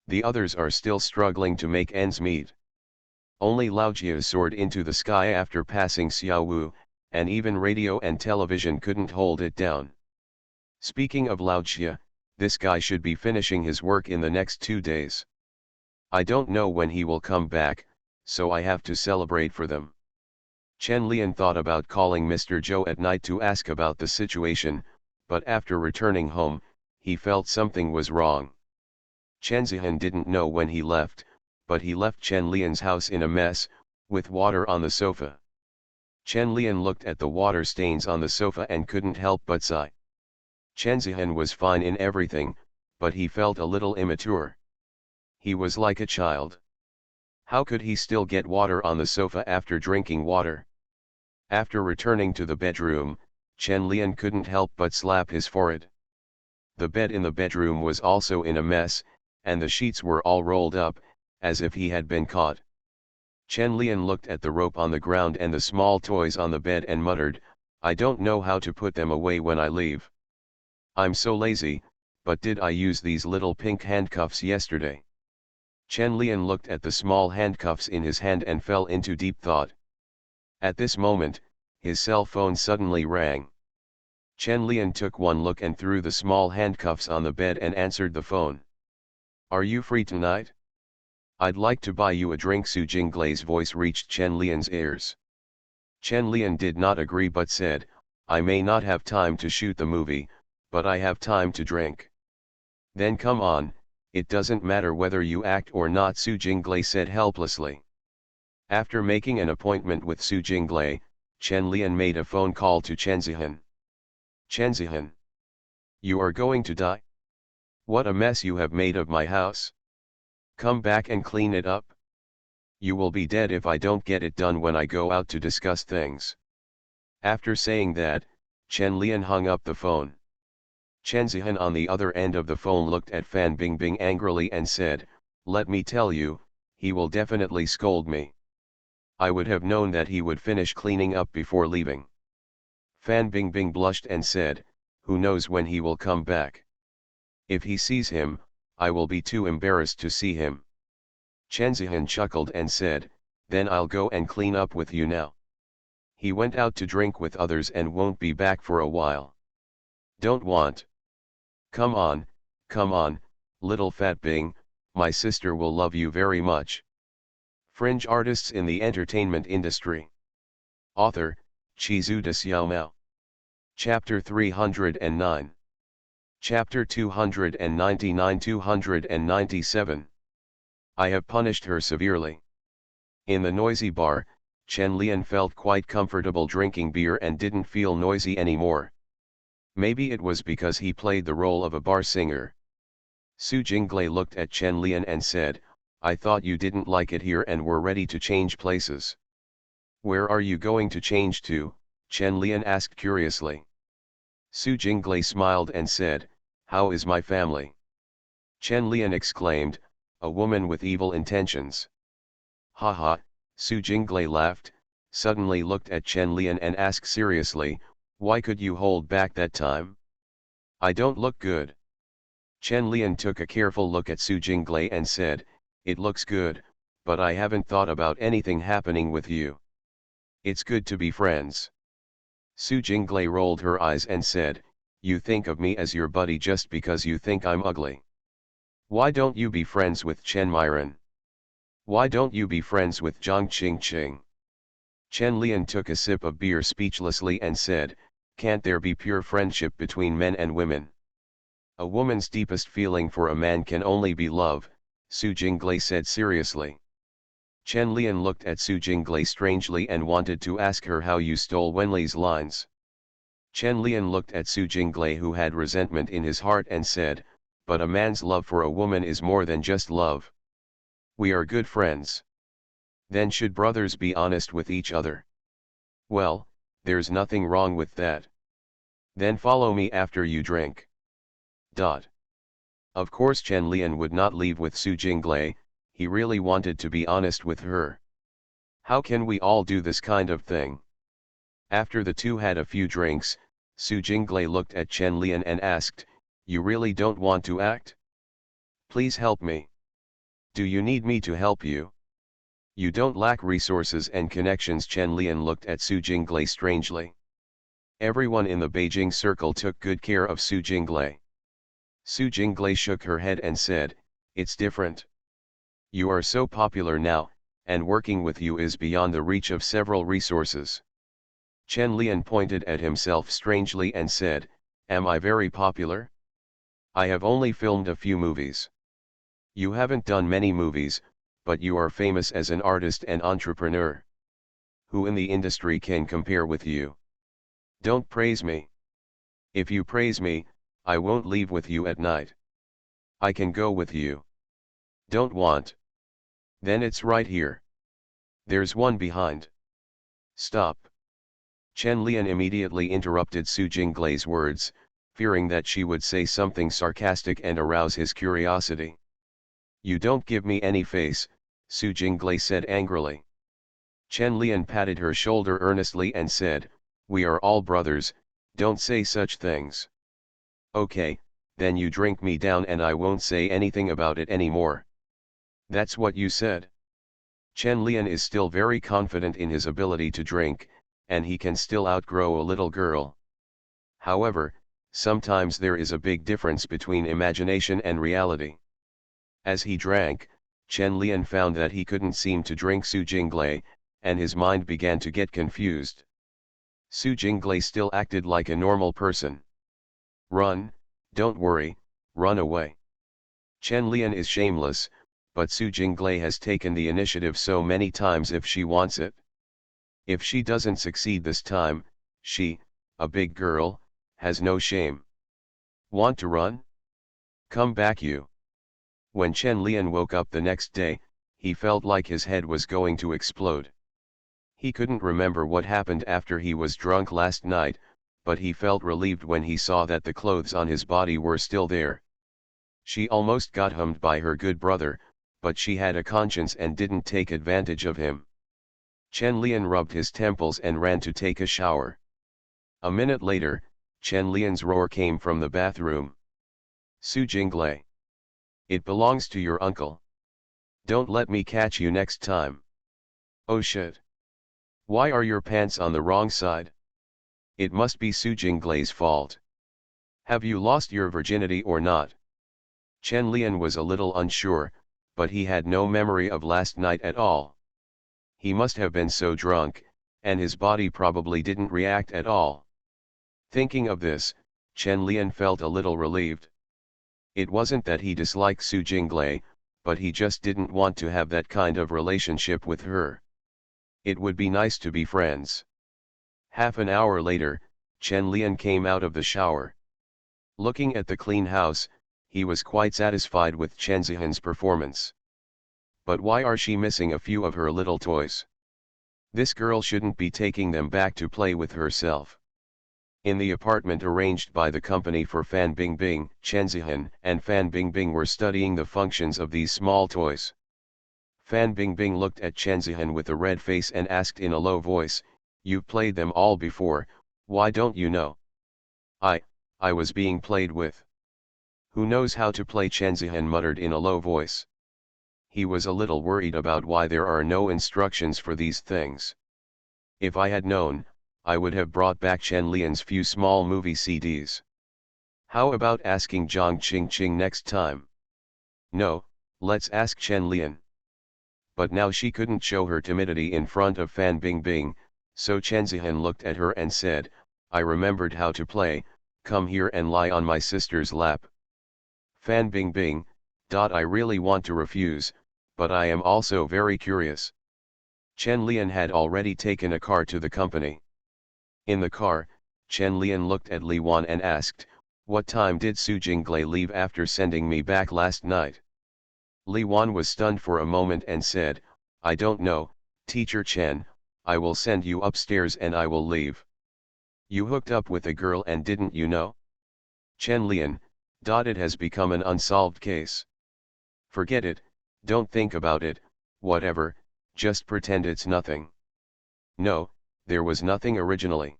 The others are still struggling to make ends meet. Only Laojia soared into the sky after passing Xiaowu, and even radio and television couldn't hold it down. Speaking of Laojia, this guy should be finishing his work in the next 2 days. I don't know when he will come back, so I have to celebrate for them. Chen Lian thought about calling Mr. Zhou at night to ask about the situation, but after returning home, he felt something was wrong. Chen Zihan didn't know when he left, but he left Chen Lian's house in a mess, with water on the sofa. Chen Lian looked at the water stains on the sofa and couldn't help but sigh. Chen Zihan was fine in everything, but he felt a little immature. He was like a child. How could he still get water on the sofa after drinking water? After returning to the bedroom, Chen Lian couldn't help but slap his forehead. The bed in the bedroom was also in a mess, and the sheets were all rolled up, as if he had been caught. Chen Lian looked at the rope on the ground and the small toys on the bed and muttered, I don't know how to put them away when I leave. I'm so lazy, but did I use these little pink handcuffs yesterday? Chen Lian looked at the small handcuffs in his hand and fell into deep thought. At this moment, his cell phone suddenly rang. Chen Lian took one look and threw the small handcuffs on the bed and answered the phone. Are you free tonight? I'd like to buy you a drink. Su Jinglei's voice reached Chen Lian's ears. Chen Lian did not agree but said, I may not have time to shoot the movie, but I have time to drink. Then come on, it doesn't matter whether you act or not, Su Jinglei said helplessly. After making an appointment with Su Jinglei, Chen Lian made a phone call to Chen Zihan. Chen Zihan, you are going to die? What a mess you have made of my house. Come back and clean it up. You will be dead if I don't get it done when I go out to discuss things. After saying that, Chen Lian hung up the phone. Chen Zihan on the other end of the phone looked at Fan Bingbing angrily and said, let me tell you, he will definitely scold me. I would have known that he would finish cleaning up before leaving. Fan Bingbing blushed and said, who knows when he will come back. If he sees him, I will be too embarrassed to see him. Chen Zihan chuckled and said, then I'll go and clean up with you now. He went out to drink with others and won't be back for a while. Don't want. Come on, little fat Bing, my sister will love you very much. Fringe artists in the entertainment industry. Author, Chizu de Xiaomao. Chapter 309. Chapter 299-297. I have punished her severely. In the noisy bar, Chen Lian felt quite comfortable drinking beer and didn't feel noisy anymore. Maybe it was because he played the role of a bar singer. Su Jinglei looked at Chen Lian and said, I thought you didn't like it here and were ready to change places. Where are you going to change to, Chen Lian asked curiously. Su Jinglei smiled and said, "How is my family?" Chen Lian exclaimed, "A woman with evil intentions." Haha, Su Jinglei laughed, suddenly looked at Chen Lian and asked seriously, "Why could you hold back that time? I don't look good." Chen Lian took a careful look at Su Jinglei and said, "It looks good, but I haven't thought about anything happening with you. It's good to be friends." Su Jinglei rolled her eyes and said, "You think of me as your buddy just because you think I'm ugly. Why don't you be friends with Chen Miren? Why don't you be friends with Zhang Qingqing?" Chen Lian took a sip of beer speechlessly and said, "Can't there be pure friendship between men and women? A woman's deepest feeling for a man can only be love," Su Jinglei said seriously. Chen Lian looked at Su Jinglei strangely and wanted to ask her how you stole Wenli's lines. Chen Lian looked at Su Jinglei, who had resentment in his heart, and said, "But a man's love for a woman is more than just love. We are good friends. Then should brothers be honest with each other? Well, there's nothing wrong with that. Then follow me after you drink." Of course Chen Lian would not leave with Su Jinglei, he really wanted to be honest with her. "How can we all do this kind of thing?" After the two had a few drinks, Su Jinglei looked at Chen Lian and asked, "You really don't want to act? Please help me. Do you need me to help you? You don't lack resources and connections." Chen Lian looked at Su Jinglei strangely. Everyone in the Beijing circle took good care of Su Jinglei. Su Jinglei shook her head and said, "It's different. You are so popular now, and working with you is beyond the reach of several resources." Chen Lian pointed at himself strangely and said, "Am I very popular? I have only filmed a few movies. You haven't done many movies, but you are famous as an artist and entrepreneur. Who in the industry can compare with you? Don't praise me. If you praise me, I won't leave with you at night. I can go with you. Don't want? Then it's right here. There's one behind." "Stop." Chen Lian immediately interrupted Su Jinglei's words, fearing that she would say something sarcastic and arouse his curiosity. "You don't give me any face," Su Jinglei said angrily. Chen Lian patted her shoulder earnestly and said, "We are all brothers, don't say such things." "Okay, then you drink me down and I won't say anything about it anymore." "That's what you said." Chen Lian is still very confident in his ability to drink, and he can still outgrow a little girl. However, sometimes there is a big difference between imagination and reality. As he drank, Chen Lian found that he couldn't seem to drink Su Jinglei, and his mind began to get confused. Su Jinglei still acted like a normal person. "Run, don't worry, run away." Chen Lian is shameless, but Su Jinglei has taken the initiative so many times. If she wants it, if she doesn't succeed this time, she, a big girl, has no shame. "Want to run? Come back you." When Chen Lian woke up the next day, he felt like his head was going to explode. He couldn't remember what happened after he was drunk last night, but he felt relieved when he saw that the clothes on his body were still there. She almost got hummed by her good brother, but she had a conscience and didn't take advantage of him. Chen Lian rubbed his temples and ran to take a shower. A minute later, Chen Lian's roar came from the bathroom. "Su Jinglei! It belongs to your uncle. Don't let me catch you next time." "Oh shit! Why are your pants on the wrong side?" "It must be Su Jinglei's fault. Have you lost your virginity or not?" Chen Lian was a little unsure, but he had no memory of last night at all. He must have been so drunk, and his body probably didn't react at all. Thinking of this, Chen Lian felt a little relieved. It wasn't that he disliked Su Jinglei, but he just didn't want to have that kind of relationship with her. It would be nice to be friends. Half an hour later, Chen Lian came out of the shower. Looking at the clean house, he was quite satisfied with Chen Zihan's performance. But why are she missing a few of her little toys? This girl shouldn't be taking them back to play with herself. In the apartment arranged by the company for Fan Bingbing, Chen Zihan and Fan Bingbing were studying the functions of these small toys. Fan Bingbing looked at Chen Zihan with a red face and asked in a low voice, "You've played them all before, why don't you know?" I was being played with. "Who knows how to play?" Chen Zihan muttered in a low voice. He was a little worried about why there are no instructions for these things. If I had known, I would have brought back Chen Lian's few small movie CDs. How about asking Zhang Qingqing next time? No, let's ask Chen Lian. But now she couldn't show her timidity in front of Fan Bingbing, so Chen Zihan looked at her and said, "I remembered how to play, come here and lie on my sister's lap." Fan Bingbing, I really want to refuse, but I am also very curious. Chen Lian had already taken a car to the company. In the car, Chen Lian looked at Li Wan and asked, "What time did Su Jinglei leave after sending me back last night?" Li Wan was stunned for a moment and said, "I don't know, Teacher Chen, I will send you upstairs and I will leave." "You hooked up with a girl and didn't you know?" Chen Lian, it has become an unsolved case. Forget it, don't think about it, whatever, just pretend it's nothing. No, there was nothing originally.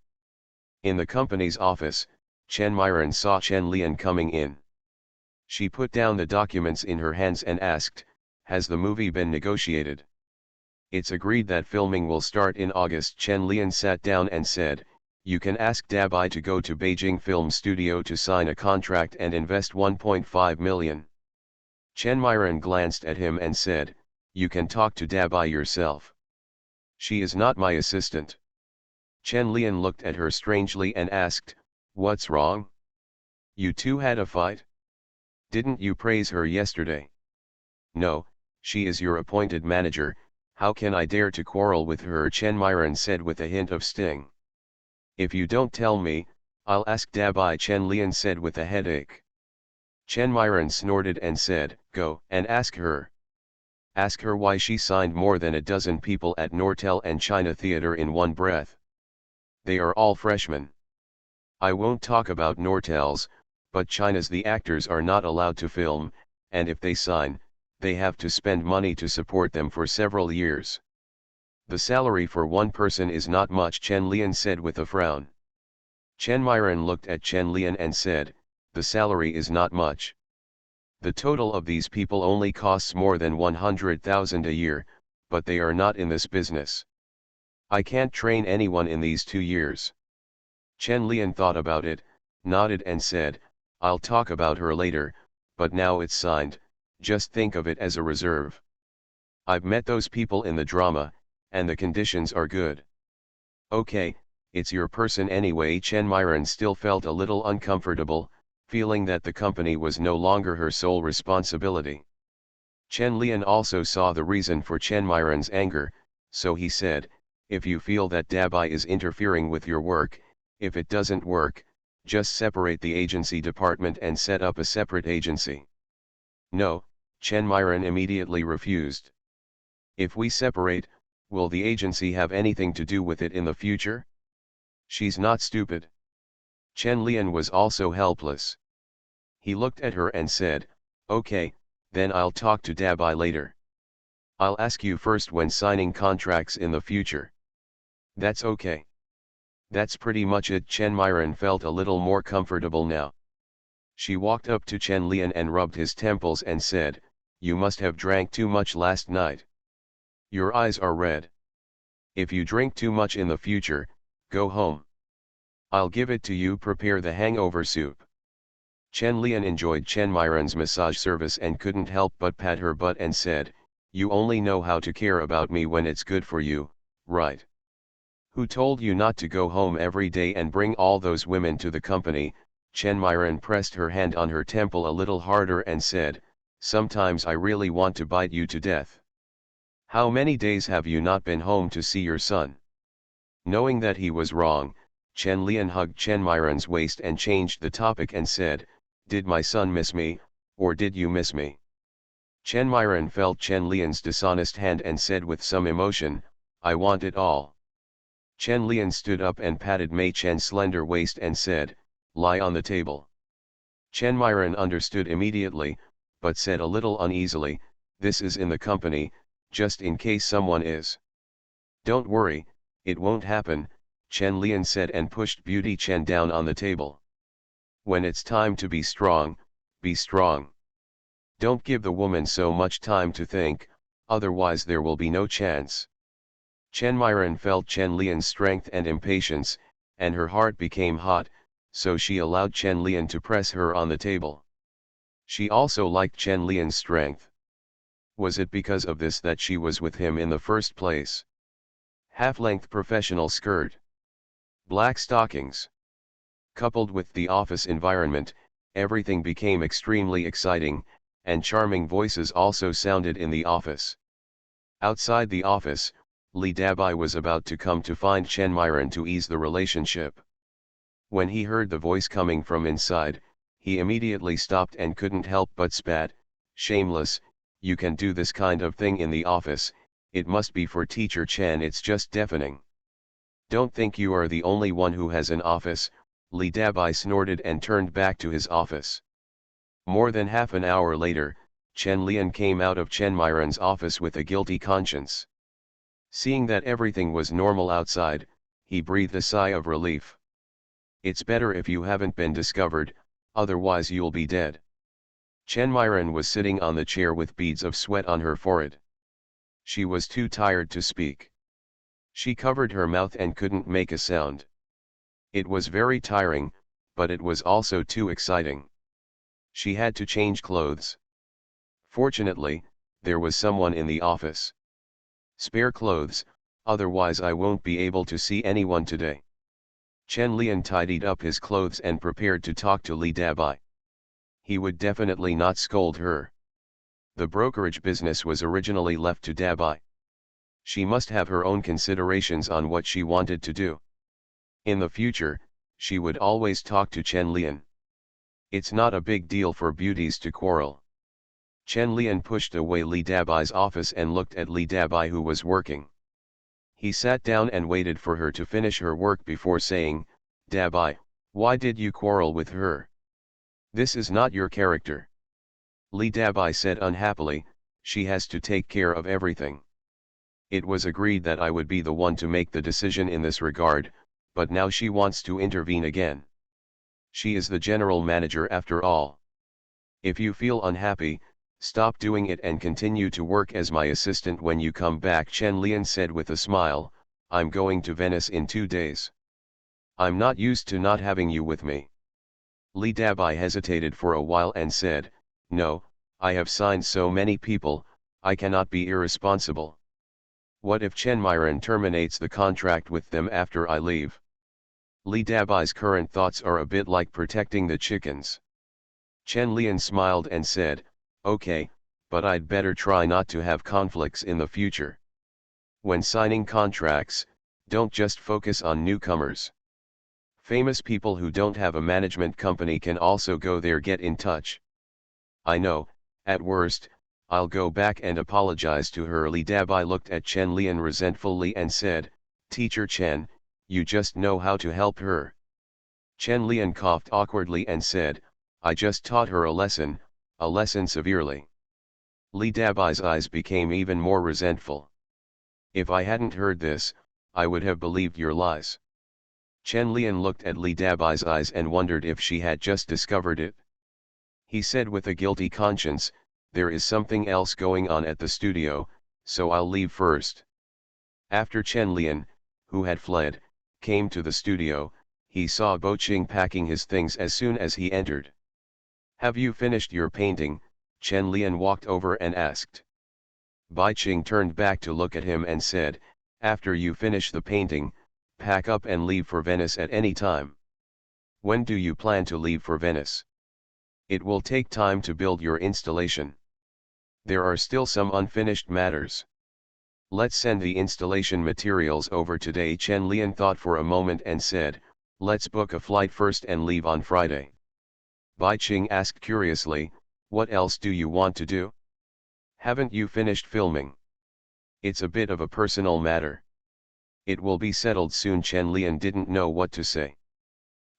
In the company's office, Chen Myron saw Chen Lian coming in. She put down the documents in her hands and asked, "Has the movie been negotiated?" "It's agreed that filming will start in August." Chen Lian sat down and said, "You can ask Dabai to go to Beijing Film Studio to sign a contract and invest 1.5 million. Chen Myron glanced at him and said, "You can talk to Dabai yourself. She is not my assistant." Chen Lian looked at her strangely and asked, "What's wrong? You two had a fight? Didn't you praise her yesterday?" "No, she is your appointed manager, how can I dare to quarrel with her?" Chen Myron said with a hint of sting. "If you don't tell me, I'll ask Dabai," Chen Lian said with a headache. Chen Myron snorted and said, "Go and ask her. Ask her why she signed more than a dozen people at Nortel and China Theatre in one breath. They are all freshmen. I won't talk about Nortel's, but China's the actors are not allowed to film, and if they sign, they have to spend money to support them for several years. The salary for one person is not much," Chen Lian said with a frown. Chen Myron looked at Chen Lian and said, "The salary is not much. The total of these people only costs more than 100,000 a year, but they are not in this business. I can't train anyone in these 2 years." Chen Lian thought about it, nodded and said, "I'll talk about her later, but now it's signed, just think of it as a reserve. I've met those people in the drama, and the conditions are good." "Okay, it's your person anyway." Chen Myron still felt a little uncomfortable, feeling that the company was no longer her sole responsibility. Chen Lian also saw the reason for Chen Myron's anger, so he said, "If you feel that Dabai is interfering with your work, if it doesn't work, just separate the agency department and set up a separate agency." "No," Chen Myron immediately refused. "If we separate, will the agency have anything to do with it in the future?" "She's not stupid." Chen Lian was also helpless. He looked at her and said, "Okay, then I'll talk to Dabai later. I'll ask you first when signing contracts in the future." "That's okay." "That's pretty much it." Chen Myron felt a little more comfortable now. She walked up to Chen Lian and rubbed his temples and said, "You must have drank too much last night. Your eyes are red. If you drink too much in the future, go home. I'll give it to you. Prepare the hangover soup." Chen Lian enjoyed Chen Myron's massage service and couldn't help but pat her butt and said, "You only know how to care about me when it's good for you, right? Who told you not to go home every day and bring all those women to the company?" Chen Myron pressed her hand on her temple a little harder and said, "Sometimes I really want to bite you to death. How many days have you not been home to see your son?" Knowing that he was wrong, Chen Lian hugged Chen Myron's waist and changed the topic and said, "Did my son miss me, or did you miss me?" Chen Myron felt Chen Lian's dishonest hand and said with some emotion, I want it all. Chen Lian stood up and patted Mei Chen's slender waist and said, lie on the table. Chen Myron understood immediately, but said a little uneasily, this is in the company, just in case someone is. Don't worry, it won't happen, Chen Lian said and pushed Beauty Chen down on the table. When it's time to be strong, be strong. Don't give the woman so much time to think, otherwise there will be no chance. Chen Myron felt Chen Lian's strength and impatience, and her heart became hot, so she allowed Chen Lian to press her on the table. She also liked Chen Lian's strength. Was it because of this that she was with him in the first place? Half-length professional skirt. Black stockings. Coupled with the office environment, everything became extremely exciting, and charming voices also sounded in the office. Outside the office, Li Dabai was about to come to find Chen Myron to ease the relationship. When he heard the voice coming from inside, he immediately stopped and couldn't help but spat, shameless, you can do this kind of thing in the office, it must be for Teacher Chen, it's just deafening. Don't think you are the only one who has an office, Li Dabai snorted and turned back to his office. More than half an hour later, Chen Lian came out of Chen Myron's office with a guilty conscience. Seeing that everything was normal outside, he breathed a sigh of relief. It's better if you haven't been discovered, otherwise you'll be dead. Chen Myron was sitting on the chair with beads of sweat on her forehead. She was too tired to speak. She covered her mouth and couldn't make a sound. It was very tiring, but it was also too exciting. She had to change clothes. Fortunately, there was someone in the office. Spare clothes, otherwise I won't be able to see anyone today. Chen Lian tidied up his clothes and prepared to talk to Li Dabai. He would definitely not scold her. The brokerage business was originally left to Dabai. She must have her own considerations on what she wanted to do. In the future, she would always talk to Chen Lian. It's not a big deal for beauties to quarrel. Chen Lian pushed away Li Dabai's office and looked at Li Dabai, who was working. He sat down and waited for her to finish her work before saying, Dabai, why did you quarrel with her? This is not your character. Li Dabai said unhappily, she has to take care of everything. It was agreed that I would be the one to make the decision in this regard, but now she wants to intervene again. She is the general manager after all. If you feel unhappy, stop doing it and continue to work as my assistant when you come back, Chen Lian said with a smile, I'm going to Venice in 2 days. I'm not used to not having you with me. Li Dabai hesitated for a while and said, no, I have signed so many people, I cannot be irresponsible. What if Chen Myron terminates the contract with them after I leave? Li Dabai's current thoughts are a bit like protecting the chickens. Chen Lian smiled and said, okay, but I'd better try not to have conflicts in the future. When signing contracts, don't just focus on newcomers. Famous people who don't have a management company can also go there, get in touch. I know, at worst, I'll go back and apologize to her. Li Dabai looked at Chen Lian resentfully and said, Teacher Chen, you just know how to help her. Chen Lian coughed awkwardly and said, I just taught her a lesson severely. Li Dabai's eyes became even more resentful. If I hadn't heard this, I would have believed your lies. Chen Lian looked at Li Dabai's eyes and wondered if she had just discovered it. He said with a guilty conscience, there is something else going on at the studio, so I'll leave first. After Chen Lian, who had fled, came to the studio, he saw Bo Qing packing his things as soon as he entered. Have you finished your painting? Chen Lian walked over and asked. Bai Qing turned back to look at him and said, after you finish the painting, pack up and leave for Venice at any time. When do you plan to leave for Venice? It will take time to build your installation. There are still some unfinished matters. Let's send the installation materials over today. Chen Lian thought for a moment and said, let's book a flight first and leave on Friday. Bai Qing asked curiously, what else do you want to do? Haven't you finished filming? It's a bit of a personal matter. It will be settled soon. Chen Lian didn't know what to say.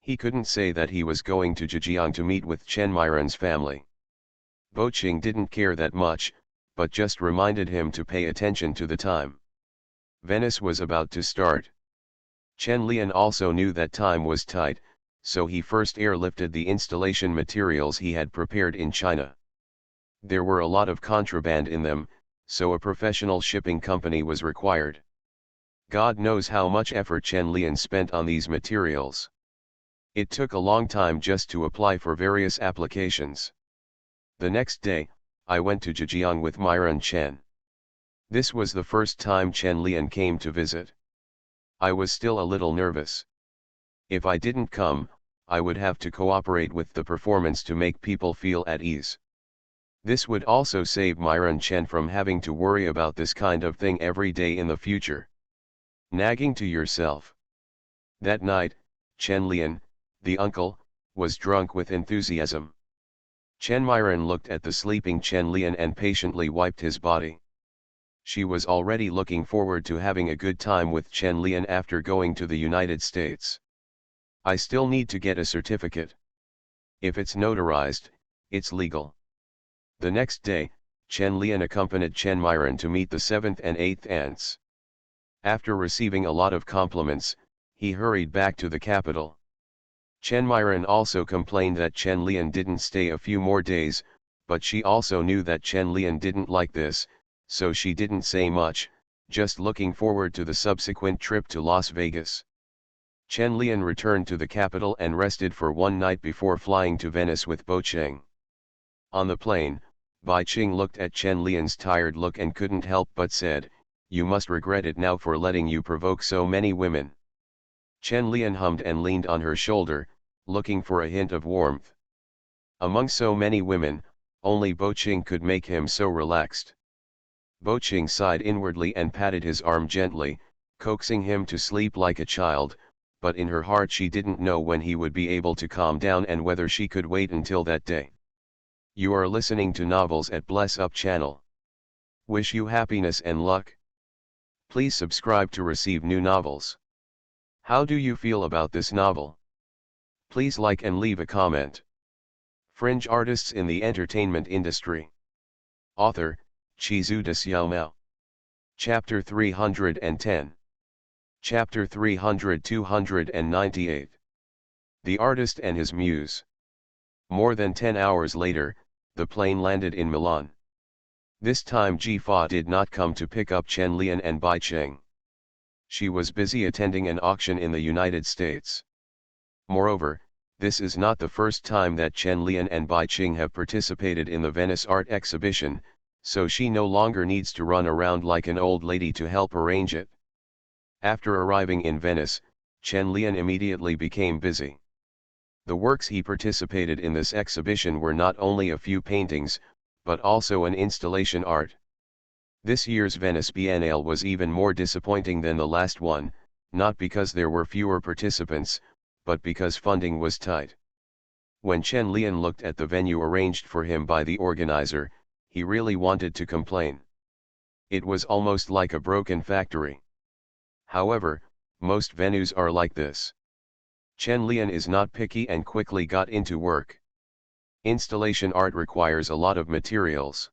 He couldn't say that he was going to Zhejiang to meet with Chen Miren's family. Bo Qing didn't care that much, but just reminded him to pay attention to the time. Venice was about to start. Chen Lian also knew that time was tight, so he first airlifted the installation materials he had prepared in China. There were a lot of contraband in them, so a professional shipping company was required. God knows how much effort Chen Lian spent on these materials. It took a long time just to apply for various applications. The next day, I went to Zhejiang with Myron Chen. This was the first time Chen Lian came to visit. I was still a little nervous. If I didn't come, I would have to cooperate with the performance to make people feel at ease. This would also save Myron Chen from having to worry about this kind of thing every day in the future. Nagging to yourself. That night, Chen Lian, the uncle, was drunk with enthusiasm. Chen Myron looked at the sleeping Chen Lian and patiently wiped his body. She was already looking forward to having a good time with Chen Lian after going to the United States. I still need to get a certificate. If it's notarized, it's legal. The next day, Chen Lian accompanied Chen Myron to meet the 7th and 8th aunts. After receiving a lot of compliments, he hurried back to the capital. Chen Myron also complained that Chen Lian didn't stay a few more days, but she also knew that Chen Lian didn't like this, so she didn't say much, just looking forward to the subsequent trip to Las Vegas. Chen Lian returned to the capital and rested for one night before flying to Venice with Bo Qing. On the plane, Bai Qing looked at Chen Lian's tired look and couldn't help but said, "You must regret it now for letting you provoke so many women." Chen Lian hummed and leaned on her shoulder, looking for a hint of warmth. Among so many women, only Bo Qing could make him so relaxed. Bo Qing sighed inwardly and patted his arm gently, coaxing him to sleep like a child, but in her heart she didn't know when he would be able to calm down and whether she could wait until that day. You are listening to Novels at Bless Up channel. Wish you happiness and luck. Please subscribe to receive new novels. How do you feel about this novel? Please like and leave a comment. Fringe artists in the entertainment industry. Author, Chizu de Xiaomao. Chapter 310. Chapter 298. The Artist and His Muse. More than 10 hours later, the plane landed in Milan. This time Ji Fa did not come to pick up Chen Lian and Bai Qing. She was busy attending an auction in the United States. Moreover, this is not the first time that Chen Lian and Bai Qing have participated in the Venice Art Exhibition, so she no longer needs to run around like an old lady to help arrange it. After arriving in Venice, Chen Lian immediately became busy. The works he participated in this exhibition were not only a few paintings, but also an installation art. This year's Venice Biennale was even more disappointing than the last one, not because there were fewer participants, but because funding was tight. When Chen Lian looked at the venue arranged for him by the organizer, he really wanted to complain. It was almost like a broken factory. However, most venues are like this. Chen Lian is not picky and quickly got into work. Installation art requires a lot of materials.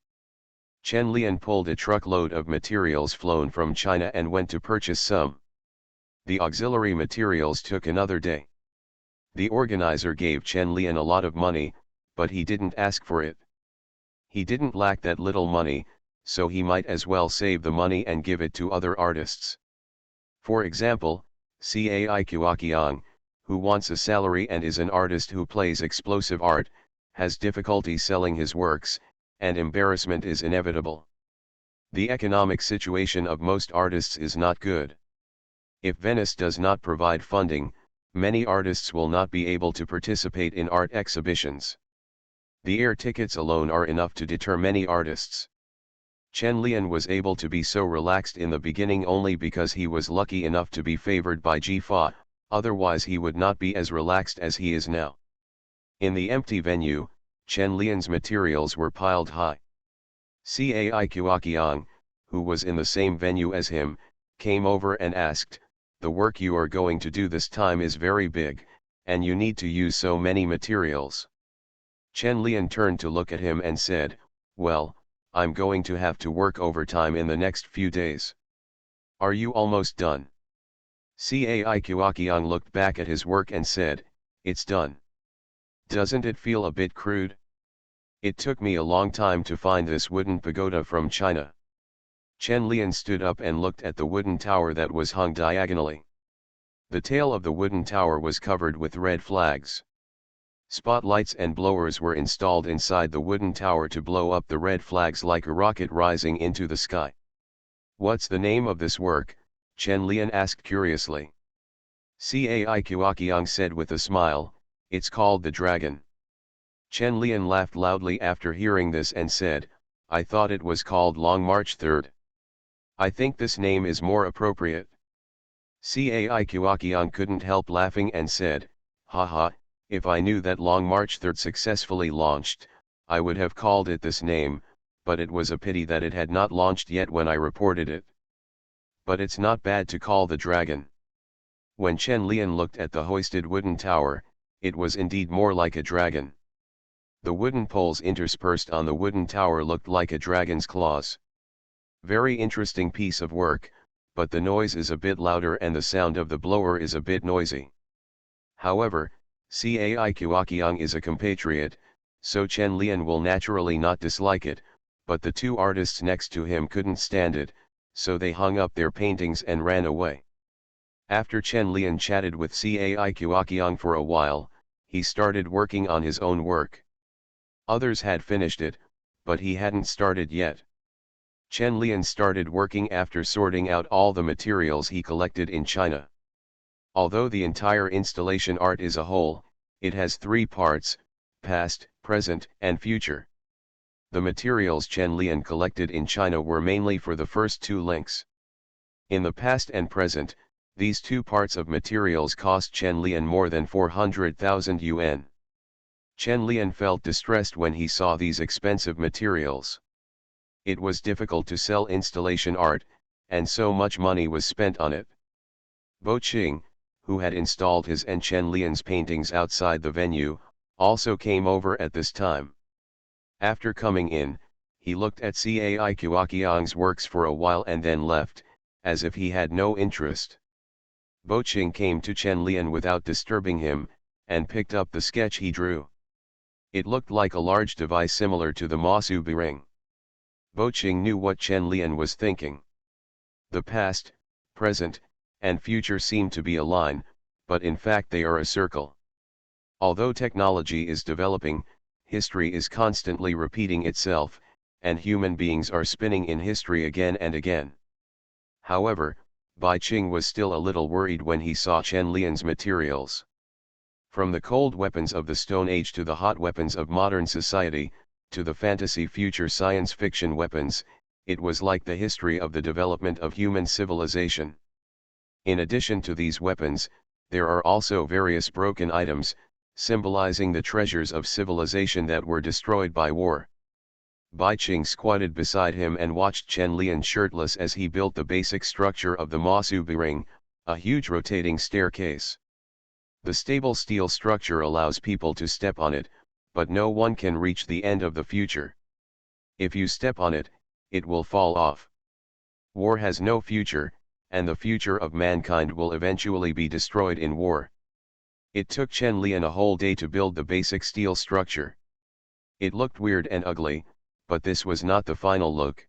Chen Lian pulled a truckload of materials flown from China and went to purchase some. The auxiliary materials took another day. The organizer gave Chen Lian a lot of money, but he didn't ask for it. He didn't lack that little money, so he might as well save the money and give it to other artists. For example, Cai Qiang, who wants a salary and is an artist who plays explosive art, has difficulty selling his works, and embarrassment is inevitable. The economic situation of most artists is not good. If Venice does not provide funding, many artists will not be able to participate in art exhibitions. The air tickets alone are enough to deter many artists. Chen Lian was able to be so relaxed in the beginning only because he was lucky enough to be favored by Ji Fa, otherwise he would not be as relaxed as he is now. In the empty venue, Chen Lian's materials were piled high. Cai Qiang, who was in the same venue as him, came over and asked, the work you are going to do this time is very big, and you need to use so many materials. Chen Lian turned to look at him and said, well, I'm going to have to work overtime in the next few days. Are you almost done? Cai Qiaqiang looked back at his work and said, it's done. Doesn't it feel a bit crude? It took me a long time to find this wooden pagoda from China. Chen Lian stood up and looked at the wooden tower that was hung diagonally. The tail of the wooden tower was covered with red flags. Spotlights and blowers were installed inside the wooden tower to blow up the red flags like a rocket rising into the sky. What's the name of this work? Chen Lian asked curiously. Cai Qiaqiang said with a smile, it's called the dragon. Chen Lian laughed loudly after hearing this and said, I thought it was called Long March 3rd. I think this name is more appropriate. Cai Qiaqiang couldn't help laughing and said, haha, if I knew that Long March 3rd successfully launched, I would have called it this name, but it was a pity that it had not launched yet when I reported it. But it's not bad to call the dragon. When Chen Lian looked at the hoisted wooden tower, it was indeed more like a dragon. The wooden poles interspersed on the wooden tower looked like a dragon's claws. Very interesting piece of work, but the noise is a bit louder and the sound of the blower is a bit noisy. However, Cai Qiaqiang is a compatriot, so Chen Lian will naturally not dislike it, but the two artists next to him couldn't stand it, so they hung up their paintings and ran away. After Chen Lian chatted with Cai Qiaqiang for a while, he started working on his own work. Others had finished it, but he hadn't started yet. Chen Lian started working after sorting out all the materials he collected in China. Although the entire installation art is a whole, it has three parts: past, present, and future. The materials Chen Lian collected in China were mainly for the first two links. In the past and present, these two parts of materials cost Chen Lian more than 400,000 yuan. Chen Lian felt distressed when he saw these expensive materials. It was difficult to sell installation art, and so much money was spent on it. Bo Qing, who had installed his and Chen Lian's paintings outside the venue, also came over at this time. After coming in, he looked at Cai Qiaqiang's works for a while and then left, as if he had no interest. Bo Qing came to Chen Lian without disturbing him, and picked up the sketch he drew. It looked like a large device similar to the Masu Biring. Bo Qing knew what Chen Lian was thinking. The past, present, and future seem to be a line, but in fact they are a circle. Although technology is developing, history is constantly repeating itself, and human beings are spinning in history again and again. However, Bai Qing was still a little worried when he saw Chen Lian's materials. From the cold weapons of the Stone Age to the hot weapons of modern society, to the fantasy future science fiction weapons, it was like the history of the development of human civilization. In addition to these weapons, there are also various broken items, symbolizing the treasures of civilization that were destroyed by war. Bai Qing squatted beside him and watched Chen Lian shirtless as he built the basic structure of the Masu Biring, a huge rotating staircase. The stable steel structure allows people to step on it, but no one can reach the end of the future. If you step on it, it will fall off. War has no future, and the future of mankind will eventually be destroyed in war. It took Chen Lian a whole day to build the basic steel structure. It looked weird and ugly, but this was not the final look.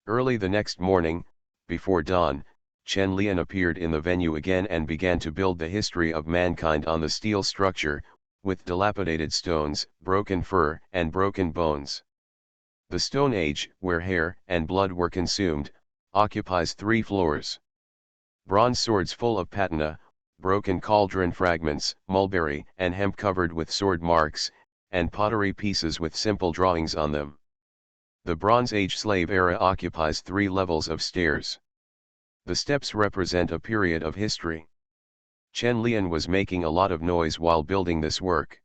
Early the next morning, before dawn, Chen Lian appeared in the venue again and began to build the history of mankind on the steel structure, with dilapidated stones, broken fur, and broken bones. The Stone Age, where hair and blood were consumed, occupies 3 floors. Bronze swords full of patina, broken cauldron fragments, mulberry and hemp covered with sword marks, and pottery pieces with simple drawings on them. The Bronze Age slave era occupies 3 levels of stairs. The steps represent a period of history. Chen Lian was making a lot of noise while building this work.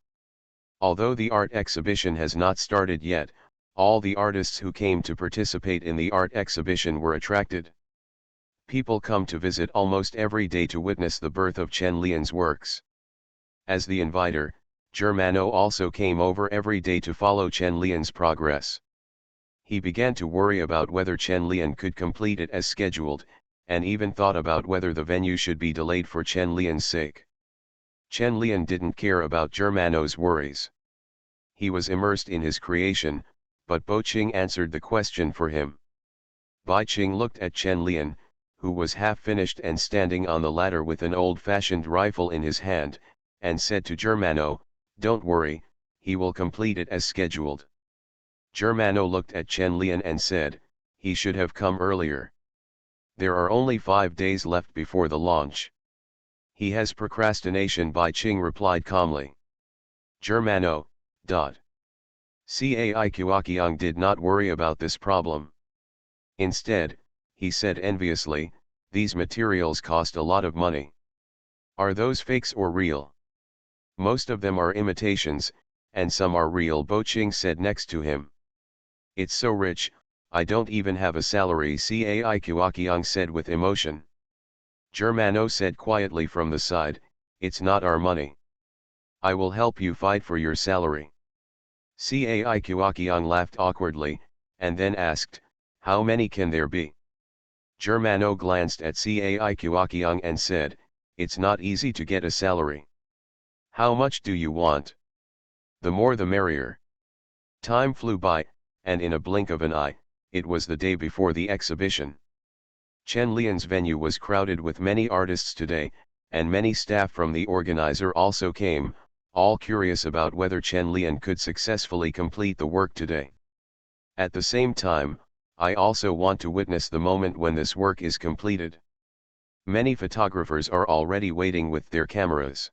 Although the art exhibition has not started yet, all the artists who came to participate in the art exhibition were attracted. People come to visit almost every day to witness the birth of Chen Lian's works. As the inviter, Germano also came over every day to follow Chen Lian's progress. He began to worry about whether Chen Lian could complete it as scheduled, and even thought about whether the venue should be delayed for Chen Lian's sake. Chen Lian didn't care about Germano's worries. He was immersed in his creation, but Bo Qing answered the question for him. Bai Qing looked at Chen Lian, who was half-finished and standing on the ladder with an old-fashioned rifle in his hand, and said to Germano, "Don't worry, he will complete it as scheduled." Germano looked at Chen Lian and said, "He should have come earlier. There are only 5 days left before the launch." "He has procrastination," Bai Qing replied calmly. Germano. Cai did not worry about this problem. Instead, he said enviously, "These materials cost a lot of money. Are those fakes or real?" "Most of them are imitations, and some are real," Bo Qing said next to him. "It's so rich, I don't even have a salary," Cai said with emotion. Germano said quietly from the side, "It's not our money. I will help you fight for your salary." Cai laughed awkwardly, and then asked, "How many can there be?" Germano glanced at Cai and said, "It's not easy to get a salary. How much do you want?" "The more the merrier." Time flew by, and in a blink of an eye, it was the day before the exhibition. Chen Lian's venue was crowded with many artists today, and many staff from the organizer also came, all curious about whether Chen Lian could successfully complete the work today. At the same time, I also want to witness the moment when this work is completed. Many photographers are already waiting with their cameras.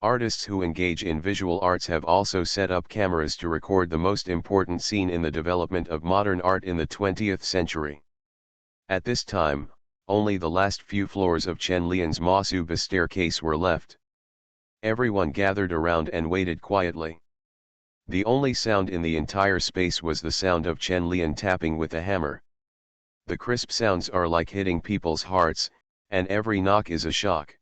Artists who engage in visual arts have also set up cameras to record the most important scene in the development of modern art in the 20th century. At this time, only the last few floors of Chen Lian's Masuba staircase were left. Everyone gathered around and waited quietly. The only sound in the entire space was the sound of Chen Lian tapping with a hammer. The crisp sounds are like hitting people's hearts, and every knock is a shock.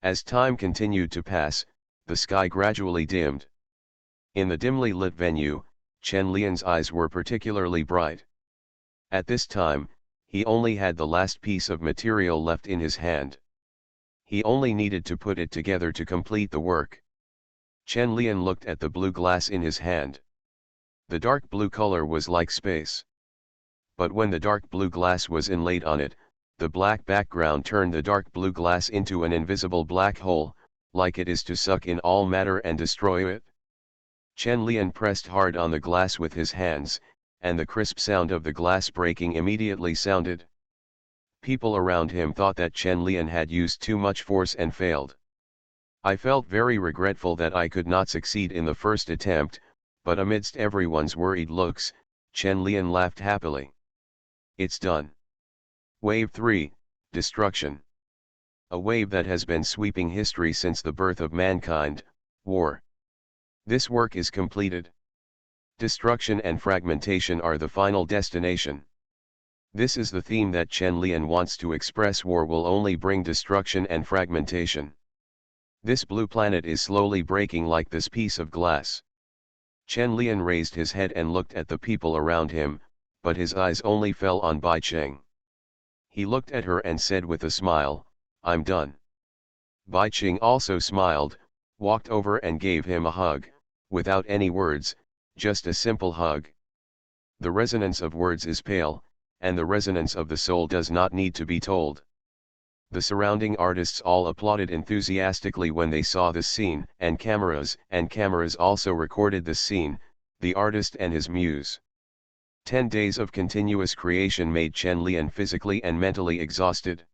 As time continued to pass, the sky gradually dimmed. In the dimly lit venue, Chen Lian's eyes were particularly bright. At this time, he only had the last piece of material left in his hand. He only needed to put it together to complete the work. Chen Lian looked at the blue glass in his hand. The dark blue color was like space. But when the dark blue glass was inlaid on it, the black background turned the dark blue glass into an invisible black hole, like it is to suck in all matter and destroy it. Chen Lian pressed hard on the glass with his hands, and the crisp sound of the glass breaking immediately sounded. People around him thought that Chen Lian had used too much force and failed. "I felt very regretful that I could not succeed in the first attempt, but amidst everyone's worried looks, Chen Lian laughed happily. It's done. Wave 3, Destruction. A wave that has been sweeping history since the birth of mankind, war. This work is completed. Destruction and fragmentation are the final destination. This is the theme that Chen Lian wants to express. War will only bring destruction and fragmentation. This blue planet is slowly breaking like this piece of glass." Chen Lian raised his head and looked at the people around him, but his eyes only fell on Bai Qing. He looked at her and said with a smile, "I'm done." Bai Qing also smiled, walked over and gave him a hug, without any words, just a simple hug. The resonance of words is pale, and the resonance of the soul does not need to be told. The surrounding artists all applauded enthusiastically when they saw this scene, and cameras also recorded this scene, the artist and his muse. 10 days of continuous creation made Chen Lian physically and mentally exhausted.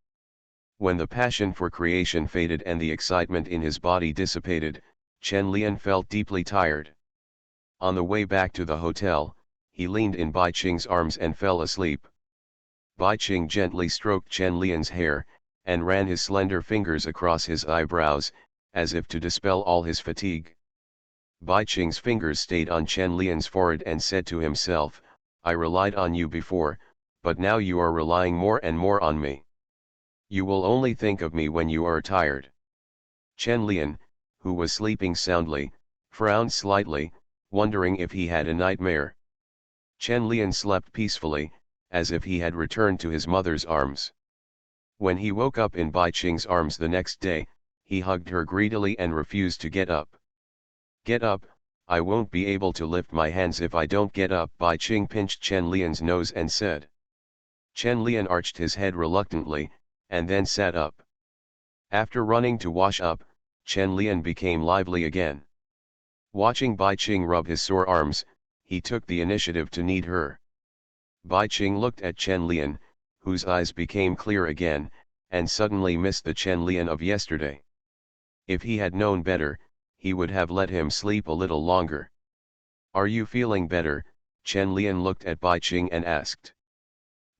When the passion for creation faded and the excitement in his body dissipated, Chen Lian felt deeply tired. On the way back to the hotel, he leaned in Bai Qing's arms and fell asleep. Bai Qing gently stroked Chen Lian's hair, and ran his slender fingers across his eyebrows, as if to dispel all his fatigue. Bai Qing's fingers stayed on Chen Lian's forehead and said to himself, "I relied on you before, but now you are relying more and more on me." You will only think of me when you are tired. Chen Lian, who was sleeping soundly, frowned slightly, wondering if he had a nightmare. Chen Lian slept peacefully, as if he had returned to his mother's arms. When he woke up in Bai Qing's arms the next day, he hugged her greedily and refused to get up. Get up, I won't be able to lift my hands if I don't get up. Bai Qing pinched Chen Lian's nose and said. Chen Lian arched his head reluctantly, and then sat up. After running to wash up, Chen Lian became lively again. Watching Bai Qing rub his sore arms, he took the initiative to knead her. Bai Qing looked at Chen Lian, whose eyes became clear again, and suddenly missed the Chen Lian of yesterday. If he had known better, he would have let him sleep a little longer. Are you feeling better? Chen Lian looked at Bai Qing and asked.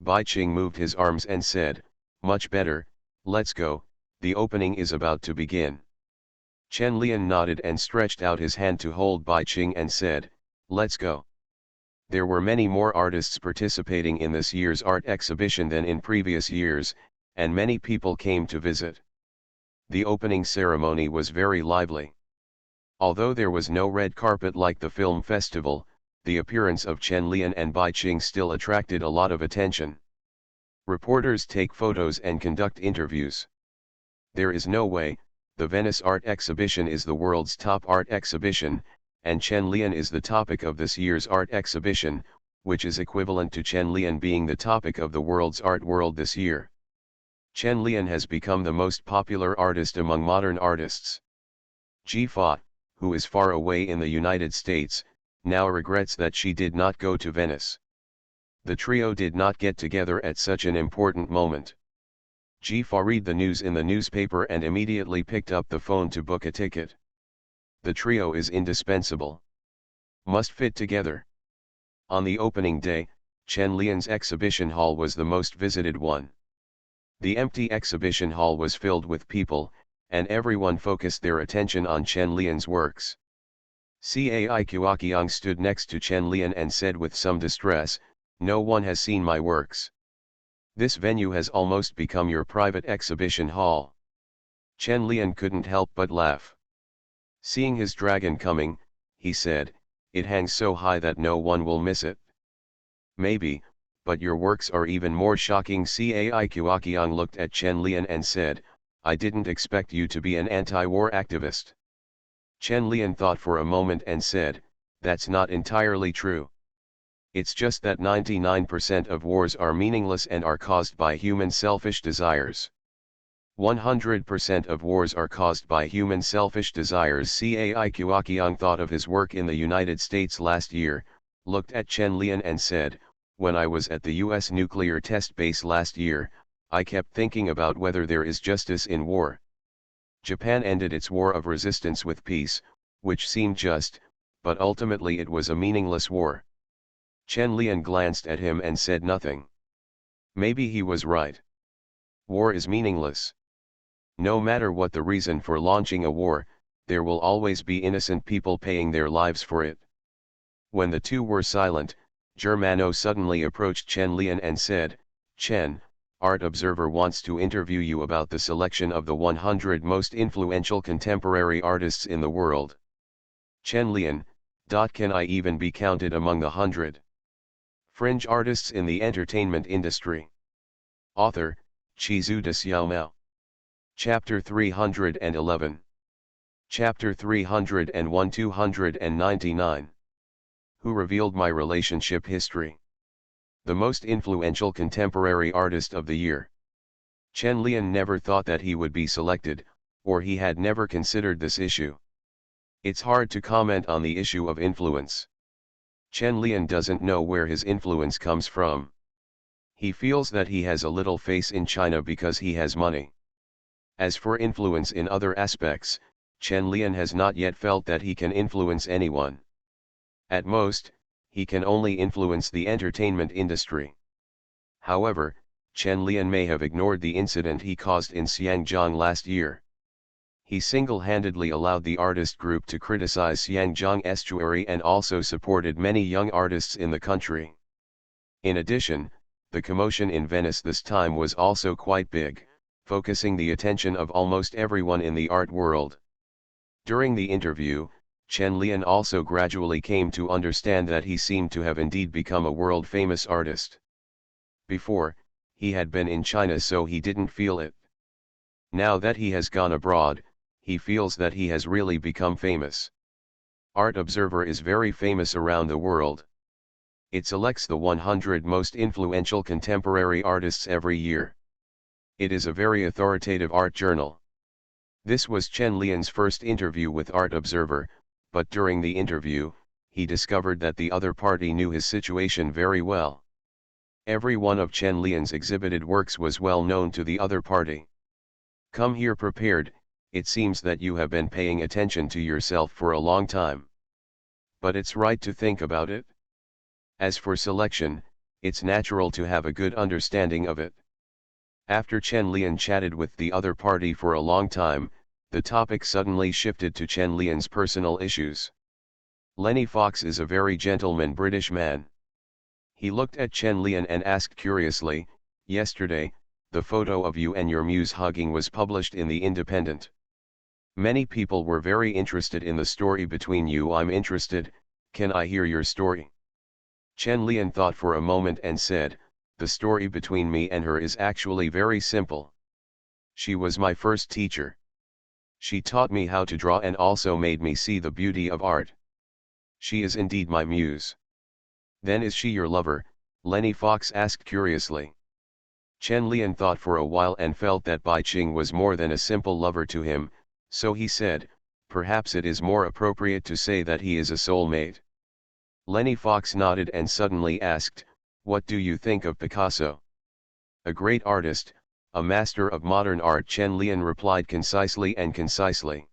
Bai Qing moved his arms and said, much better, let's go, the opening is about to begin. Chen Lian nodded and stretched out his hand to hold Bai Qing and said, let's go. There were many more artists participating in this year's art exhibition than in previous years, and many people came to visit. The opening ceremony was very lively. Although there was no red carpet like the film festival, the appearance of Chen Lian and Bai Qing still attracted a lot of attention. Reporters take photos and conduct interviews. There is no way, the Venice Art Exhibition is the world's top art exhibition, and Chen Lian is the topic of this year's art exhibition, which is equivalent to Chen Lian being the topic of the world's art world this year. Chen Lian has become the most popular artist among modern artists. Ji Fa, who is far away in the United States, now regrets that she did not go to Venice. The trio did not get together at such an important moment. Ji Fa read the news in the newspaper and immediately picked up the phone to book a ticket. The trio is indispensable. Must fit together. On the opening day, Chen Lian's exhibition hall was the most visited one. The empty exhibition hall was filled with people, and everyone focused their attention on Chen Lian's works. Cai Qiaqiang stood next to Chen Lian and said with some distress, no one has seen my works. This venue has almost become your private exhibition hall. Chen Lian couldn't help but laugh. Seeing his dragon coming, he said, it hangs so high that no one will miss it. Maybe, but your works are even more shocking. Cai Qiaqiang looked at Chen Lian and said, I didn't expect you to be an anti-war activist. Chen Lian thought for a moment and said, that's not entirely true. It's just that 99% of wars are meaningless and are caused by human selfish desires. 100% of wars are caused by human selfish desires. Cai Qiaqiang thought of his work in the United States last year, looked at Chen Lian and said, when I was at the US nuclear test base last year, I kept thinking about whether there is justice in war. Japan ended its war of resistance with peace, which seemed just, but ultimately it was a meaningless war. Chen Lian glanced at him and said nothing. Maybe he was right. War is meaningless. No matter what the reason for launching a war, there will always be innocent people paying their lives for it. When the two were silent, Germano suddenly approached Chen Lian and said, Chen, Art Observer wants to interview you about the selection of the 100 most influential contemporary artists in the world. Chen Lian, can I even be counted among the 100? Fringe artists in the entertainment industry. Author, Chizu de Xiaomao. Chapter 311. Chapter 301 299. Who revealed my relationship history? The most influential contemporary artist of the year. Chen Lian never thought that he would be selected, or he had never considered this issue. It's hard to comment on the issue of influence. Chen Lian doesn't know where his influence comes from. He feels that he has a little face in China because he has money. As for influence in other aspects, Chen Lian has not yet felt that he can influence anyone. At most, he can only influence the entertainment industry. However, Chen Lian may have ignored the incident he caused in Xiangjiang last year. He single-handedly allowed the artist group to criticize Xiangjiang estuary and also supported many young artists in the country. In addition, the commotion in Venice this time was also quite big, focusing the attention of almost everyone in the art world. During the interview, Chen Lian also gradually came to understand that he seemed to have indeed become a world-famous artist. Before, he had been in China so he didn't feel it. Now that he has gone abroad, he feels that he has really become famous. Art Observer is very famous around the world. It selects the 100 most influential contemporary artists every year. It is a very authoritative art journal. This was Chen Lian's first interview with Art Observer, but during the interview, he discovered that the other party knew his situation very well. Every one of Chen Lian's exhibited works was well known to the other party. Come here prepared, it seems that you have been paying attention to yourself for a long time. But it's right to think about it. As for selection, it's natural to have a good understanding of it. After Chen Lian chatted with the other party for a long time, the topic suddenly shifted to Chen Lian's personal issues. Lenny Fox is a very gentleman British man. He looked at Chen Lian and asked curiously, "Yesterday, the photo of you and your muse hugging was published in The Independent. Many people were very interested in the story between you. I'm interested, can I hear your story?" Chen Lian thought for a moment and said, "The story between me and her is actually very simple. She was my first teacher. She taught me how to draw and also made me see the beauty of art. She is indeed my muse." "Then is she your lover?" Lenny Fox asked curiously. Chen Lian thought for a while and felt that Bai Qing was more than a simple lover to him, so he said, "Perhaps it is more appropriate to say that he is a soulmate." Lenny Fox nodded and suddenly asked, "What do you think of Picasso?" "A great artist, a master of modern art," Chen Lian replied concisely and concisely.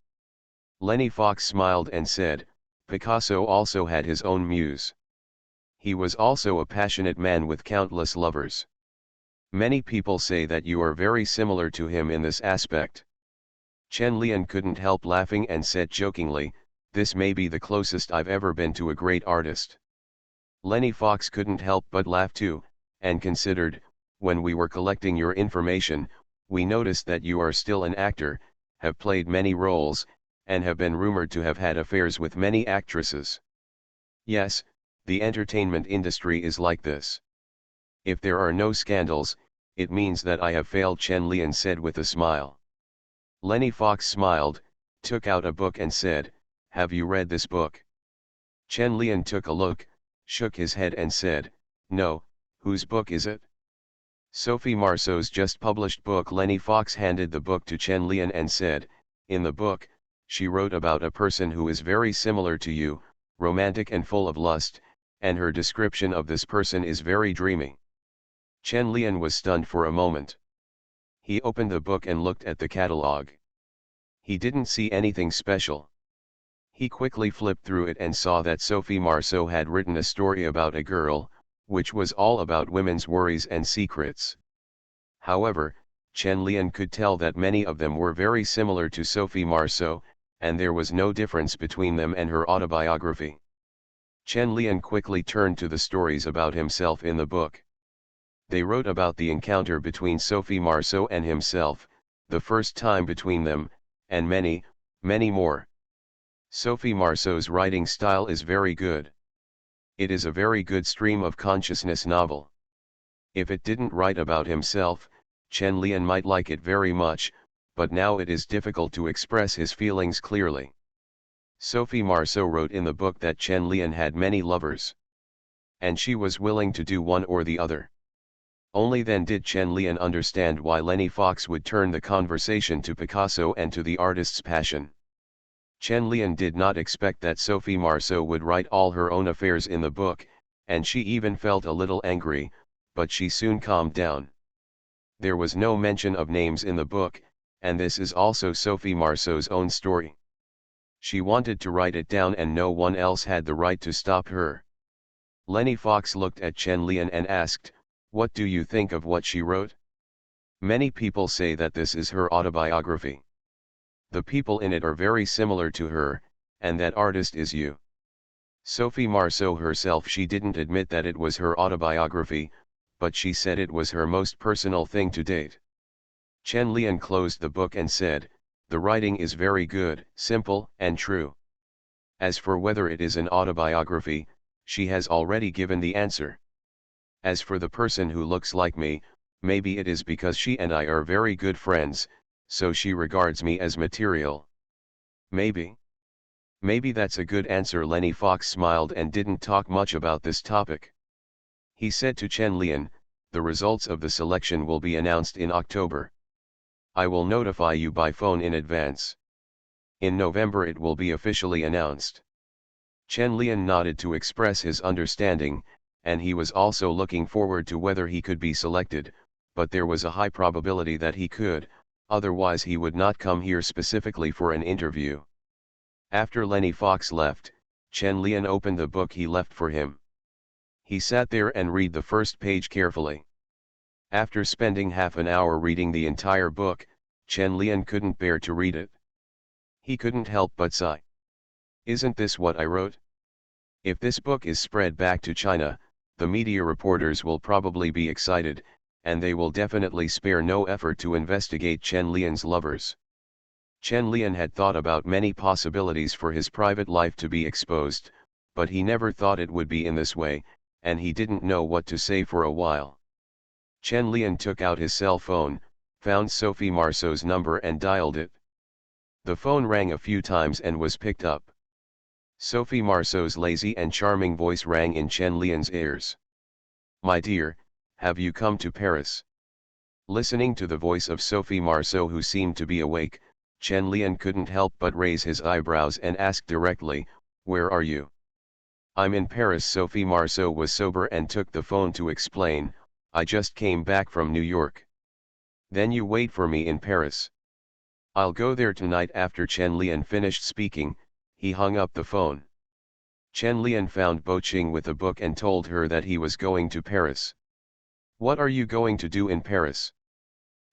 Lenny Fox smiled and said, "Picasso also had his own muse. He was also a passionate man with countless lovers. Many people say that you are very similar to him in this aspect." Chen Lian couldn't help laughing and said jokingly, "This may be the closest I've ever been to a great artist." Lenny Fox couldn't help but laugh too, and considered, "When we were collecting your information, we noticed that you are still an actor, have played many roles, and have been rumored to have had affairs with many actresses." "Yes, the entertainment industry is like this. If there are no scandals, it means that I have failed," Chen Lian said with a smile. Lenny Fox smiled, took out a book and said, "Have you read this book?" Chen Lian took a look, shook his head and said, "No, whose book is it?" "Sophie Marceau's just published book." Lenny Fox handed the book to Chen Lian and said, "In the book, she wrote about a person who is very similar to you, romantic and full of lust, and her description of this person is very dreamy." Chen Lian was stunned for a moment. He opened the book and looked at the catalogue. He didn't see anything special. He quickly flipped through it and saw that Sophie Marceau had written a story about a girl, which was all about women's worries and secrets. However, Chen Lian could tell that many of them were very similar to Sophie Marceau, and there was no difference between them and her autobiography. Chen Lian quickly turned to the stories about himself in the book. They wrote about the encounter between Sophie Marceau and himself, the first time between them, and many, many more. Sophie Marceau's writing style is very good. It is a very good stream of consciousness novel. If it didn't write about himself, Chen Lian might like it very much, but now it is difficult to express his feelings clearly. Sophie Marceau wrote in the book that Chen Lian had many lovers. And she was willing to do one or the other. Only then did Chen Lian understand why Lenny Fox would turn the conversation to Picasso and to the artist's passion. Chen Lian did not expect that Sophie Marceau would write all her own affairs in the book, and she even felt a little angry, but she soon calmed down. There was no mention of names in the book, and this is also Sophie Marceau's own story. She wanted to write it down and no one else had the right to stop her. Lenny Fox looked at Chen Lian and asked, "What do you think of what she wrote?" "Many people say that this is her autobiography. The people in it are very similar to her, and that artist is you." Sophie Marceau herself, she didn't admit that it was her autobiography, but she said it was her most personal thing to date. Chen Lian closed the book and said, "The writing is very good, simple, and true. As for whether it is an autobiography, she has already given the answer. As for the person who looks like me, maybe it is because she and I are very good friends, so she regards me as material. Maybe. Maybe that's a good answer." Lenny Fox smiled and didn't talk much about this topic. He said to Chen Lian, "The results of the selection will be announced in October. I will notify you by phone in advance. In November it will be officially announced." Chen Lian nodded to express his understanding, and he was also looking forward to whether he could be selected, but there was a high probability that he could, otherwise he would not come here specifically for an interview. After Lenny Fox left, Chen Lian opened the book he left for him. He sat there and read the first page carefully. After spending half an hour reading the entire book, Chen Lian couldn't bear to read it. He couldn't help but sigh. Isn't this what I wrote? If this book is spread back to China, the media reporters will probably be excited, and they will definitely spare no effort to investigate Chen Lian's lovers. Chen Lian had thought about many possibilities for his private life to be exposed, but he never thought it would be in this way, and he didn't know what to say for a while. Chen Lian took out his cell phone, found Sophie Marceau's number and dialed it. The phone rang a few times and was picked up. Sophie Marceau's lazy and charming voice rang in Chen Lian's ears. "My dear, have you come to Paris?" Listening to the voice of Sophie Marceau, who seemed to be awake, Chen Lian couldn't help but raise his eyebrows and ask directly, "Where are you?" "I'm in Paris." Sophie Marceau was sober and took the phone to explain, "I just came back from New York." "Then you wait for me in Paris." "I'll go there tonight." After Chen Lian finished speaking, he hung up the phone. Chen Lian found Bo Qing with a book and told her that he was going to Paris. "What are you going to do in Paris?"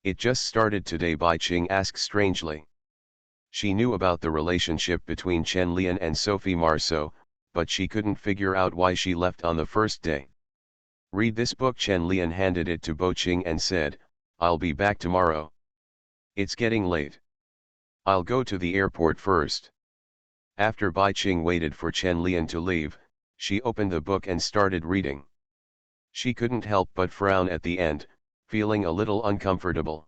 "It just started today," Bai Qing asked strangely. She knew about the relationship between Chen Lian and Sophie Marceau, but she couldn't figure out why she left on the first day. "Read this book." Chen Lian handed it to Bo Qing and said, "I'll be back tomorrow." "It's getting late. I'll go to the airport first." After Bai Qing waited for Chen Lian to leave, she opened the book and started reading. She couldn't help but frown at the end, feeling a little uncomfortable.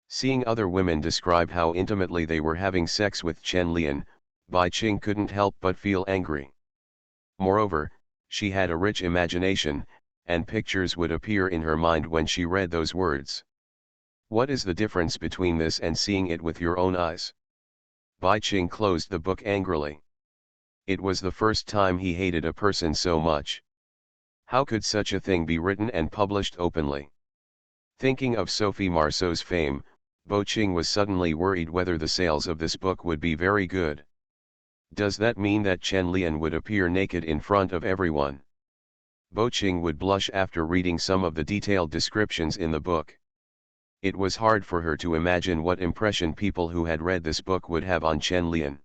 Seeing other women describe how intimately they were having sex with Chen Lian, Bai Qing couldn't help but feel angry. Moreover, she had a rich imagination, and pictures would appear in her mind when she read those words. What is the difference between this and seeing it with your own eyes? Bai Qing closed the book angrily. It was the first time he hated a person so much. How could such a thing be written and published openly? Thinking of Sophie Marceau's fame, Bo Qing was suddenly worried whether the sales of this book would be very good. Does that mean that Chen Lian would appear naked in front of everyone? Bo Qing would blush after reading some of the detailed descriptions in the book. It was hard for her to imagine what impression people who had read this book would have on Chen Lian.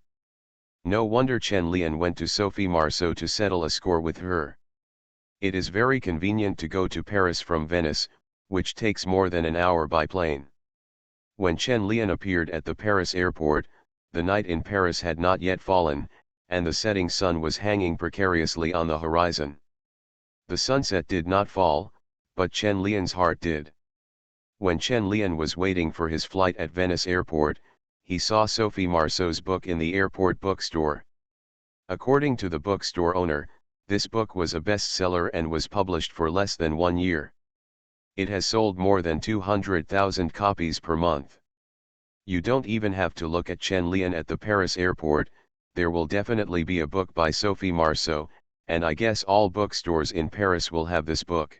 No wonder Chen Lian went to Sophie Marceau to settle a score with her. It is very convenient to go to Paris from Venice, which takes more than an hour by plane. When Chen Lian appeared at the Paris airport, the night in Paris had not yet fallen, and the setting sun was hanging precariously on the horizon. The sunset did not fall, but Chen Lian's heart did. When Chen Lian was waiting for his flight at Venice airport, he saw Sophie Marceau's book in the airport bookstore. According to the bookstore owner, this book was a bestseller and was published for less than 1 year. It has sold more than 200,000 copies per month. You don't even have to look at Chen Lian at the Paris airport, there will definitely be a book by Sophie Marceau, and I guess all bookstores in Paris will have this book.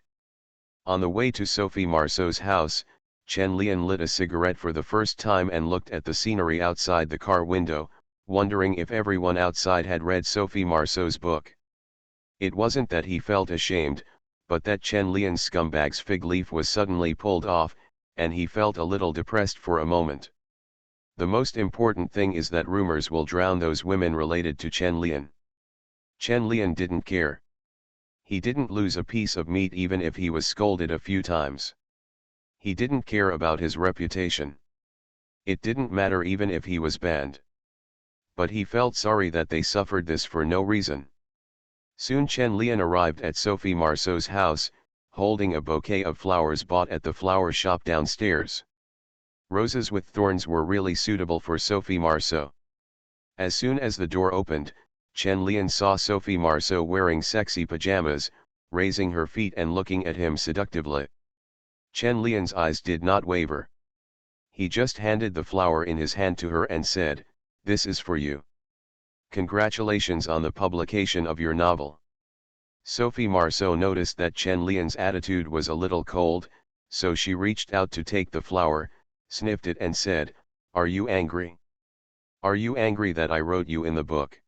On the way to Sophie Marceau's house, Chen Lian lit a cigarette for the first time and looked at the scenery outside the car window, wondering if everyone outside had read Sophie Marceau's book. It wasn't that he felt ashamed, but that Chen Lian's scumbag's fig leaf was suddenly pulled off, and he felt a little depressed for a moment. The most important thing is that rumors will drown those women related to Chen Lian. Chen Lian didn't care. He didn't lose a piece of meat even if he was scolded a few times. He didn't care about his reputation. It didn't matter even if he was banned. But he felt sorry that they suffered this for no reason. Soon Chen Lian arrived at Sophie Marceau's house, holding a bouquet of flowers bought at the flower shop downstairs. Roses with thorns were really suitable for Sophie Marceau. As soon as the door opened, Chen Lian saw Sophie Marceau wearing sexy pajamas, raising her feet and looking at him seductively. Chen Lian's eyes did not waver. He just handed the flower in his hand to her and said, "This is for you. Congratulations on the publication of your novel." Sophie Marceau noticed that Chen Lian's attitude was a little cold, so she reached out to take the flower, sniffed it and said, "Are you angry? Are you angry that I wrote you in the book?"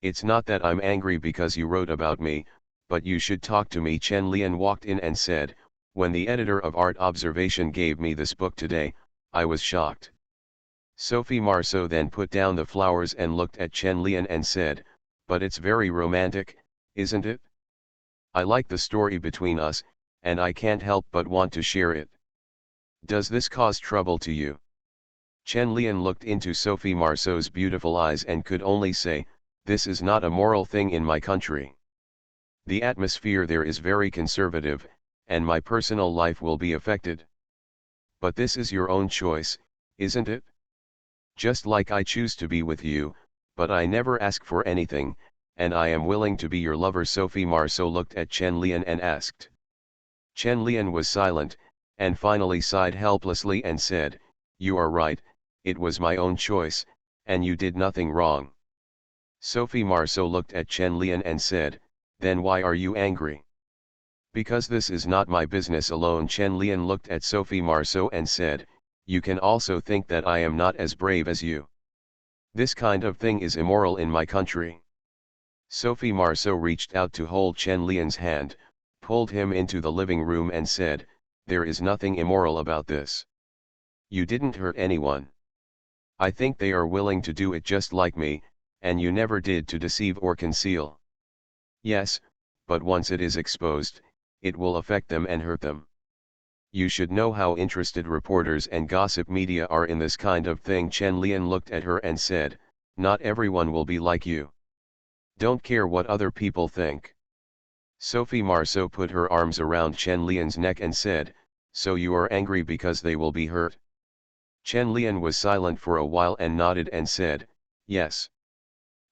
"It's not that I'm angry because you wrote about me, but you should talk to me." Chen Lian walked in and said, "When the editor of Art Observation gave me this book today, I was shocked." Sophie Marceau then put down the flowers and looked at Chen Lian and said, "But it's very romantic, isn't it? I like the story between us, and I can't help but want to share it. Does this cause trouble to you?" Chen Lian looked into Sophie Marceau's beautiful eyes and could only say, "This is not a moral thing in my country. The atmosphere there is very conservative, and my personal life will be affected. But this is your own choice, isn't it? Just like I choose to be with you, but I never ask for anything, and I am willing to be your lover." Sophie Marceau looked at Chen Lian and asked. Chen Lian was silent, and finally sighed helplessly and said, "You are right, it was my own choice, and you did nothing wrong." Sophie Marceau looked at Chen Lian and said, "Then why are you angry?" "Because this is not my business alone." Chen Lian looked at Sophie Marceau and said, "You can also think that I am not as brave as you. This kind of thing is immoral in my country." Sophie Marceau reached out to hold Chen Lian's hand, pulled him into the living room and said, "There is nothing immoral about this. You didn't hurt anyone. I think they are willing to do it just like me, and you never did to deceive or conceal. Yes, but once it is exposed, it will affect them and hurt them. You should know how interested reporters and gossip media are in this kind of thing." Chen Lian looked at her and said, "Not everyone will be like you. Don't care what other people think." Sophie Marceau put her arms around Chen Lian's neck and said, "So you are angry because they will be hurt?" Chen Lian was silent for a while and nodded and said, "Yes."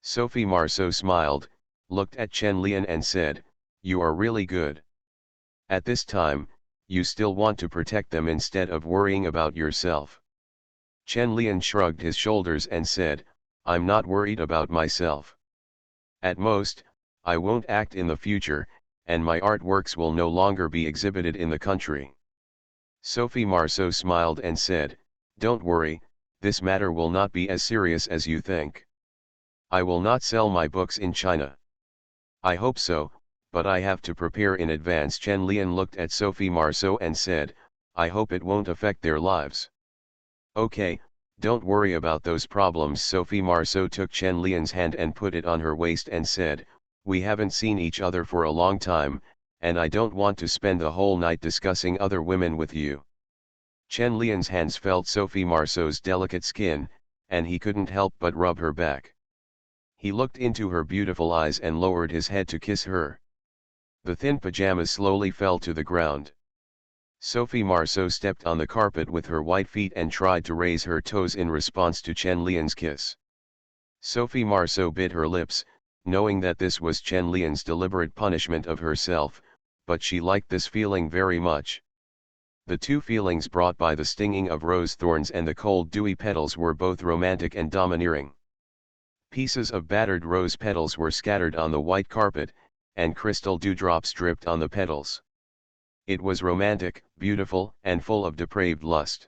Sophie Marceau smiled, looked at Chen Lian and said, "You are really good. At this time, you still want to protect them instead of worrying about yourself." Chen Lian shrugged his shoulders and said, "I'm not worried about myself. At most, I won't act in the future, and my artworks will no longer be exhibited in the country." Sophie Marceau smiled and said, "Don't worry, this matter will not be as serious as you think. I will not sell my books in China." "I hope so, but I have to prepare in advance." Chen Lian looked at Sophie Marceau and said, "I hope it won't affect their lives." "Okay, don't worry about those problems." Sophie Marceau took Chen Lian's hand and put it on her waist and said, "We haven't seen each other for a long time, and I don't want to spend the whole night discussing other women with you." Chen Lian's hands felt Sophie Marceau's delicate skin, and he couldn't help but rub her back. He looked into her beautiful eyes and lowered his head to kiss her. The thin pajamas slowly fell to the ground. Sophie Marceau stepped on the carpet with her white feet and tried to raise her toes in response to Chen Lian's kiss. Sophie Marceau bit her lips, knowing that this was Chen Lian's deliberate punishment of herself, but she liked this feeling very much. The two feelings brought by the stinging of rose thorns and the cold dewy petals were both romantic and domineering. Pieces of battered rose petals were scattered on the white carpet, and crystal dewdrops dripped on the petals. It was romantic, beautiful, and full of depraved lust.